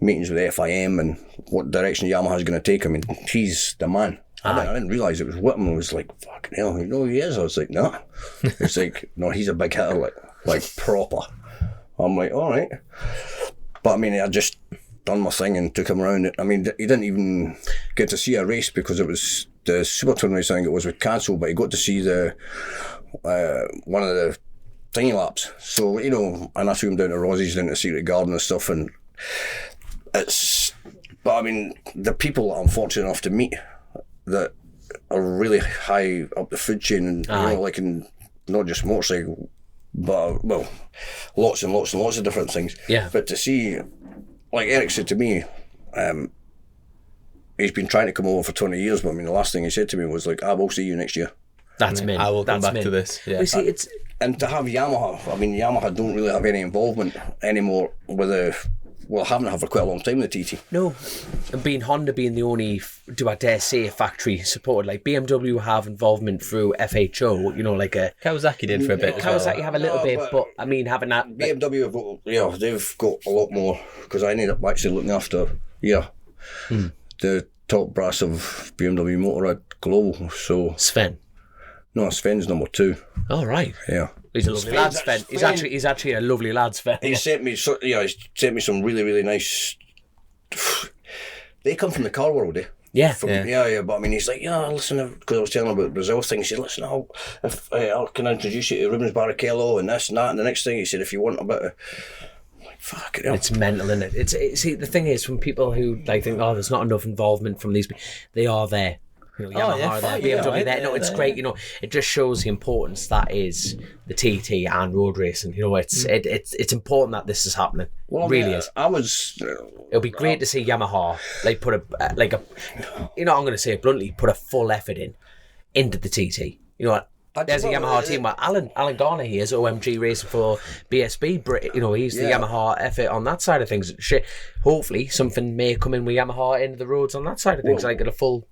meetings with FIM and what direction Yamaha's going to take. I mean, he's the man. I didn't realise it was Whitman. I was like, fucking hell, you know who he is? I was like, no. It's like, no, he's a big hitter, like proper. I'm like, all right. But I mean, I just done my thing and took him around. I mean, he didn't even get to see a race because it was the Super Touring race. I think it was with cancelled, but he got to see the one of the thingy laps. So, you know, and I took him down to Rossie's, down to Secret Garden and stuff, and it's, but I mean, the people that I'm fortunate enough to meet that are really high up the food chain, and you know, like in not just motorcycle, but well, lots and lots and lots of different things. Yeah. But to see, like Eric said to me, he's been trying to come over for 20 years, but I mean, the last thing he said to me was like, I will see you next year. That's mint. I will come That's back to this. Yeah. We see, it's And to have Yamaha, I mean, Yamaha don't really have any involvement anymore with haven't had for quite a long time, the TT. no, and being Honda being the only, do I dare say, factory supported, like BMW have involvement through FHO, you know, like a Kawasaki did for a bit as well. Kawasaki have a little No, bit, but- but I mean, having that, BMW have got, they've got a lot more, because I ended up actually looking after, the top brass of BMW Motorrad Global, so, Sven. no, Sven's number 2, All right. yeah. He's a lovely lad, Sven. He's actually a lovely lad, Sven. He sent me, some really, really nice, they come from the car world, eh? Yeah. Yeah, but I mean, he's like, listen, because I was telling him about Brazil thing, he said, listen, can I introduce you to Rubens Barrichello and this and that, and the next thing he said, if you want a bit of, I'm like, fuck it, It's mental, isn't it? See, the thing is, when people who like think, oh, there's not enough involvement from these people, they are there. You know, Yamaha are there, BMW there. No, it's great. You know, it just shows the importance that is the TT and road racing. You know, it's important that this is happening. Well, It really is. I was, It'll be great to see Yamaha like put a you know, I'm going to say it bluntly, put a full effort into the TT. You know what? There's a Yamaha team. Well, Alan Garner here is OMG Racing for BSB. You know, he's the Yamaha effort on that side of things. Shit, hopefully something may come in with Yamaha into the roads on that side of things. Like a full.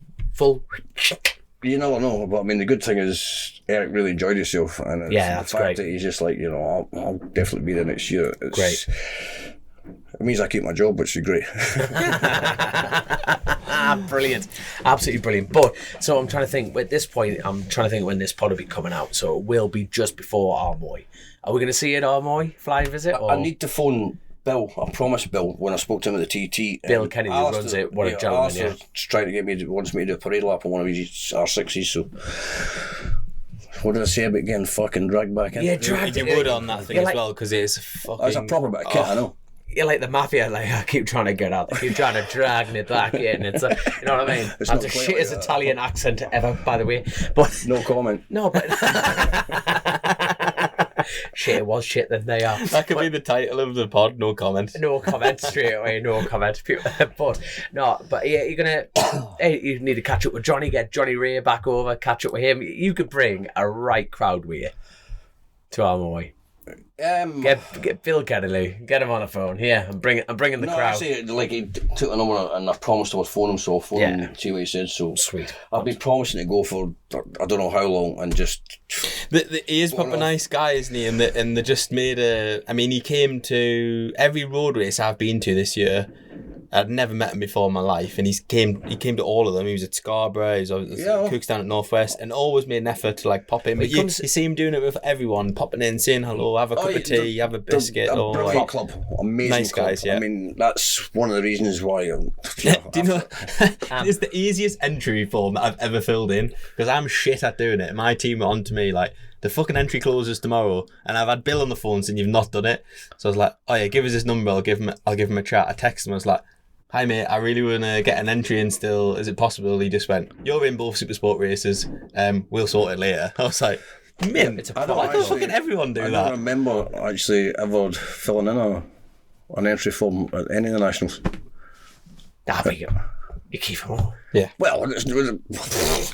you never know, but I mean, the good thing is Eric really enjoyed himself, and it's that's the fact great. that he's just like, you know, I'll definitely be there next year. It's Great. It means I keep my job, which is great. Brilliant, absolutely brilliant. But so I'm trying to think. At this point, I'm trying to think when this pod will be coming out. So it will be just before Armoy. Are we going to see it at Armoy flying visit? Or? I need to phone Bill. I promised Bill when I spoke to him at the TT. Bill Kennedy runs it. What a gentleman! Yeah. Trying to get me, wants me to do a parade lap on one of his R6s. So what did I say about getting fucking dragged back in? Yeah, dragged. You would on that thing You're as like- well, because it's fucking. That's a proper bit of kit, I know. You're like the mafia. Like I keep trying to get out. I keep trying to drag me back in. It's you know what I mean. It's That's not the quite shittest like that. Italian accent ever, by the way. But No comment. no, but shit, it was shit. Then they are. That could be the title of the pod. No comment. No comment straight away. No comment. But no, but yeah, you're gonna. Hey, you need to catch up with Johnny. Get Johnny Ray back over. Catch up with him. You could bring a right crowd with you to Armoy. Get Bill Kennedy. Get him on the phone. Yeah, I'm bringing the No, crowd. actually, like he took a number and I promised I would phone him, so I'll phone him and see what he said. So Sweet. I've been promising to go for I don't know how long and just He is proper nice guy, isn't he? And they just made a. I mean, he came to every road race I've been to this year. I'd never met him before in my life, and he came to all of them. He was at Scarborough, he was at Cooks down at Northwest, and always made an effort to like pop in. But you see him doing it with everyone, popping in, saying hello, have a cup of tea, have a biscuit. A brilliant club, amazing nice club. guys, yeah. I mean, that's one of the reasons why. Do you know? It's the easiest entry form that I've ever filled in, because I'm shit at doing it. My team were on to me like, the fucking entry closes tomorrow, and I've had Bill on the phone saying you've not done it. So I was like, oh yeah, give us his number, I'll give him a chat. I texted him, I was like, hi mate, I really want to get an entry in still, is it possible? He just went, you're in both super sport races, we'll sort it later. I was like, mint, why can't fucking everyone do that? I don't remember actually ever filling in an entry form at any of the nationals. You keep them all. Yeah. Well,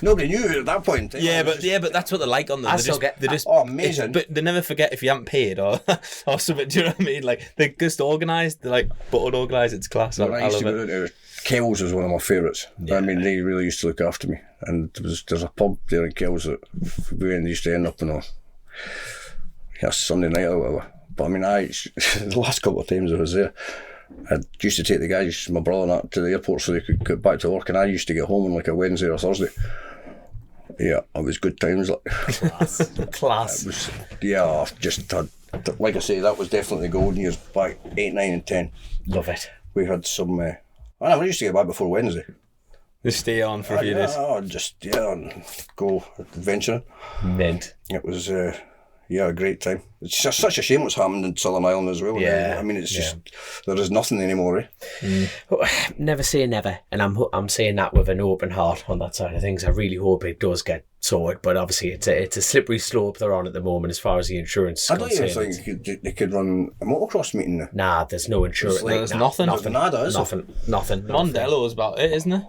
nobody knew at that point. Yeah, but that's what they're like on them. They just amazing. But they never forget if you haven't paid or something. Do you know what I mean? Like they're just organised. They're like buttered organised. It's class. I used love to go to Kells was one of my favourites. Yeah. I mean, they really used to look after me. And there's a pub there in Kells that we used to end up on a Sunday night or whatever. But I mean, the last couple of times I was there, I used to take the guys, my brother and that, to the airport so they could get back to work, and I used to get home on like a Wednesday or Thursday. Yeah, it was good times. Like Class. It was, yeah, just had, like I say, that was definitely the golden years back 8, 9 and 10. Love it. We had some, we used to get back before Wednesday. Just stay on for a few days. And go adventuring. Mint. It was, a great time. It's just such a shame what's happened in Southern Ireland as well. Yeah. I mean, it's just, there is nothing anymore, Never say never, and I'm saying that with an open heart on that side of things. I really hope it does get sorted, but obviously it's a slippery slope they're on at the moment as far as the insurance is I don't concerned. even think they could run a motocross meeting there. Nah, there's no insurance. There's nothing. Nothing. Nothing. Mondello's about it, isn't it?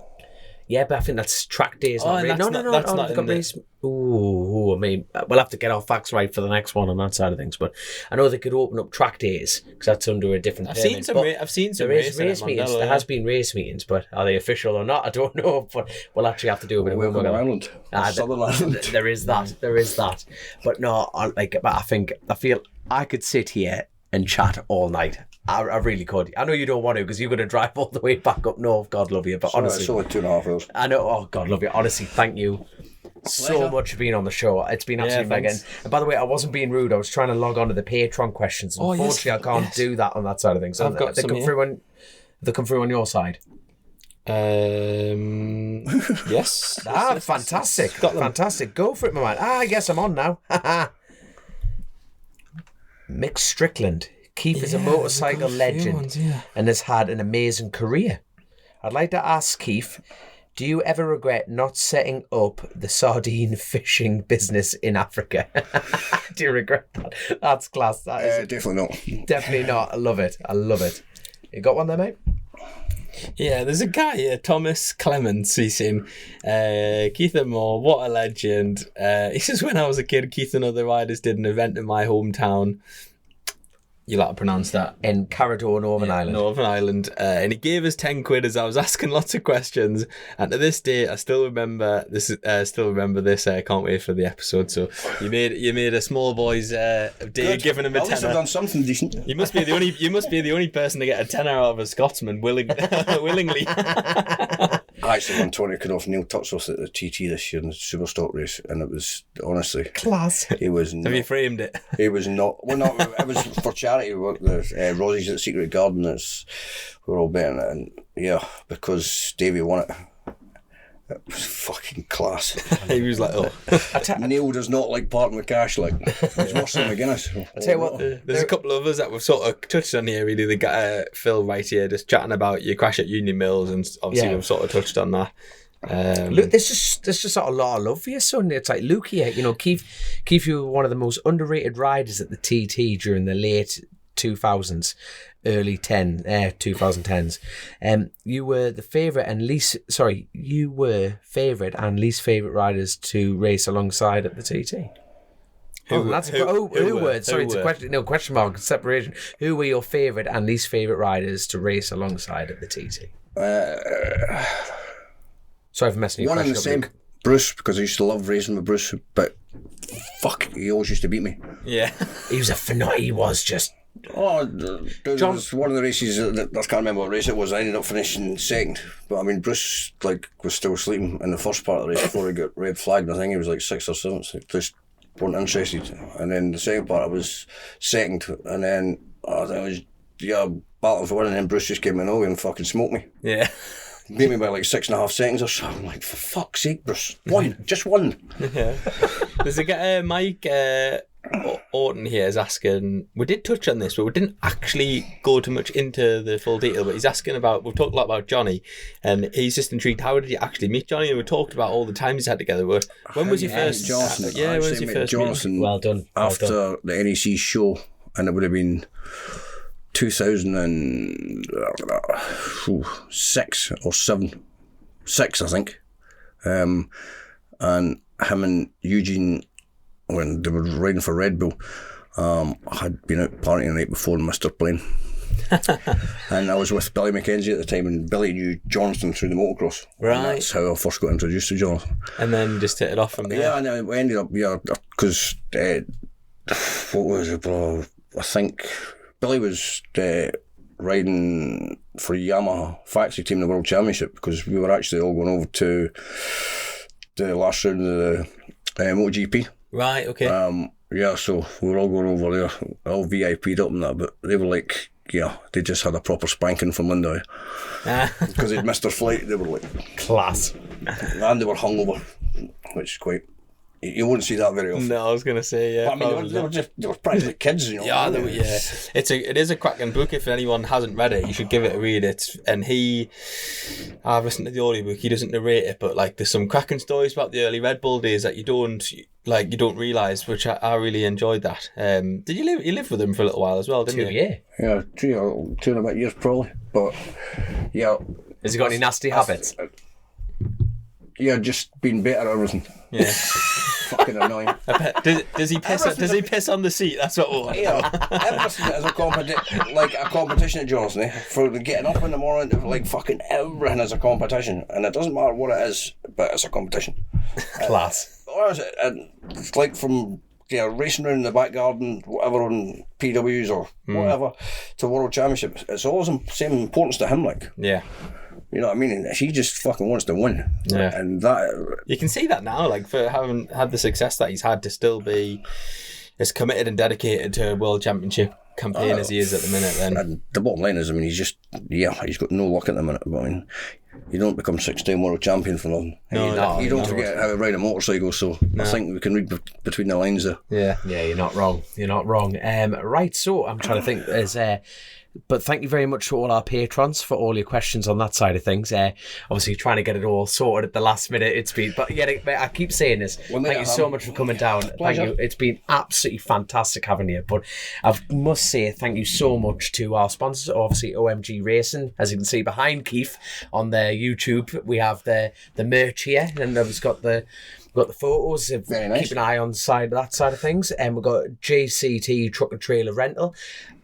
Yeah, but I think that's track days. Oh, not really. that's No. that's not in race. Ooh, I mean, we'll have to get our facts right for the next one on that side of things. But I know they could open up track days because that's under a different. I've seen some race meetings. There has been race meetings, but are they official or not? I don't know. But we'll actually have to do a bit of Southern Ireland. Southern Ireland. There is that. But no, I feel I could sit here and chat all night. I really could. I know you don't want to because you're going to drive all the way back up north. God love you. But honestly, it's only 2.5 hours. I know. Oh, God love you. Honestly, thank you so much for being on the show. It's been absolutely mega. And by the way, I wasn't being rude. I was trying to log on to the Patreon questions. Unfortunately, I can't do that on that side of things. I've got some they come through on your side. Yes. Fantastic. Fantastic. Go for it, my man. I guess I'm on now. Mick Strickland. Keith is a motorcycle legend and has had an amazing career. I'd like to ask Keith, do you ever regret not setting up the sardine fishing business in Africa? Do you regret that? That's class. That is Definitely not. Definitely not. I love it. You got one there, mate? Yeah, there's a guy here, Thomas Clements. He's saying, Keith and Moore, what a legend. He says, when I was a kid, Keith and other riders did an event in my hometown. You like to pronounce that? In Carradore, Northern Ireland. Northern Ireland. And he gave us 10 quid as I was asking lots of questions. And to this day, I still remember this. I can't wait for the episode. So you made a small boy's day, giving him a tenner. At least I've done something decent. You must be the only person to get a tenner out of a Scotsman willingly. I actually won 20 quid off Neil Tutsworth at the TT this year in the Superstock race, and it was honestly class. It was. Have you framed it? It was not. Well, no, it was for charity work. The Rosie's at Secret Garden. We're all betting it, and because Davey won it. It was fucking class. He was like, oh. Neil does not like parting with cash. Like, he's worse than McGuinness. I'll tell you what, there's a couple of others that we've sort of touched on here, really. The guy, Phil, right here, just chatting about your crash at Union Mills, and obviously we've sort of touched on that. Look, there's just a lot of love for your son. It's like Luke here, Keith, you were one of the most underrated riders at the TT during the late 2000s, early 2010s. You were the favourite and least favourite riders to race alongside at the TT. It's a question. No, question mark, separation. Who were your favourite and least favourite riders to race alongside at the TT? Sorry for messing you up. One and the same. Luke. Bruce, because I used to love racing with Bruce, but fuck, he always used to beat me. Yeah. He was he was just Oh, there was one of the races, I can't remember what race it was, I ended up finishing second. But I mean, Bruce was still sleeping in the first part of the race before he got red flagged. I think he was like 6th or 7th, so just weren't interested. And then the second part I was second, and then I think it was battling for winning, and then Bruce just came in over and fucking smoked me. Yeah. Beat me by like 6.5 seconds or so. I'm like, for fuck's sake, Bruce. Just one. Yeah. There's a guy, Mike Orton here is asking, we did touch on this, but we didn't actually go too much into the full detail, but he's asking about, we've talked a lot about Johnny, and he's just intrigued, how did you actually meet Johnny? And we talked about all the times he's had together. When was your first? Johnson. When was your first Johnson? Well done. After the NEC show, and it would have been 2006 or 7. 6, I think. And him and Eugene, when they were riding for Red Bull, I had been out partying the night before and missed their plane. And I was with Billy Mackenzie at the time, and Billy knew Jonathan through the motocross. Right. And that's how I first got introduced to Jonathan. And then just hit it off from there. Yeah, and we ended up, because what was it, bro? I think Billy was riding for Yamaha factory team in the World Championship, because we were actually all going over to the last round of the MotoGP. Right, okay. So we were all going over there, all VIP'd up and that, but they were like, they just had a proper spanking from Linda. Because they'd missed their flight, they were like... Class. And they were hungover, which is quite... You wouldn't see that very often. No, I was going to say, yeah. But, I mean, they were practically kids, you know. Yeah, it is a cracking book. If anyone hasn't read it, you should give it a read. I've listened to the audiobook. He doesn't narrate it, but like there's some cracking stories about the early Red Bull days that you don't realise, which I really enjoyed that. Did you live with him for a little while as well, didn't you? 2 years. Yeah, 2 and a bit years probably. But yeah. Has he got any nasty habits? Yeah, just being better at everything. Yeah. Fucking annoying. Does he piss on the seat? That's what we'll everything is a competition at Johnson, for getting up in the morning, like fucking everything is a competition, and it doesn't matter what it is, but it's a competition. Class. And it's like from racing around in the back garden, whatever, on PWs or whatever, to World Championships. It's always the same importance to him, like. Yeah. You know what I mean? He just fucking wants to win. Yeah. And that... You can see that now, like, for having had the success that he's had, to still be as committed and dedicated to a World Championship campaign as he is at the minute. Then and the bottom line is, I mean, he's got no luck at the minute. But I mean, you don't become 6-time world champion for nothing. You don't forget how to ride a motorcycle, so I think we can read between the lines there. Yeah, you're not wrong. Right, so I'm trying to think. But thank you very much to all our patrons for all your questions on that side of things. Obviously, trying to get it all sorted at the last minute. It's been, but yeah, I keep saying this. Thank you so much for coming down. Thank you. It's been absolutely fantastic having you. But I must say thank you so much to our sponsors. Obviously, OMG Racing, as you can see behind Keith on their YouTube. We have the merch here, and we've got the photos. Very nice. Keep an eye on the side of that side of things. And we've got JCT Truck and Trailer Rental.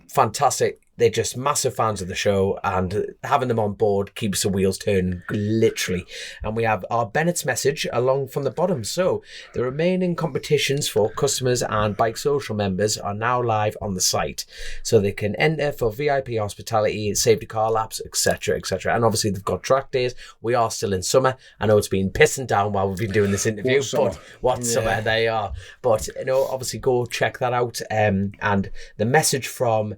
Fantastic. They're just massive fans of the show, and having them on board keeps the wheels turning, literally. And we have our Bennetts message along from the bottom. So the remaining competitions for customers and Bike Social members are now live on the site. So they can enter for VIP hospitality, safety car laps, etc., etc. And obviously they've got track days. We are still in summer. I know it's been pissing down while we've been doing this interview, what summer they are. But, obviously go check that out. And the message from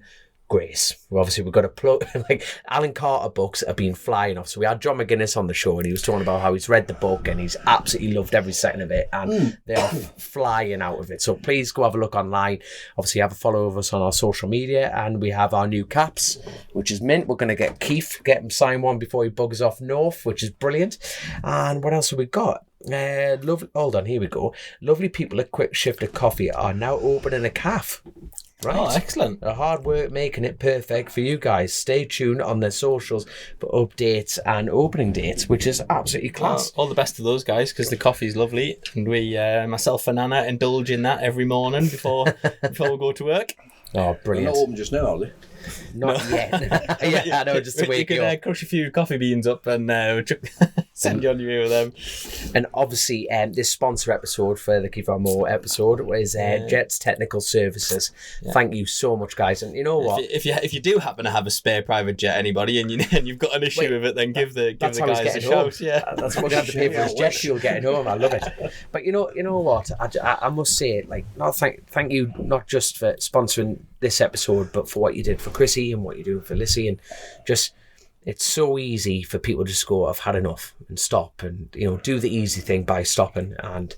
Grace. We've got to plug, like, Alan Carter books have been flying off. So we had John McGuinness on the show, and he was talking about how he's read the book and he's absolutely loved every second of it, and they are flying out of it. So please go have a look online. Obviously, have a follow of us on our social media, and we have our new caps, which is mint. We're going to get Keith, get him sign one before he buggers off north, which is brilliant. And what else have we got? Hold on, here we go. Lovely people at Quick Shifter Coffee are now opening a cafe. Right. Oh, excellent. The hard work making it perfect for you guys. Stay tuned on their socials for updates and opening dates, which is absolutely class. All the best to those guys, because the coffee's lovely, and we, myself and Anna, indulge in that every morning before we go to work. Oh, brilliant. They're not open just now, are they? Not yet. Yeah, I know, just to wake you up. Crush a few coffee beans up and Send you on your way with them. And obviously, this sponsor episode for the Keep On More episode was Jets Technical Services. Thank you so much, guys. And you know what? If you do happen to have a spare private jet, anybody, and you've got an issue with it, then give the That's how guys he's a getting home. shout. Yeah, That's what we have to pay for his jet fuel getting home. I love it. But you know what? I must say, like, no, thank you not just for sponsoring this episode, but for what you did for Chrissy and what you do for Lissy, and just. It's so easy for people to just go, I've had enough, and stop, and do the easy thing by stopping, and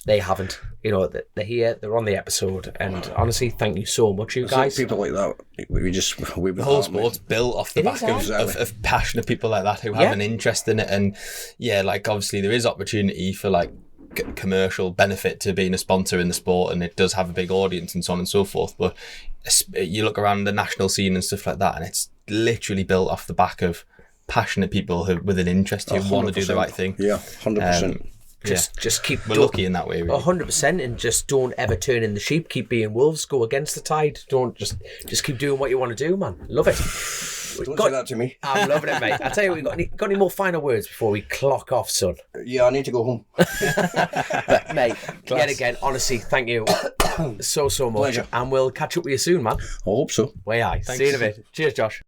they haven't. They're here, they're on the episode, and honestly, thank you so much, you guys. People like that, the whole sport's built off the back of passionate people like that who have an interest in it, and like obviously there is opportunity for like commercial benefit to being a sponsor in the sport, and it does have a big audience and so on and so forth. But you look around the national scene and stuff like that, and it's literally built off the back of passionate people who with an interest who want to do the right thing. 100%. Just keep. We're lucky in that way, really. 100%, and just don't ever turn in the sheep. Keep being wolves. Go against the tide. Don't just keep doing what you want to do, man. Love it. Don't say that to me. I'm loving it, mate. I tell you, got any more final words before we clock off, son? Yeah, I need to go home. But, mate, yet again, honestly, thank you so much, Pleasure. and we'll catch up with you soon, man. I hope so. Way aye. See you in a bit. Cheers, Josh.